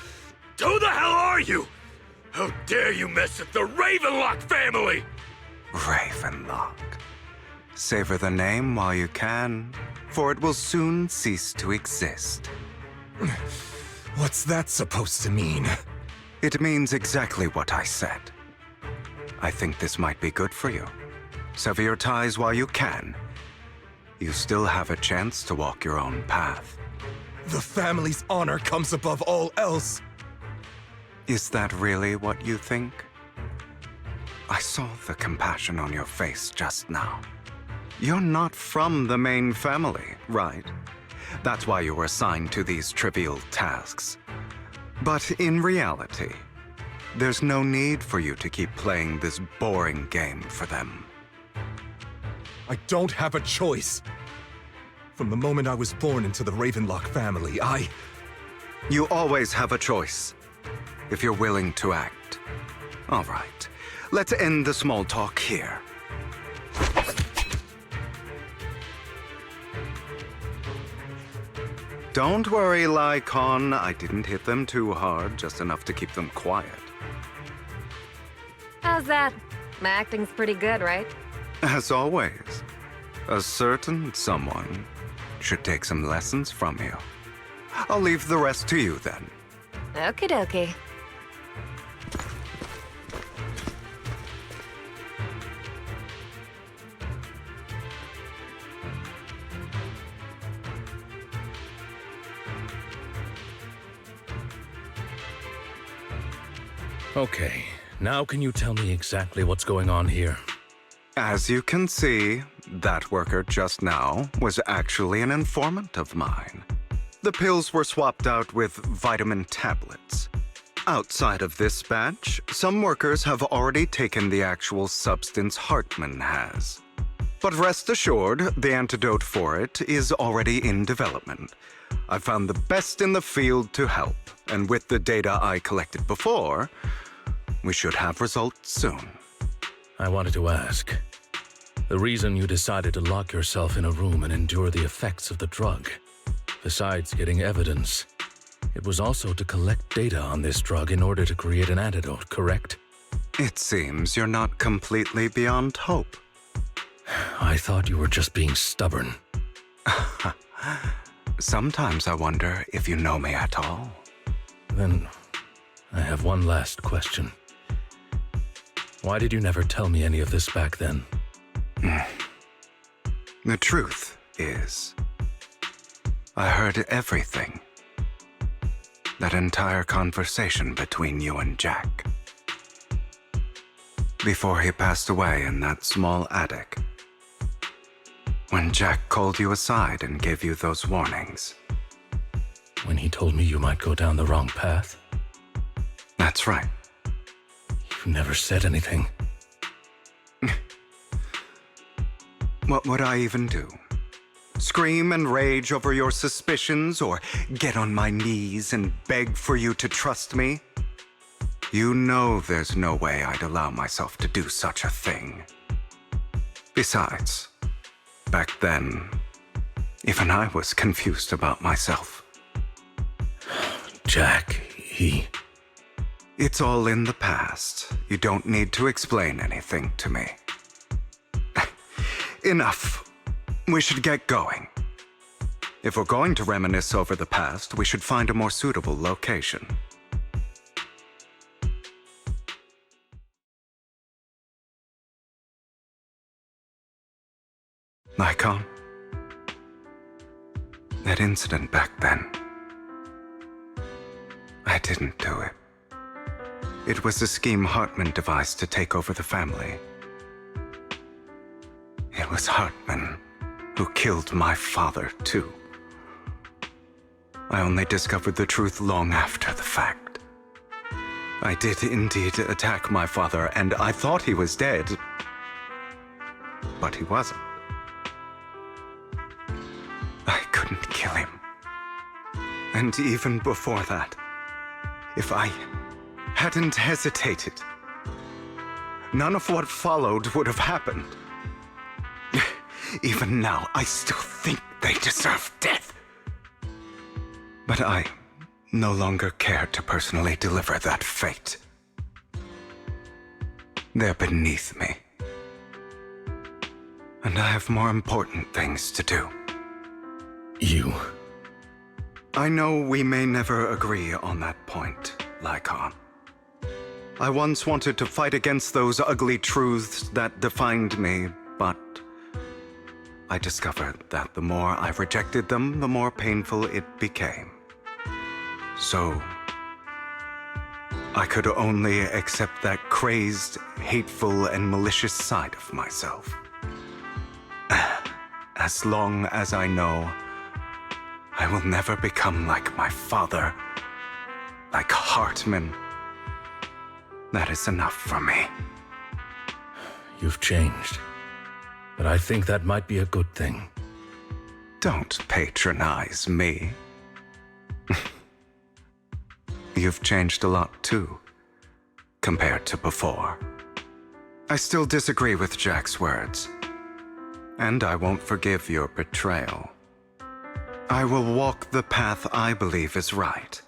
Who the hell are you? How dare you mess with the Ravenlock family? Ravenlock. Savor the name while you can, for it will soon cease to exist. What's that supposed to mean? It means exactly what I said. I think this might be good for you. Sever your ties while you can. You still have a chance to walk your own path. The family's honor comes above all else. Is that really what you think? I saw the compassion on your face just now. You're not from the main family, right? That's why you were assigned to these trivial tasks. But in reality, there's no need for you to keep playing this boring game for them. I don't have a choice. From the moment I was born into the Ravenlock family, You always have a choice, if you're willing to act. All right, let's end the small talk here. Don't worry, Lycon. I didn't hit them too hard, just enough to keep them quiet. How's that? My acting's pretty good, right? As always, a certain someone should take some lessons from you. I'll leave the rest to you then. Okie dokie. Okay, now can you tell me exactly what's going on here? As you can see, that worker just now was actually an informant of mine. The pills were swapped out with vitamin tablets. Outside of this batch, some workers have already taken the actual substance Hartman has. But rest assured, the antidote for it is already in development. I found the best in the field to help, and with the data I collected before, we should have results soon. I wanted to ask. The reason you decided to lock yourself in a room and endure the effects of the drug, besides getting evidence, it was also to collect data on this drug in order to create an antidote, correct? It seems you're not completely beyond hope. I thought you were just being stubborn. Sometimes I wonder if you know me at all. Then, I have one last question. Why did you never tell me any of this back then? The truth is, I heard everything. That entire conversation between you and Jack. Before he passed away in that small attic. When Jack called you aside and gave you those warnings. When he told me you might go down the wrong path? That's right. You never said anything. What would I even do? Scream and rage over your suspicions, or get on my knees and beg for you to trust me? You know there's no way I'd allow myself to do such a thing. Besides, back then, even I was confused about myself. Jack, It's all in the past. You don't need to explain anything to me. Enough. We should get going. If we're going to reminisce over the past, we should find a more suitable location. Lycon? That incident back then. I didn't do it. It was a scheme Hartman devised to take over the family. It was Hartman who killed my father, too. I only discovered the truth long after the fact. I did indeed attack my father, and I thought he was dead. But he wasn't. I couldn't kill him. And even before that, if I hadn't hesitated, none of what followed would have happened. Even now, I still think they deserve death. But I no longer care to personally deliver that fate. They're beneath me. And I have more important things to do. You? I know we may never agree on that point, Lycon. I once wanted to fight against those ugly truths that defined me, but I discovered that the more I rejected them, the more painful it became. So, I could only accept that crazed, hateful, and malicious side of myself. As long as I know I will never become like my father, like Hartman, that is enough for me. You've changed, but I think that might be a good thing. Don't patronize me. You've changed a lot too, compared to before. I still disagree with Jack's words, and I won't forgive your betrayal. I will walk the path I believe is right,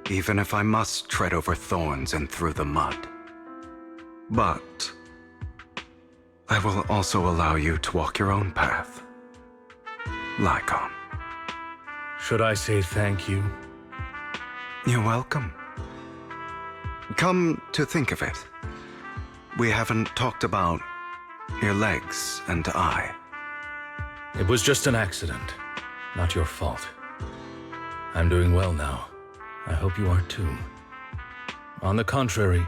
even if I must tread over thorns and through the mud. But I will also allow you to walk your own path, Lycon. Should I say thank you? You're welcome. Come to think of it, we haven't talked about your legs and eye. It was just an accident, not your fault. I'm doing well now. I hope you are too. On the contrary,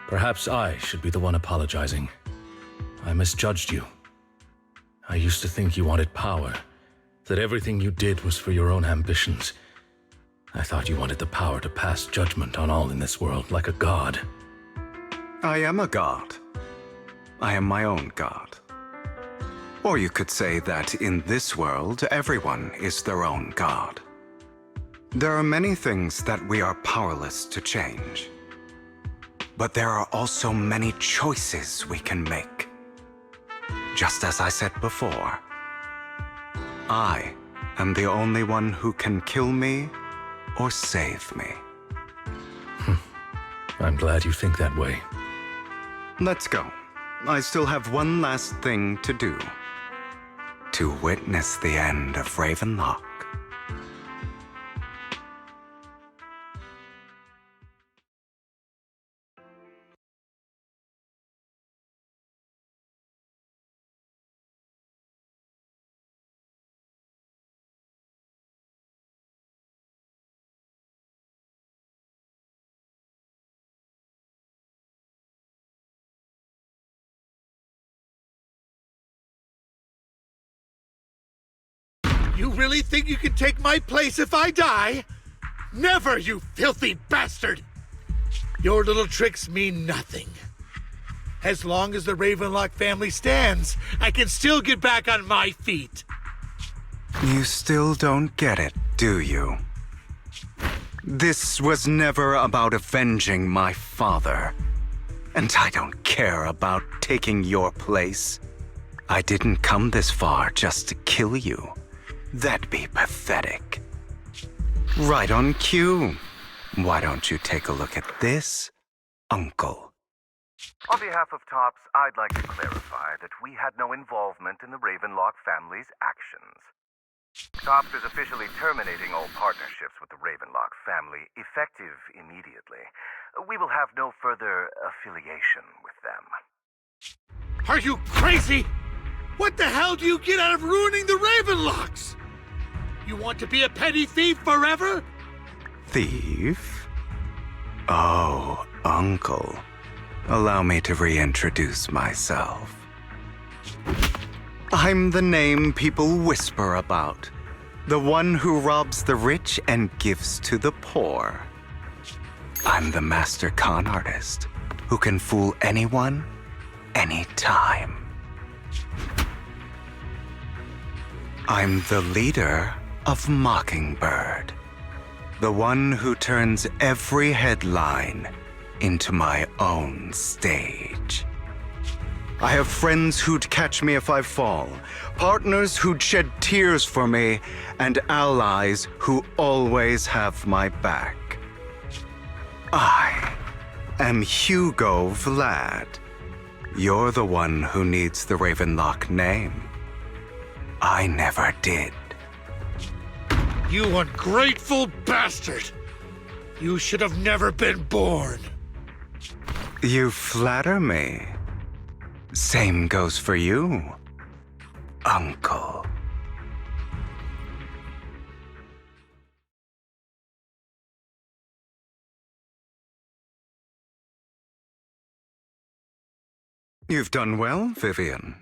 perhaps I should be the one apologizing. I misjudged you. I used to think you wanted power, that everything you did was for your own ambitions. I thought you wanted the power to pass judgment on all in this world, like a god. I am a god. I am my own god. Or you could say that in this world, everyone is their own god. There are many things that we are powerless to change. But there are also many choices we can make. Just as I said before, I am the only one who can kill me or save me. I'm glad you think that way. Let's go. I still have one last thing to do. To witness the end of Ravenlock. You really think you can take my place if I die? Never, you filthy bastard! Your little tricks mean nothing. As long as the Ravenlock family stands, I can still get back on my feet. You still don't get it, do you? This was never about avenging my father. And I don't care about taking your place. I didn't come this far just to kill you. That'd be pathetic. Right on cue. Why don't you take a look at this, Uncle? On behalf of TOPS, I'd like to clarify that we had no involvement in the Ravenlock family's actions. TOPS is officially terminating all partnerships with the Ravenlock family, effective immediately. We will have no further affiliation with them. Are you crazy? What the hell do you get out of ruining the Ravenlocks? You want to be a petty thief forever? Thief? Oh, Uncle. Allow me to reintroduce myself. I'm the name people whisper about. The one who robs the rich and gives to the poor. I'm the master con artist who can fool anyone, anytime. I'm the leader of Mockingbird. The one who turns every headline into my own stage. I have friends who'd catch me if I fall, partners who'd shed tears for me, and allies who always have my back. I am Hugo Vlad. You're the one who needs the Ravenlock name. I never did. You ungrateful bastard! You should have never been born. You flatter me. Same goes for you, Uncle. You've done well, Vivian.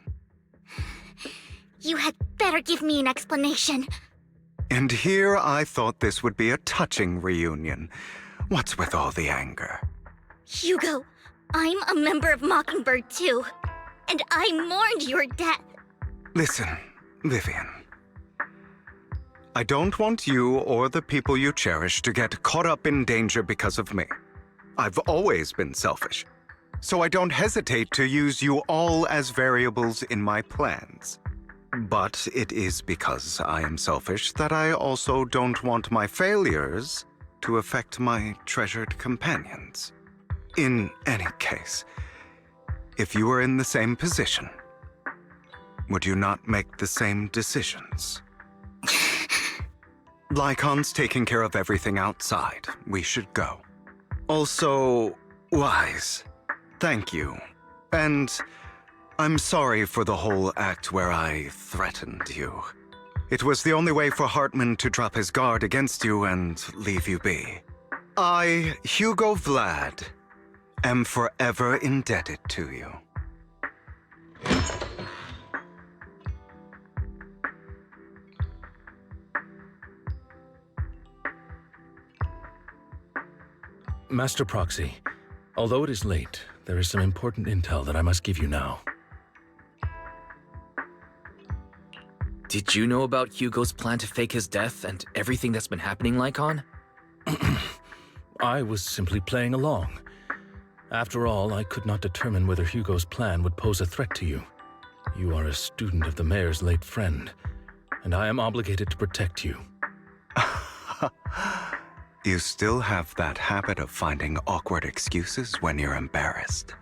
You had better give me an explanation. And here I thought this would be a touching reunion. What's with all the anger? Hugo, I'm a member of Mockingbird too. And I mourned your death. Listen, Vivian. I don't want you or the people you cherish to get caught up in danger because of me. I've always been selfish, so I don't hesitate to use you all as variables in my plans. But it is because I am selfish that I also don't want my failures to affect my treasured companions. In any case, if you were in the same position, would you not make the same decisions? Lycon's taking care of everything outside. We should go. Also, Wise, thank you. And I'm sorry for the whole act where I threatened you. It was the only way for Hartman to drop his guard against you and leave you be. I, Hugo Vlad, am forever indebted to you. Master Proxy, although it is late, there is some important intel that I must give you now. Did you know about Hugo's plan to fake his death and everything that's been happening, Lycon? I was simply playing along. After all, I could not determine whether Hugo's plan would pose a threat to you. You are a student of the mayor's late friend, and I am obligated to protect you. You still have that habit of finding awkward excuses when you're embarrassed.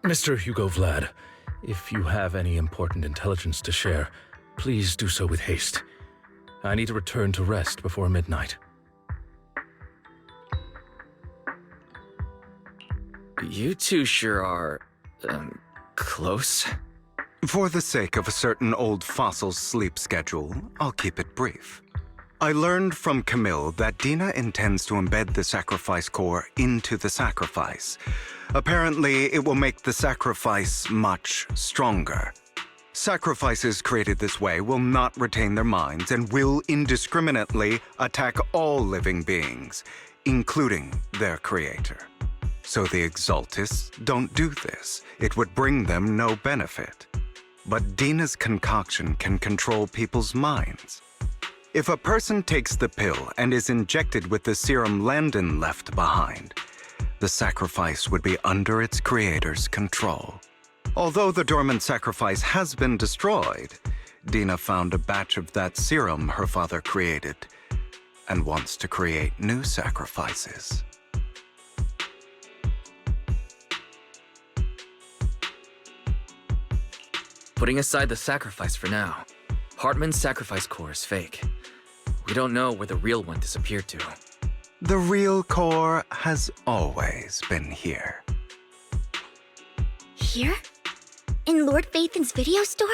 Mr. Hugo Vlad, if you have any important intelligence to share, please do so with haste. I need to return to rest before midnight. You two sure are, close. For the sake of a certain old fossil's sleep schedule, I'll keep it brief. I learned from Camille that Dina intends to embed the sacrifice core into the sacrifice. Apparently, it will make the sacrifice much stronger. Sacrifices created this way will not retain their minds and will indiscriminately attack all living beings, including their creator. So the Exaltists don't do this. It would bring them no benefit. But Dina's concoction can control people's minds. If a person takes the pill and is injected with the serum Landon left behind, the sacrifice would be under its creator's control. Although the dormant sacrifice has been destroyed, Dina found a batch of that serum her father created and wants to create new sacrifices. Putting aside the sacrifice for now, Hartman's sacrifice core is fake. We don't know where the real one disappeared to. The real core has always been here. Here? In Lord Phaethon's video store?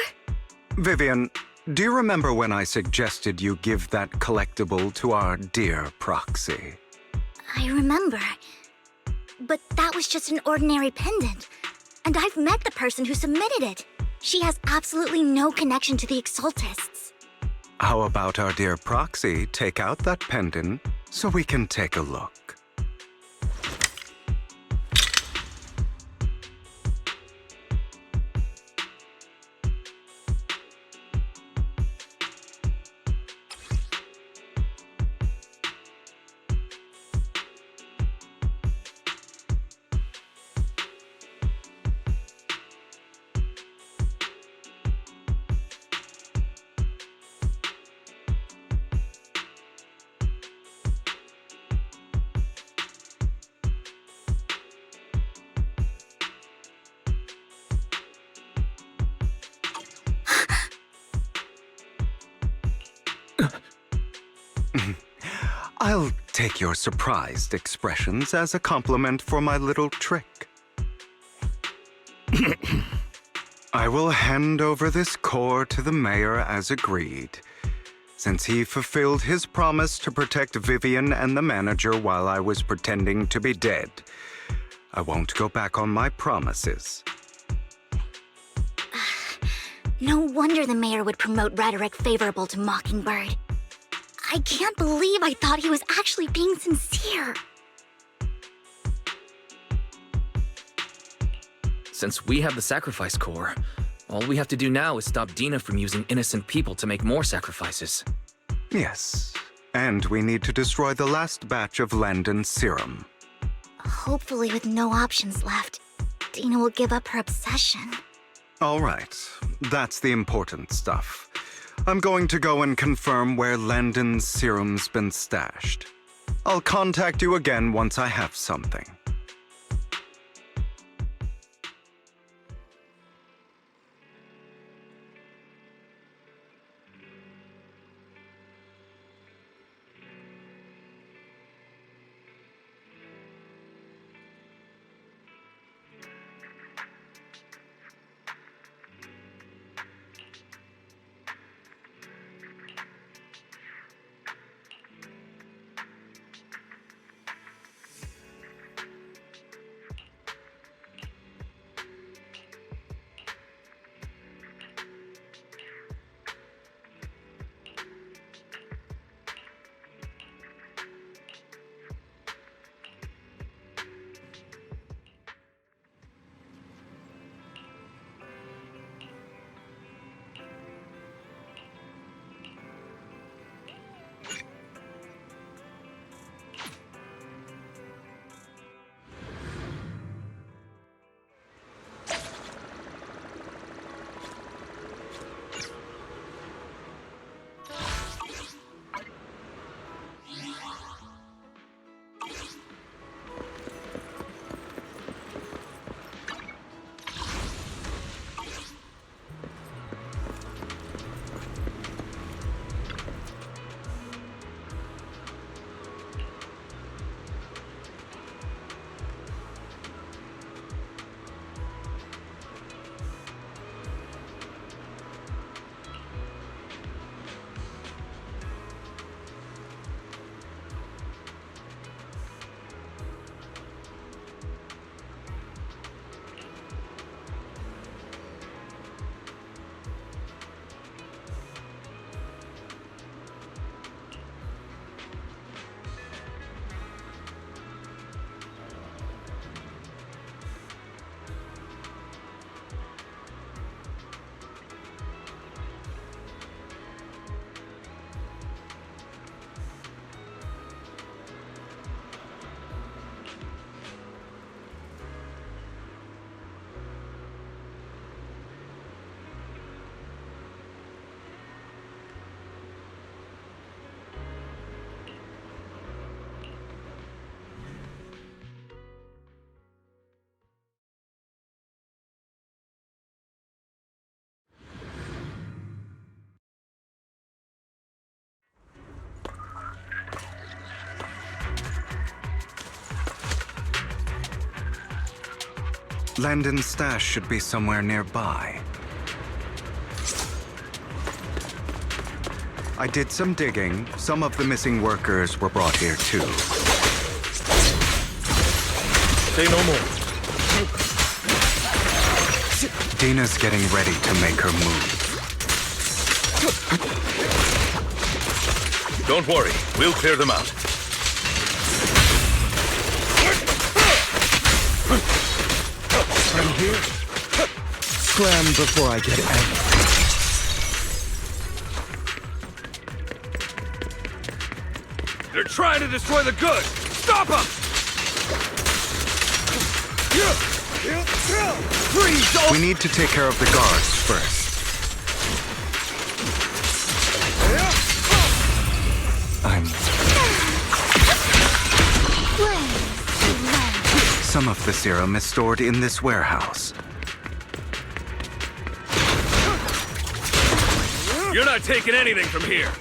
Vivian, do you remember when I suggested you give that collectible to our dear proxy? I remember. But that was just an ordinary pendant. And I've met the person who submitted it. She has absolutely no connection to the Exaltists. How about our dear proxy take out that pendant so we can take a look? I'll take your surprised expressions as a compliment for my little trick. I will hand over this core to the mayor as agreed. Since he fulfilled his promise to protect Vivian and the manager while I was pretending to be dead, I won't go back on my promises. No wonder the mayor would promote rhetoric favorable to Mockingbird. I can't believe I thought he was actually being sincere. Since we have the sacrifice core, all we have to do now is stop Dina from using innocent people to make more sacrifices. Yes, and we need to destroy the last batch of Landon's serum. Hopefully with no options left, Dina will give up her obsession. All right, that's the important stuff. I'm going to go and confirm where Landon's serum's been stashed. I'll contact you again once I have something. Landon's stash should be somewhere nearby. I did some digging. Some of the missing workers were brought here too. Say no more. Dina's getting ready to make her move. Don't worry, we'll clear them out. I'm here. Scram before I get angry. They're trying to destroy the goods! Stop them! We need to take care of the guards first. Some of the serum is stored in this warehouse. You're not taking anything from here!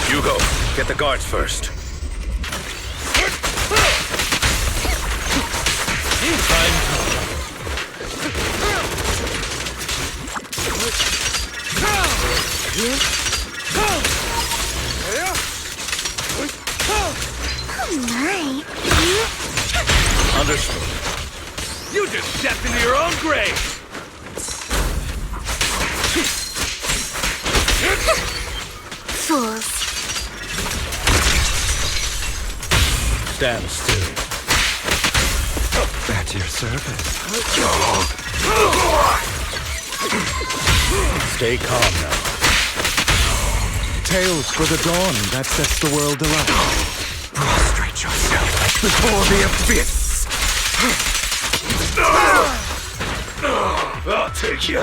Hugo, get the guards first. Understood. You just stepped into your own grave! Fools. Stand still. At your service. Stay calm now. Tales for the dawn that sets the world alight. Prostrate yourself before the abyss. I'll take you.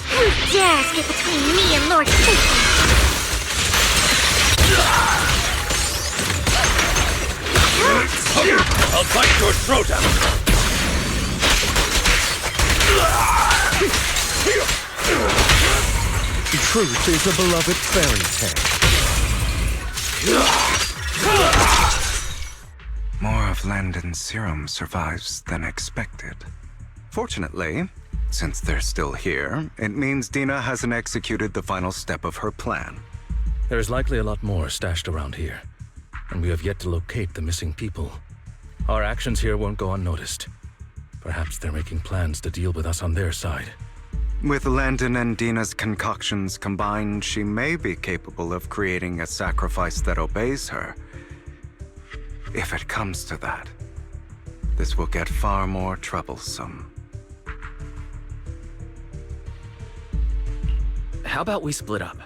Who dares get between me and Lord Satan? I'll bite your throat out. Truth is a beloved fairy tale. More of Landon's serum survives than expected. Fortunately, since they're still here, it means Dina hasn't executed the final step of her plan. There's likely a lot more stashed around here, and we have yet to locate the missing people. Our actions here won't go unnoticed. Perhaps they're making plans to deal with us on their side. With Landon and Dina's concoctions combined, she may be capable of creating a sacrifice that obeys her. If it comes to that, this will get far more troublesome. How about we split up?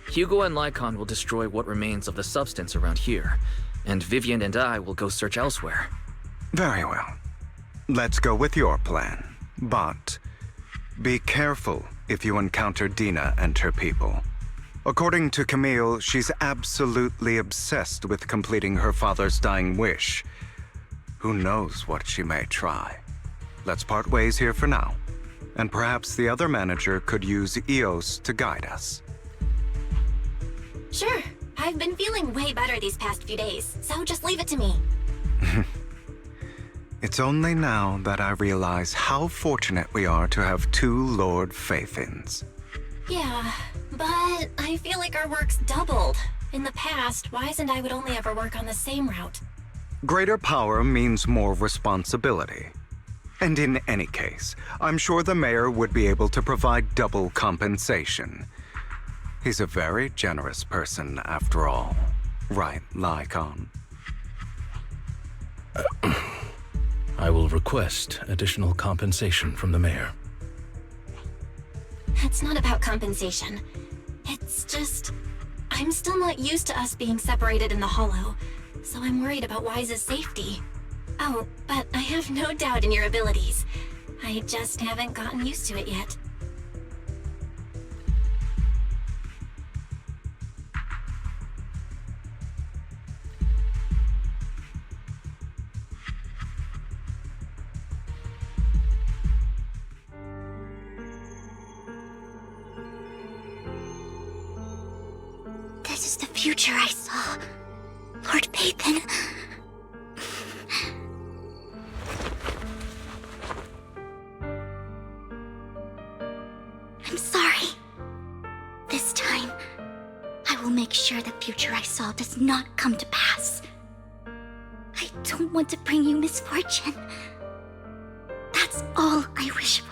Hugo and Lycon will destroy what remains of the substance around here, and Vivian and I will go search elsewhere. Very well. Let's go with your plan. But be careful if you encounter Dina and her people. According to Camille, she's absolutely obsessed with completing her father's dying wish. Who knows what she may try? Let's part ways here for now. And perhaps the other manager could use EOS to guide us. Sure. I've been feeling way better these past few days, so just leave it to me. It's only now that I realize how fortunate we are to have two Lord Faithins. Yeah, but I feel like our work's doubled. In the past, Wise and I would only ever work on the same route. Greater power means more responsibility. And in any case, I'm sure the mayor would be able to provide double compensation. He's a very generous person, after all. Right, Lycon? I will request additional compensation from the mayor. It's not about compensation. It's just... I'm still not used to us being separated in the Hollow, so I'm worried about Wise's safety. Oh, but I have no doubt in your abilities. I just haven't gotten used to it yet. This is the future I saw. Lord Pathan. I'm sorry. This time, I will make sure the future I saw does not come to pass. I don't want to bring you misfortune. That's all I wish for.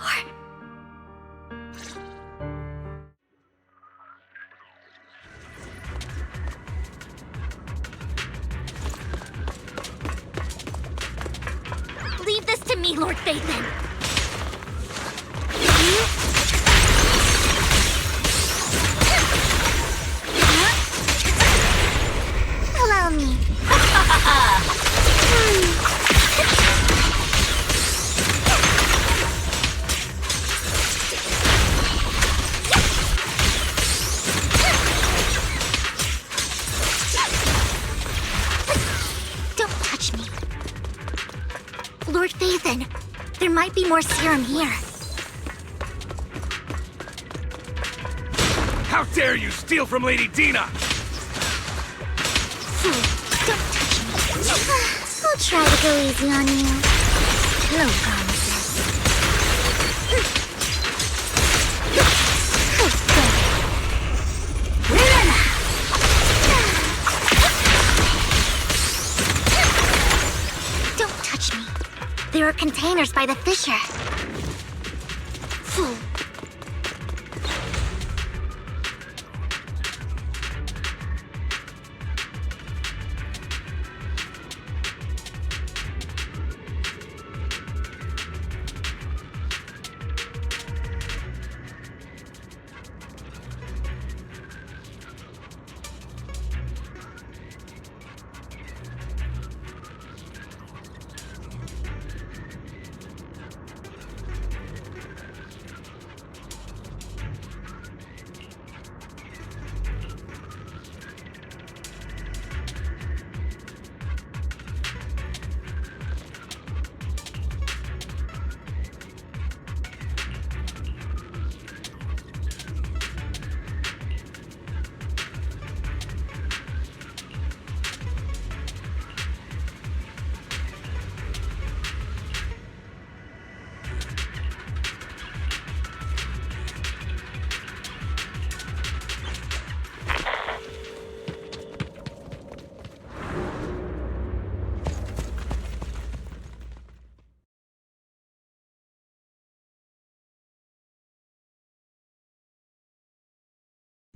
Leave this to me, Lord Phaethon. Allow me. Don't touch me. Lord Phaethon, there might be more serum here. How dare you steal from Lady Dina! Don't touch me. I'll try to go easy on you. No promises. Don't touch me. There are containers by the fissure.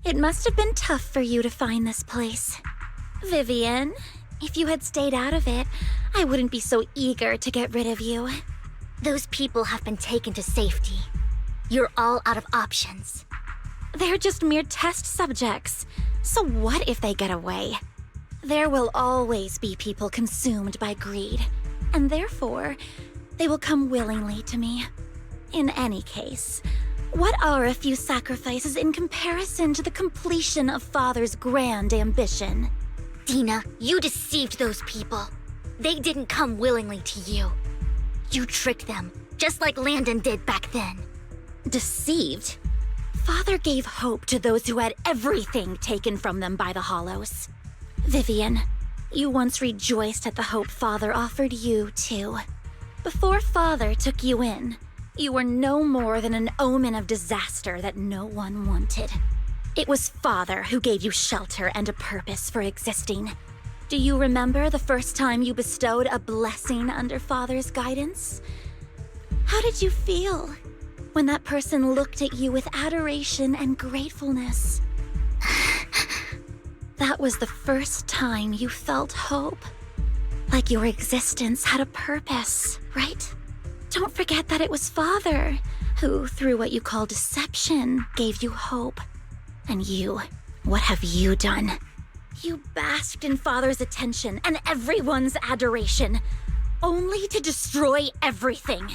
It must have been tough for you to find this place. Vivian, if you had stayed out of it, I wouldn't be so eager to get rid of you. Those people have been taken to safety. You're all out of options. They're just mere test subjects. So what if they get away? There will always be people consumed by greed, and therefore, they will come willingly to me. In any case, what are a few sacrifices in comparison to the completion of Father's grand ambition? Dina, you deceived those people. They didn't come willingly to you. You tricked them, just like Landon did back then. Deceived? Father gave hope to those who had everything taken from them by the Hollows. Vivian, you once rejoiced at the hope Father offered you, too. Before Father took you in, you were no more than an omen of disaster that no one wanted. It was Father who gave you shelter and a purpose for existing. Do you remember the first time you bestowed a blessing under Father's guidance? How did you feel when that person looked at you with adoration and gratefulness? That was the first time you felt hope. Like your existence had a purpose, right? Don't forget that it was Father who, through what you call deception, gave you hope. And you, what have you done? You basked in Father's attention and everyone's adoration, only to destroy everything.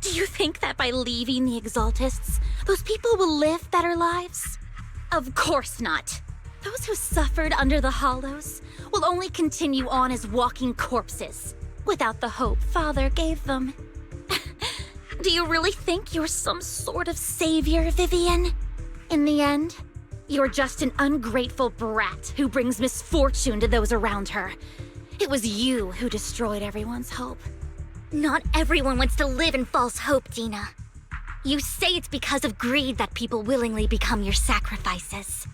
Do you think that by leaving the Exaltists, those people will live better lives? Of course not. Those who suffered under the Hollows will only continue on as walking corpses, without the hope Father gave them. Do you really think you're some sort of savior, Vivian? In the end, You're just an ungrateful brat who brings misfortune to those around her. It was you who destroyed everyone's hope. Not everyone wants to live in false hope, Dina. You say it's because of greed that people willingly become your sacrifices.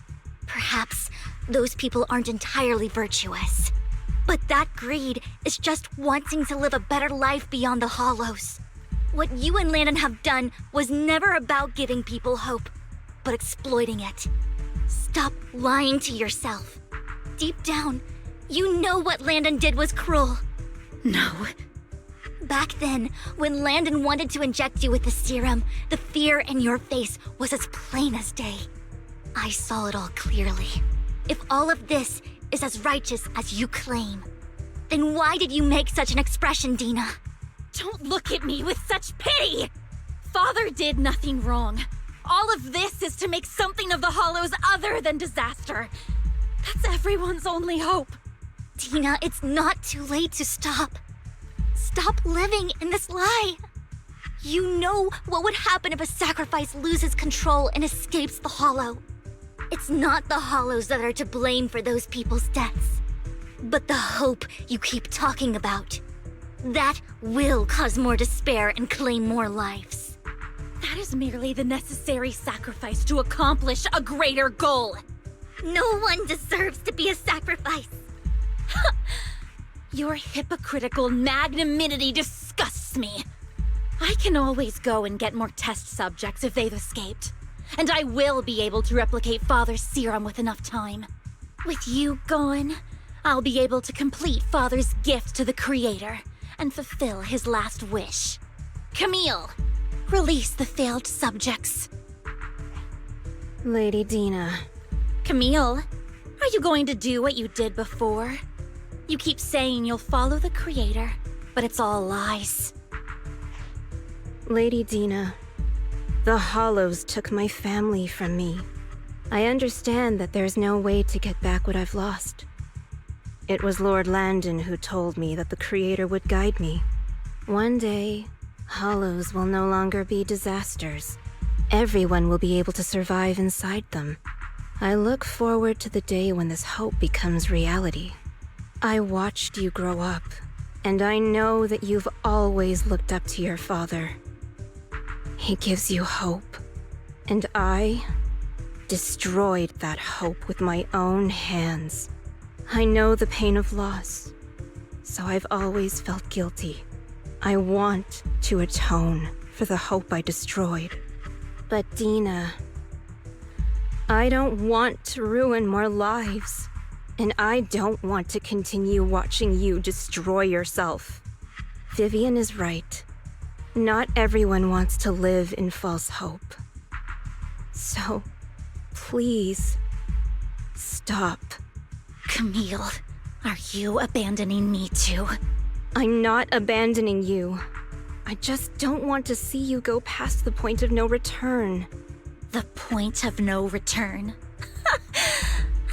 Perhaps those people aren't entirely virtuous. But that greed is just wanting to live a better life beyond the Hollows. What you and Landon have done was never about giving people hope, but exploiting it. Stop lying to yourself. Deep down, you know what Landon did was cruel. No. Back then, when Landon wanted to inject you with the serum, the fear in your face was as plain as day. I saw it all clearly. If all of this is as righteous as you claim, then why did you make such an expression, Dina? Don't look at me with such pity! Father did nothing wrong. All of this is to make something of the Hollows other than disaster. That's everyone's only hope. Dina, it's not too late to stop. Stop living in this lie. You know what would happen if a sacrifice loses control and escapes the Hollow. It's not the Hollows that are to blame for those people's deaths, but the hope you keep talking about. That will cause more despair and claim more lives. That is merely the necessary sacrifice to accomplish a greater goal. No one deserves to be a sacrifice. Your hypocritical magnanimity disgusts me. I can always go and get more test subjects if they've escaped. And I will be able to replicate Father's serum with enough time. With you gone, I'll be able to complete Father's gift to the Creator and fulfill his last wish. Camille, release the failed subjects. Lady Dina. Camille, are you going to do what you did before? You keep saying you'll follow the Creator, but it's all lies. Lady Dina, the Hollows took my family from me. I understand that there's no way to get back what I've lost. It was Lord Landon who told me that the Creator would guide me. One day, Hollows will no longer be disasters. Everyone will be able to survive inside them. I look forward to the day when this hope becomes reality. I watched you grow up, and I know that you've always looked up to your father. He gives you hope, and I destroyed that hope with my own hands. I know the pain of loss, so I've always felt guilty. I want to atone for the hope I destroyed. But Dina, I don't want to ruin more lives, and I don't want to continue watching you destroy yourself. Vivian is right. Not everyone wants to live in false hope. So, please, stop. Camille, are you abandoning me too? I'm not abandoning you. I just don't want to see you go past the point of no return. The point of no return?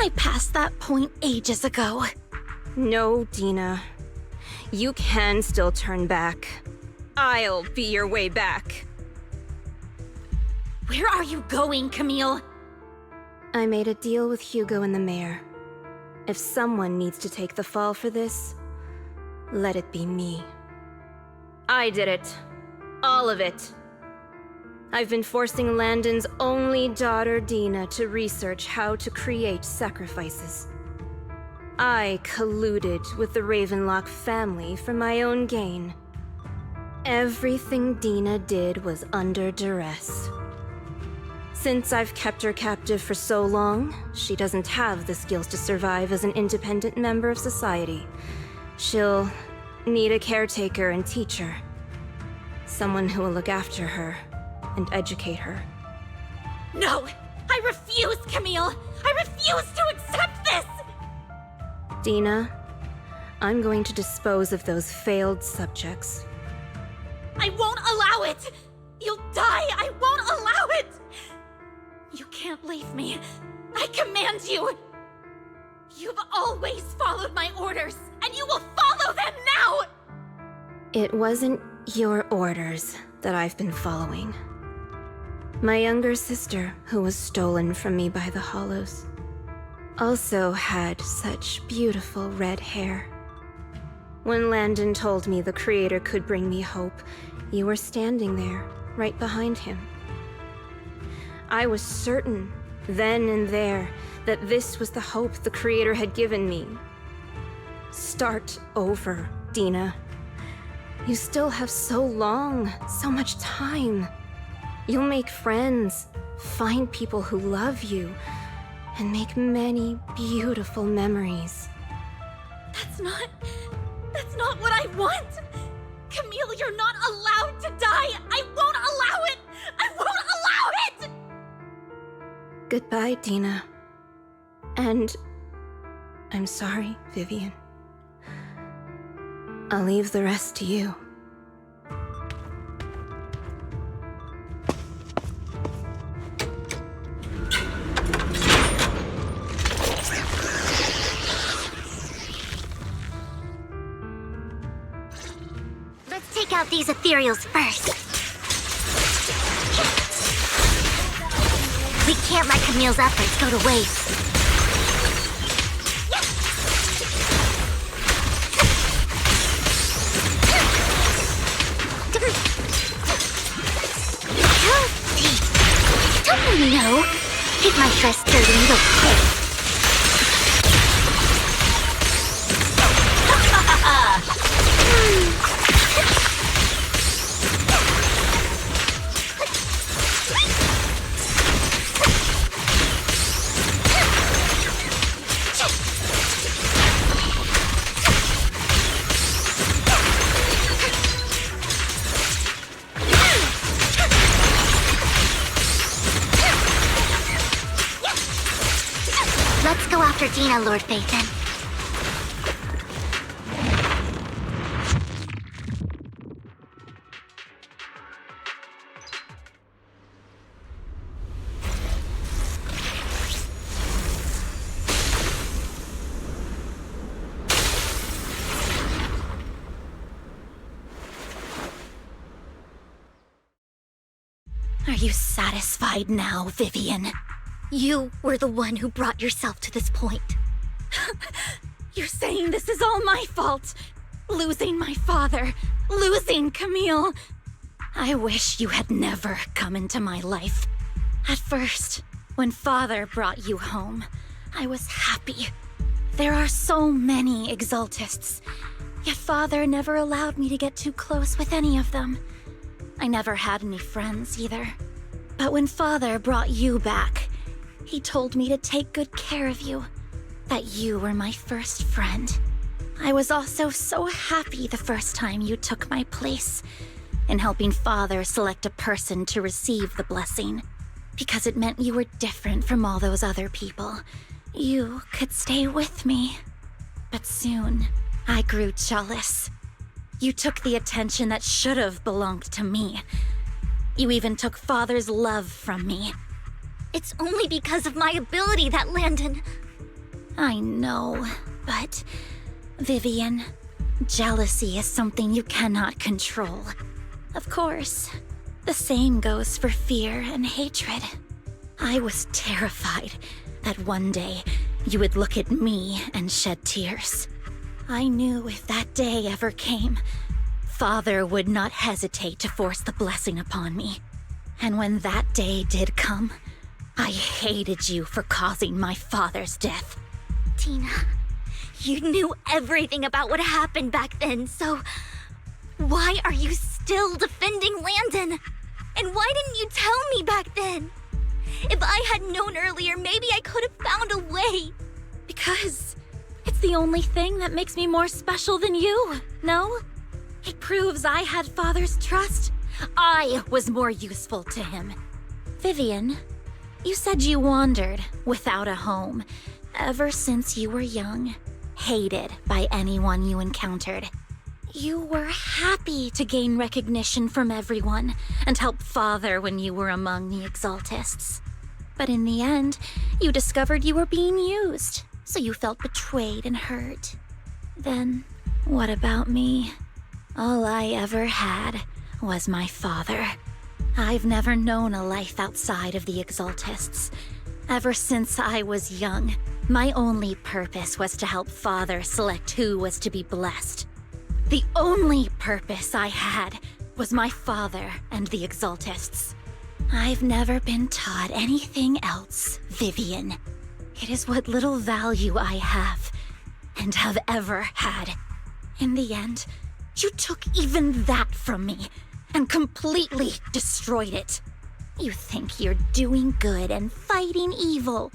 I passed that point ages ago. No, Dina. You can still turn back. I'll be your way back. Where are you going, Camille? I made a deal with Hugo and the mayor. If someone needs to take the fall for this, let it be me. I did it. All of it. I've been forcing Landon's only daughter, Dina, to research how to create sacrifices. I colluded with the Ravenlock family for my own gain. Everything Dina did was under duress. Since I've kept her captive for so long, she doesn't have the skills to survive as an independent member of society. She'll need a caretaker and teacher. Someone who will look after her and educate her. No! I refuse, Camille! I refuse to accept this! Dina, I'm going to dispose of those failed subjects. I won't allow it! You'll die! I won't allow it! You can't leave me. I command you! You've always followed my orders, and you will follow them now! It wasn't your orders that I've been following. My younger sister, who was stolen from me by the Hollows, also had such beautiful red hair. When Landon told me the Creator could bring me hope, you were standing there, right behind him. I was certain, then and there, that this was the hope the Creator had given me. Start over, Dina. You still have so long, so much time. You'll make friends, find people who love you, and make many beautiful memories. That's not what I want! Camille, you're not allowed to die! I won't allow it! I won't allow it! Goodbye, Dina. And I'm sorry, Vivian. I'll leave the rest to you. Let's take out these ethereals first. We can't let Camille's efforts go to waste. Don't really know. Keep my trust sturdy and go quick. Let's go after Dina, Lord Phaethon. Are you satisfied now, Vivian? You were the one who brought yourself to this point. You're saying this is all my fault? Losing my father, losing Camille. I wish you had never come into my life. At first, when Father brought you home, I was happy. There are so many Exaltists, yet Father never allowed me to get too close with any of them. I never had any friends either. But when Father brought you back, he told me to take good care of you, that you were my first friend. I was also so happy the first time you took my place in helping Father select a person to receive the blessing, because it meant you were different from all those other people. You could stay with me. But soon, I grew jealous. You took the attention that should have belonged to me. You even took Father's love from me. It's only because of my ability that Landon... I know, but... Vivian, jealousy is something you cannot control. Of course, the same goes for fear and hatred. I was terrified that one day you would look at me and shed tears. I knew if that day ever came, Father would not hesitate to force the blessing upon me. And when that day did come, I hated you for causing my father's death. Tina, you knew everything about what happened back then, so... why are you still defending Landon? And why didn't you tell me back then? If I had known earlier, maybe I could have found a way. Because it's the only thing that makes me more special than you, no? It proves I had Father's trust. I was more useful to him. Vivian, you said you wandered without a home ever since you were young, hated by anyone you encountered. You were happy to gain recognition from everyone and help Father when you were among the Exaltists. But in the end, you discovered you were being used, so you felt betrayed and hurt. Then, what about me? All I ever had was my father. I've never known a life outside of the Exaltists. Ever since I was young, my only purpose was to help Father select who was to be blessed. The only purpose I had was my father and the Exaltists. I've never been taught anything else, Vivian. It is what little value I have, and have ever had. In the end, you took even that from me, and completely destroyed it. You think you're doing good and fighting evil.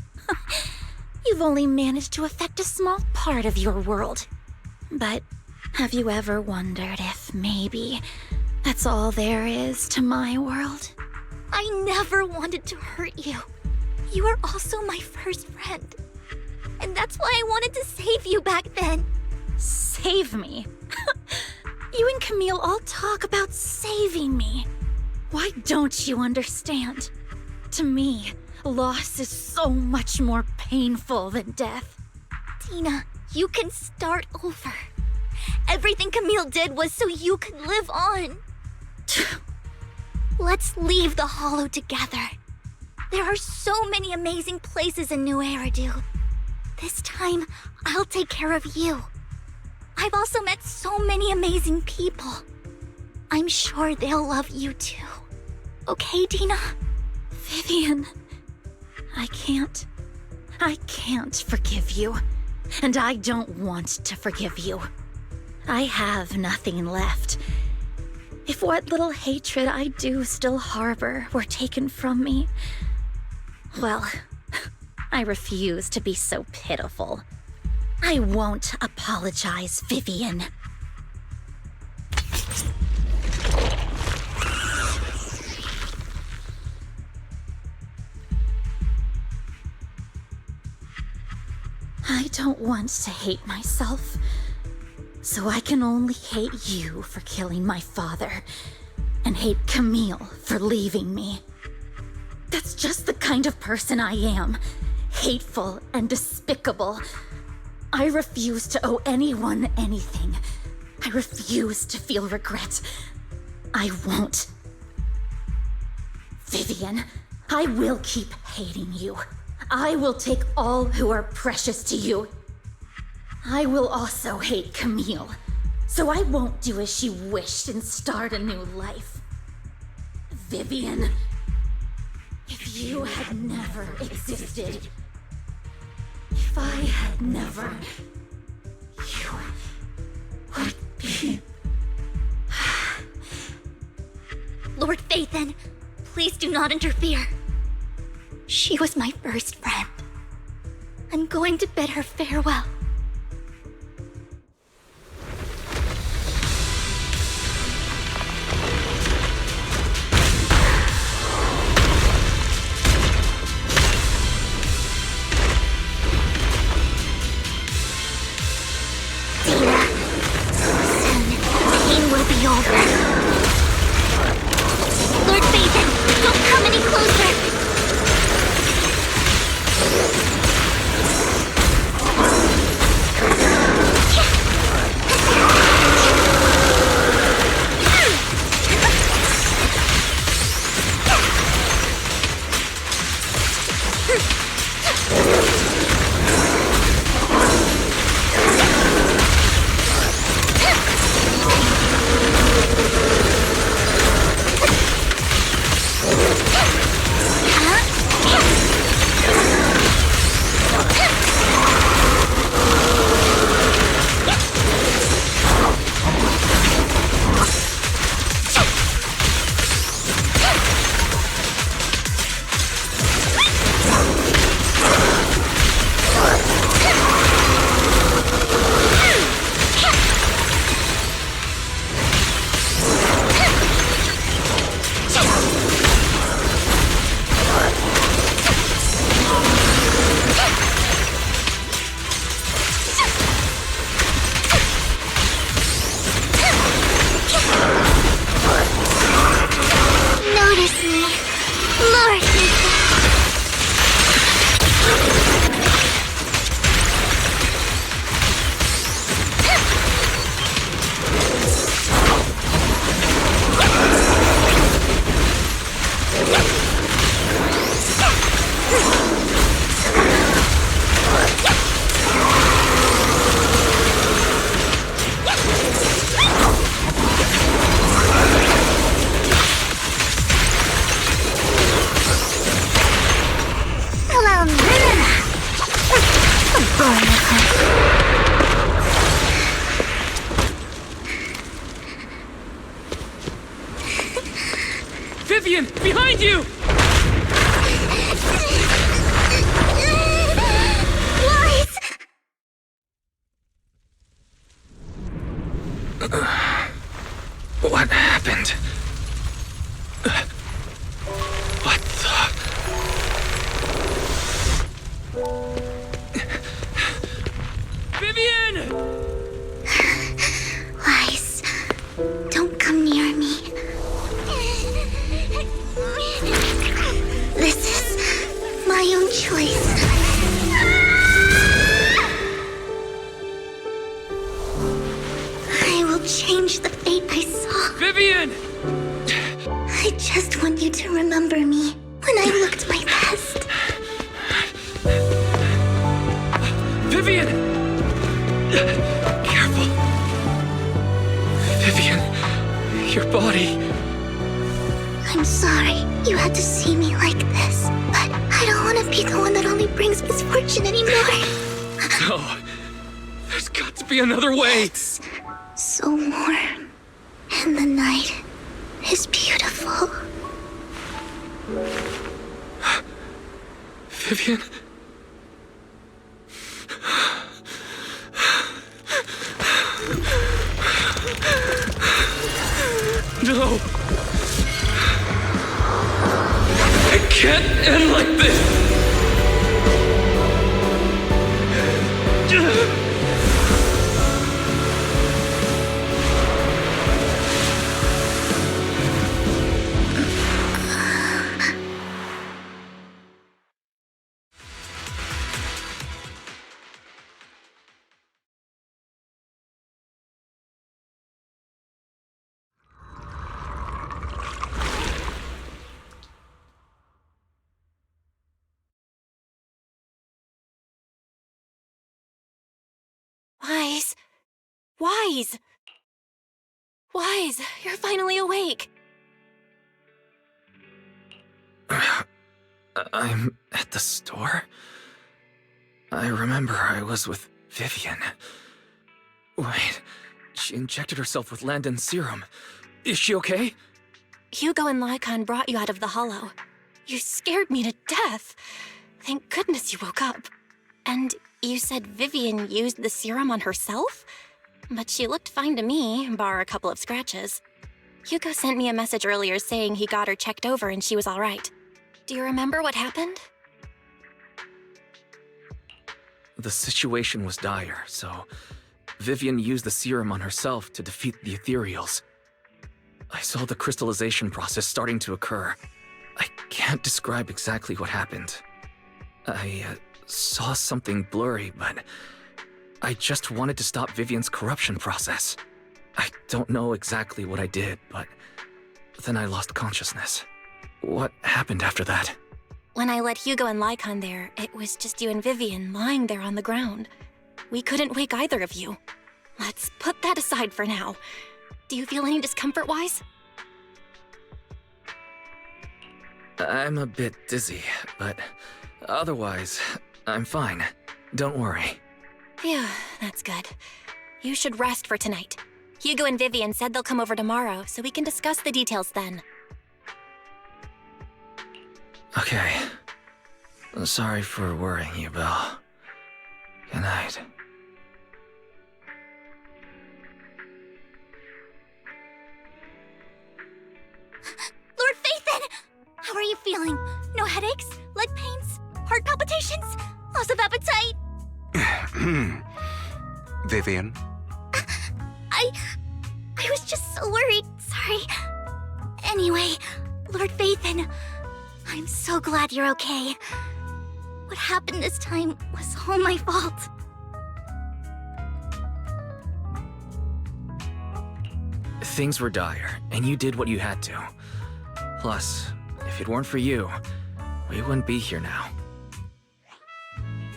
You've only managed to affect a small part of your world. But have you ever wondered if maybe that's all there is to my world? I never wanted to hurt you. You were also my first friend. And that's why I wanted to save you back then. Save me? You and Camille all talk about saving me. Why don't you understand? To me, loss is so much more painful than death. Tina, you can start over. Everything Camille did was so you could live on. Let's leave the Hollow together. There are so many amazing places in New Eridu. This time, I'll take care of you. I've also met so many amazing people. I'm sure they'll love you too. Okay, Dina? Vivian, I can't forgive you. And I don't want to forgive you. I have nothing left. If what little hatred I do still harbor were taken from me, well, I refuse to be so pitiful. I won't apologize, Vivian. I don't want to hate myself, so I can only hate you for killing my father, and hate Camille for leaving me. That's just the kind of person I am, hateful and despicable. I refuse to owe anyone anything. I refuse to feel regret. I won't. Vivian, I will keep hating you. I will take all who are precious to you. I will also hate Camille, so I won't do as she wished and start a new life. Vivian, if you had never existed, if I had never, you would be... Lord Phaethon, please do not interfere. She was my first friend. I'm going to bid her farewell. you! Wise! What happened? What the... Vivian! Wise, don't come near me. This is my own choice. I will change the fate I saw. Vivian! I just want you to remember me when I looked my best. Vivian! Careful. Vivian, your body... I'm sorry you had to see me like this, but I don't want to be the one that only brings misfortune anymore. No. There's got to be another way. It's so warm, and the night is beautiful. Vivian? No! It can't end like this! Wise. Wise. Wise, you're finally awake. I'm at the store? I remember I was with Vivian. Wait, she injected herself with Landon's serum. Is she okay? Hugo and Lycon brought you out of the hollow. You scared me to death. Thank goodness you woke up. And you said Vivian used the serum on herself? But she looked fine to me, bar a couple of scratches. Hugo sent me a message earlier saying he got her checked over and she was all right. Do you remember what happened? The situation was dire, so Vivian used the serum on herself to defeat the ethereals. I saw the crystallization process starting to occur. I can't describe exactly what happened. I saw something blurry, but I just wanted to stop Vivian's corruption process. I don't know exactly what I did, but then I lost consciousness. What happened after that? When I let Hugo and Lycon there, it was just you and Vivian lying there on the ground. We couldn't wake either of you. Let's put that aside for now. Do you feel any discomfort-wise? I'm a bit dizzy, but otherwise, I'm fine. Don't worry. Phew, that's good. You should rest for tonight. Hugo and Vivian said they'll come over tomorrow, so we can discuss the details then. Okay. Sorry for worrying you, Belle. Good night. Lord Phaethon! How are you feeling? No headaches? Leg pains? Heart palpitations? Loss of appetite? Vivian? I was just so worried. Sorry. Anyway, Lord Phaethon, I'm so glad you're okay. What happened this time was all my fault. Things were dire, and you did what you had to. Plus, if it weren't for you, we wouldn't be here now.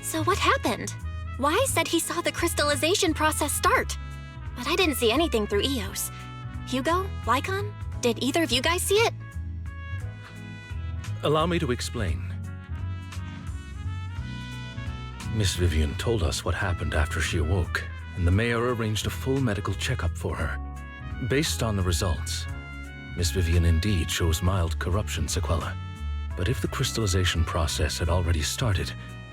So what happened? Wise said he saw the crystallization process start. But I didn't see anything through EOS. Hugo? Lycon? Did either of you guys see it? Allow me to explain. Miss Vivian told us what happened after she awoke, and the mayor arranged a full medical checkup for her. Based on the results, Miss Vivian indeed shows mild corruption sequela. But if the crystallization process had already started,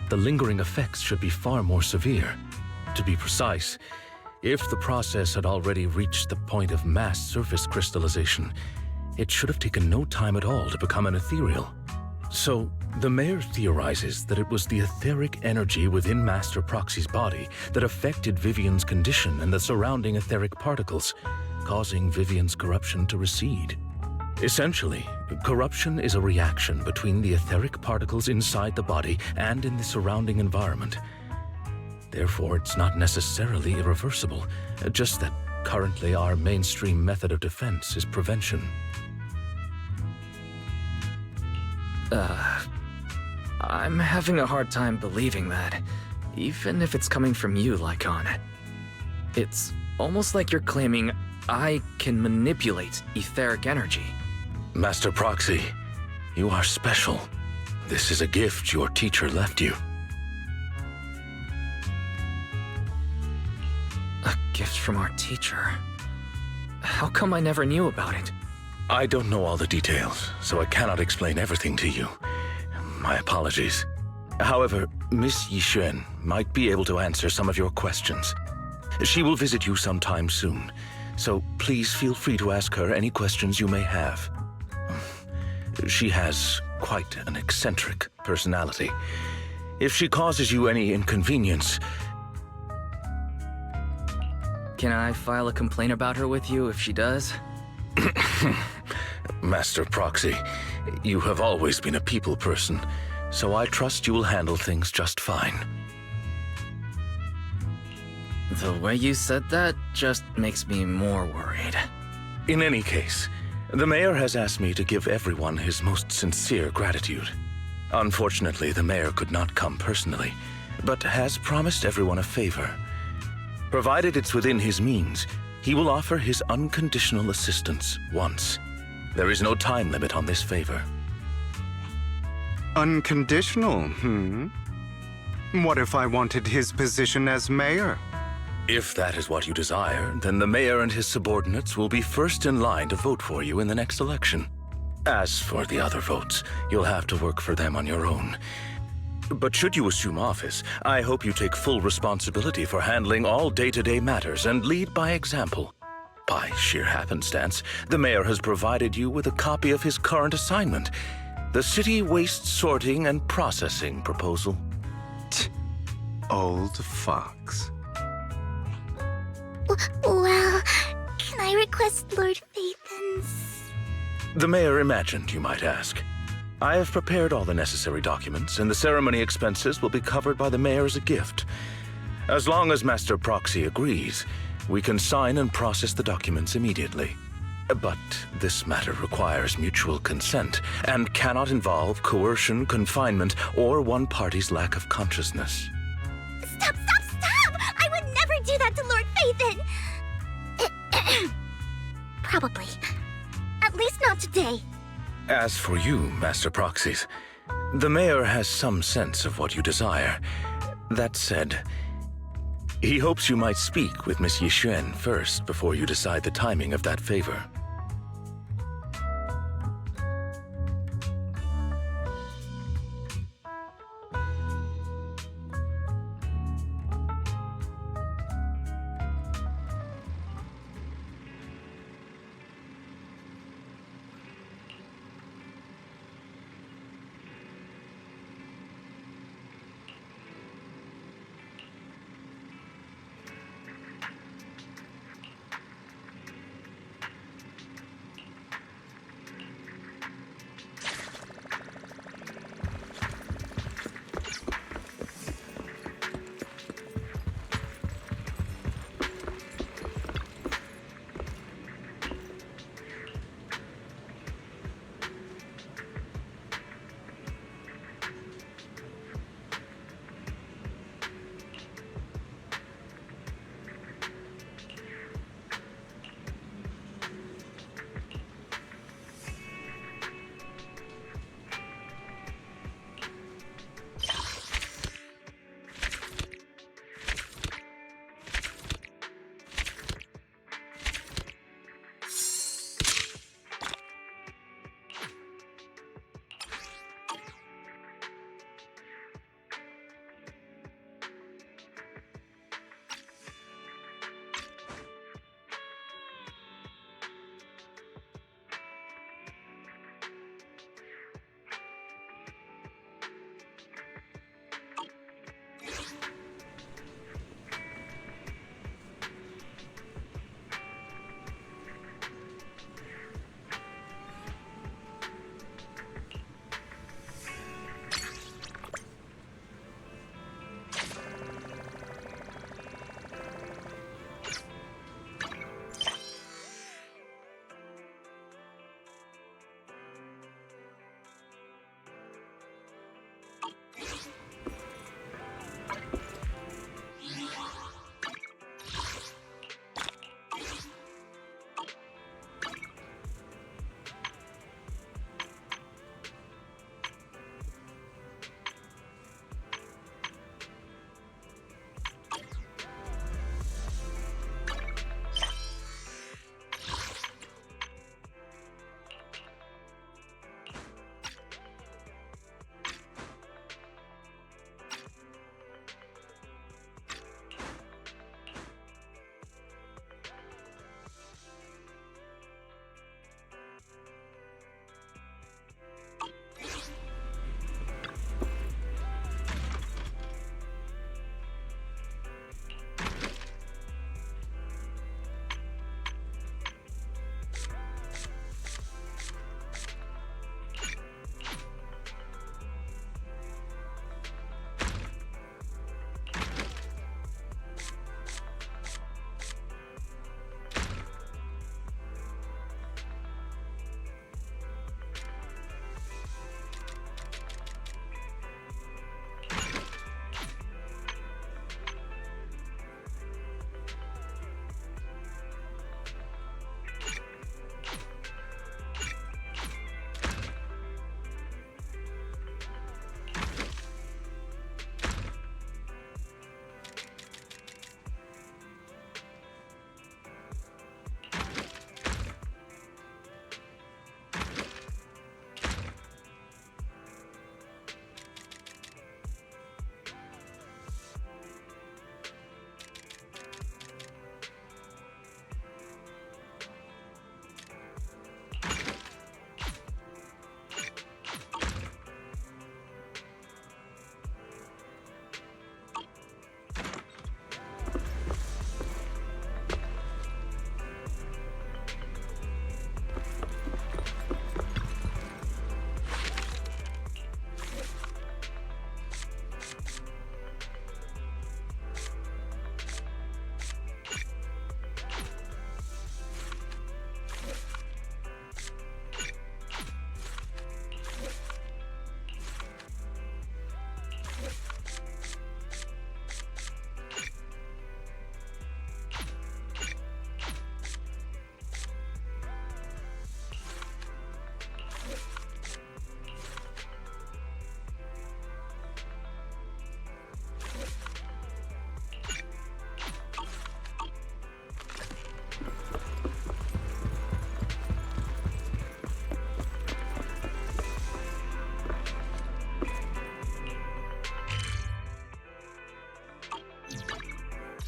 the lingering effects should be far more severe. To be precise, if the process had already reached the point of mass surface crystallization, it should have taken no time at all to become an ethereal. So, the mayor theorizes that it was the etheric energy within Master Proxy's body that affected Vivian's condition and the surrounding etheric particles, causing Vivian's corruption to recede. Essentially, corruption is a reaction between the etheric particles inside the body and in the surrounding environment. Therefore, it's not necessarily irreversible, just that currently our mainstream method of defense is prevention. I'm having a hard time believing that, even if it's coming from you, Lycon. It's almost like you're claiming I can manipulate etheric energy. Master Proxy, you are special. This is a gift your teacher left you. A gift from our teacher? How come I never knew about it? I don't know all the details, so I cannot explain everything to you. My apologies. However, Miss Yixuan might be able to answer some of your questions. She will visit you sometime soon, so please feel free to ask her any questions you may have. She has quite an eccentric personality. If she causes you any inconvenience... Can I file a complaint about her with you if she does? Master Proxy, you have always been a people person, so I trust you will handle things just fine. The way you said that just makes me more worried. In any case, the mayor has asked me to give everyone his most sincere gratitude. Unfortunately, the mayor could not come personally, but has promised everyone a favor. Provided it's within his means, he will offer his unconditional assistance once. There is no time limit on this favor. Unconditional, What if I wanted his position as mayor? If that is what you desire, then the mayor and his subordinates will be first in line to vote for you in the next election. As for the other votes, you'll have to work for them on your own. But should you assume office, I hope you take full responsibility for handling all day-to-day matters and lead by example. By sheer happenstance, the mayor has provided you with a copy of his current assignment, the City Waste Sorting and Processing proposal. Old fox. Well, can I request Lord Phaethon's? The mayor imagined you might ask. I have prepared all the necessary documents, and the ceremony expenses will be covered by the mayor as a gift. As long as Master Proxy agrees, we can sign and process the documents immediately. But this matter requires mutual consent and cannot involve coercion, confinement, or one party's lack of consciousness. Stop! I would never do that to Lord Phaethon! Probably. At least not today. As for you, Master Proxies, the mayor has some sense of what you desire. That said, he hopes you might speak with Miss Yixuan first before you decide the timing of that favor.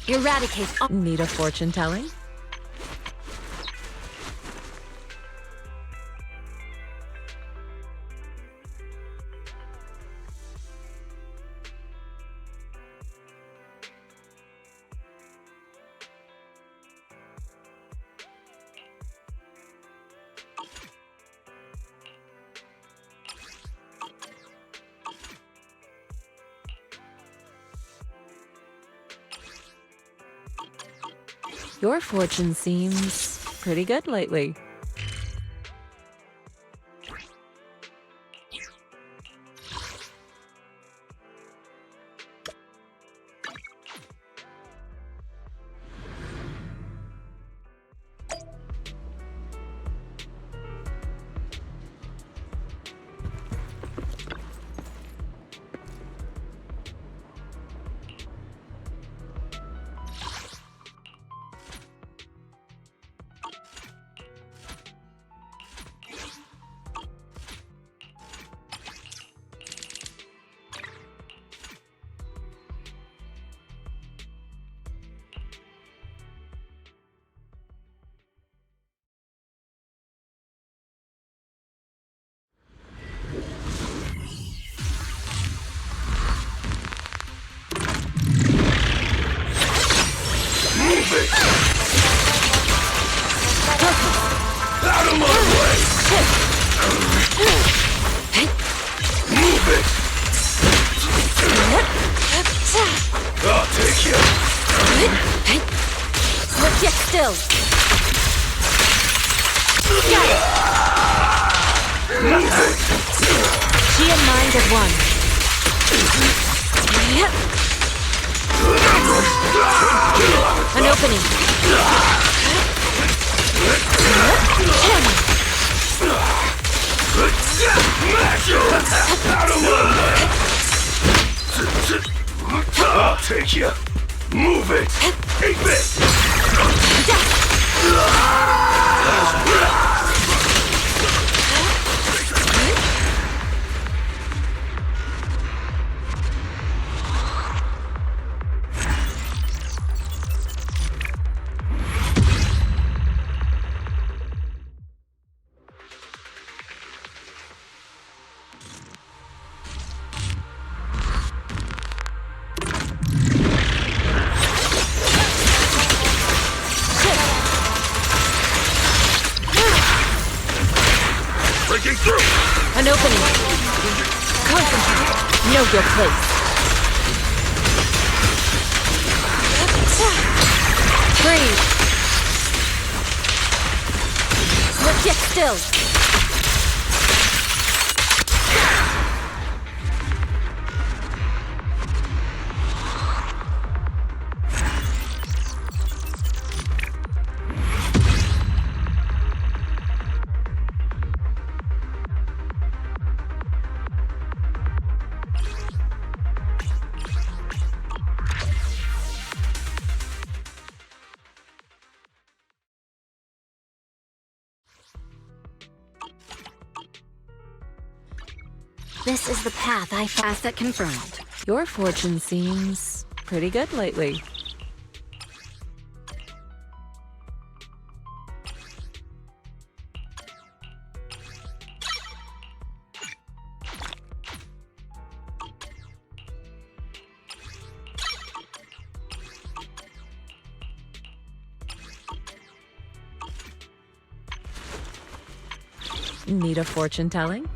Eradicate. Need a fortune telling? Your fortune seems pretty good lately. Out of my way! Move it! I'll take you! Let's get still! Move it! Chi and mind at one. An opening. Out of my way! I'll take you! Move it! Take this! Breaking through! An opening. Concentrate. Know your place. Breathe. Let's get still. This is the path I found. Asset confirmed. Your fortune seems pretty good lately. Need a fortune telling?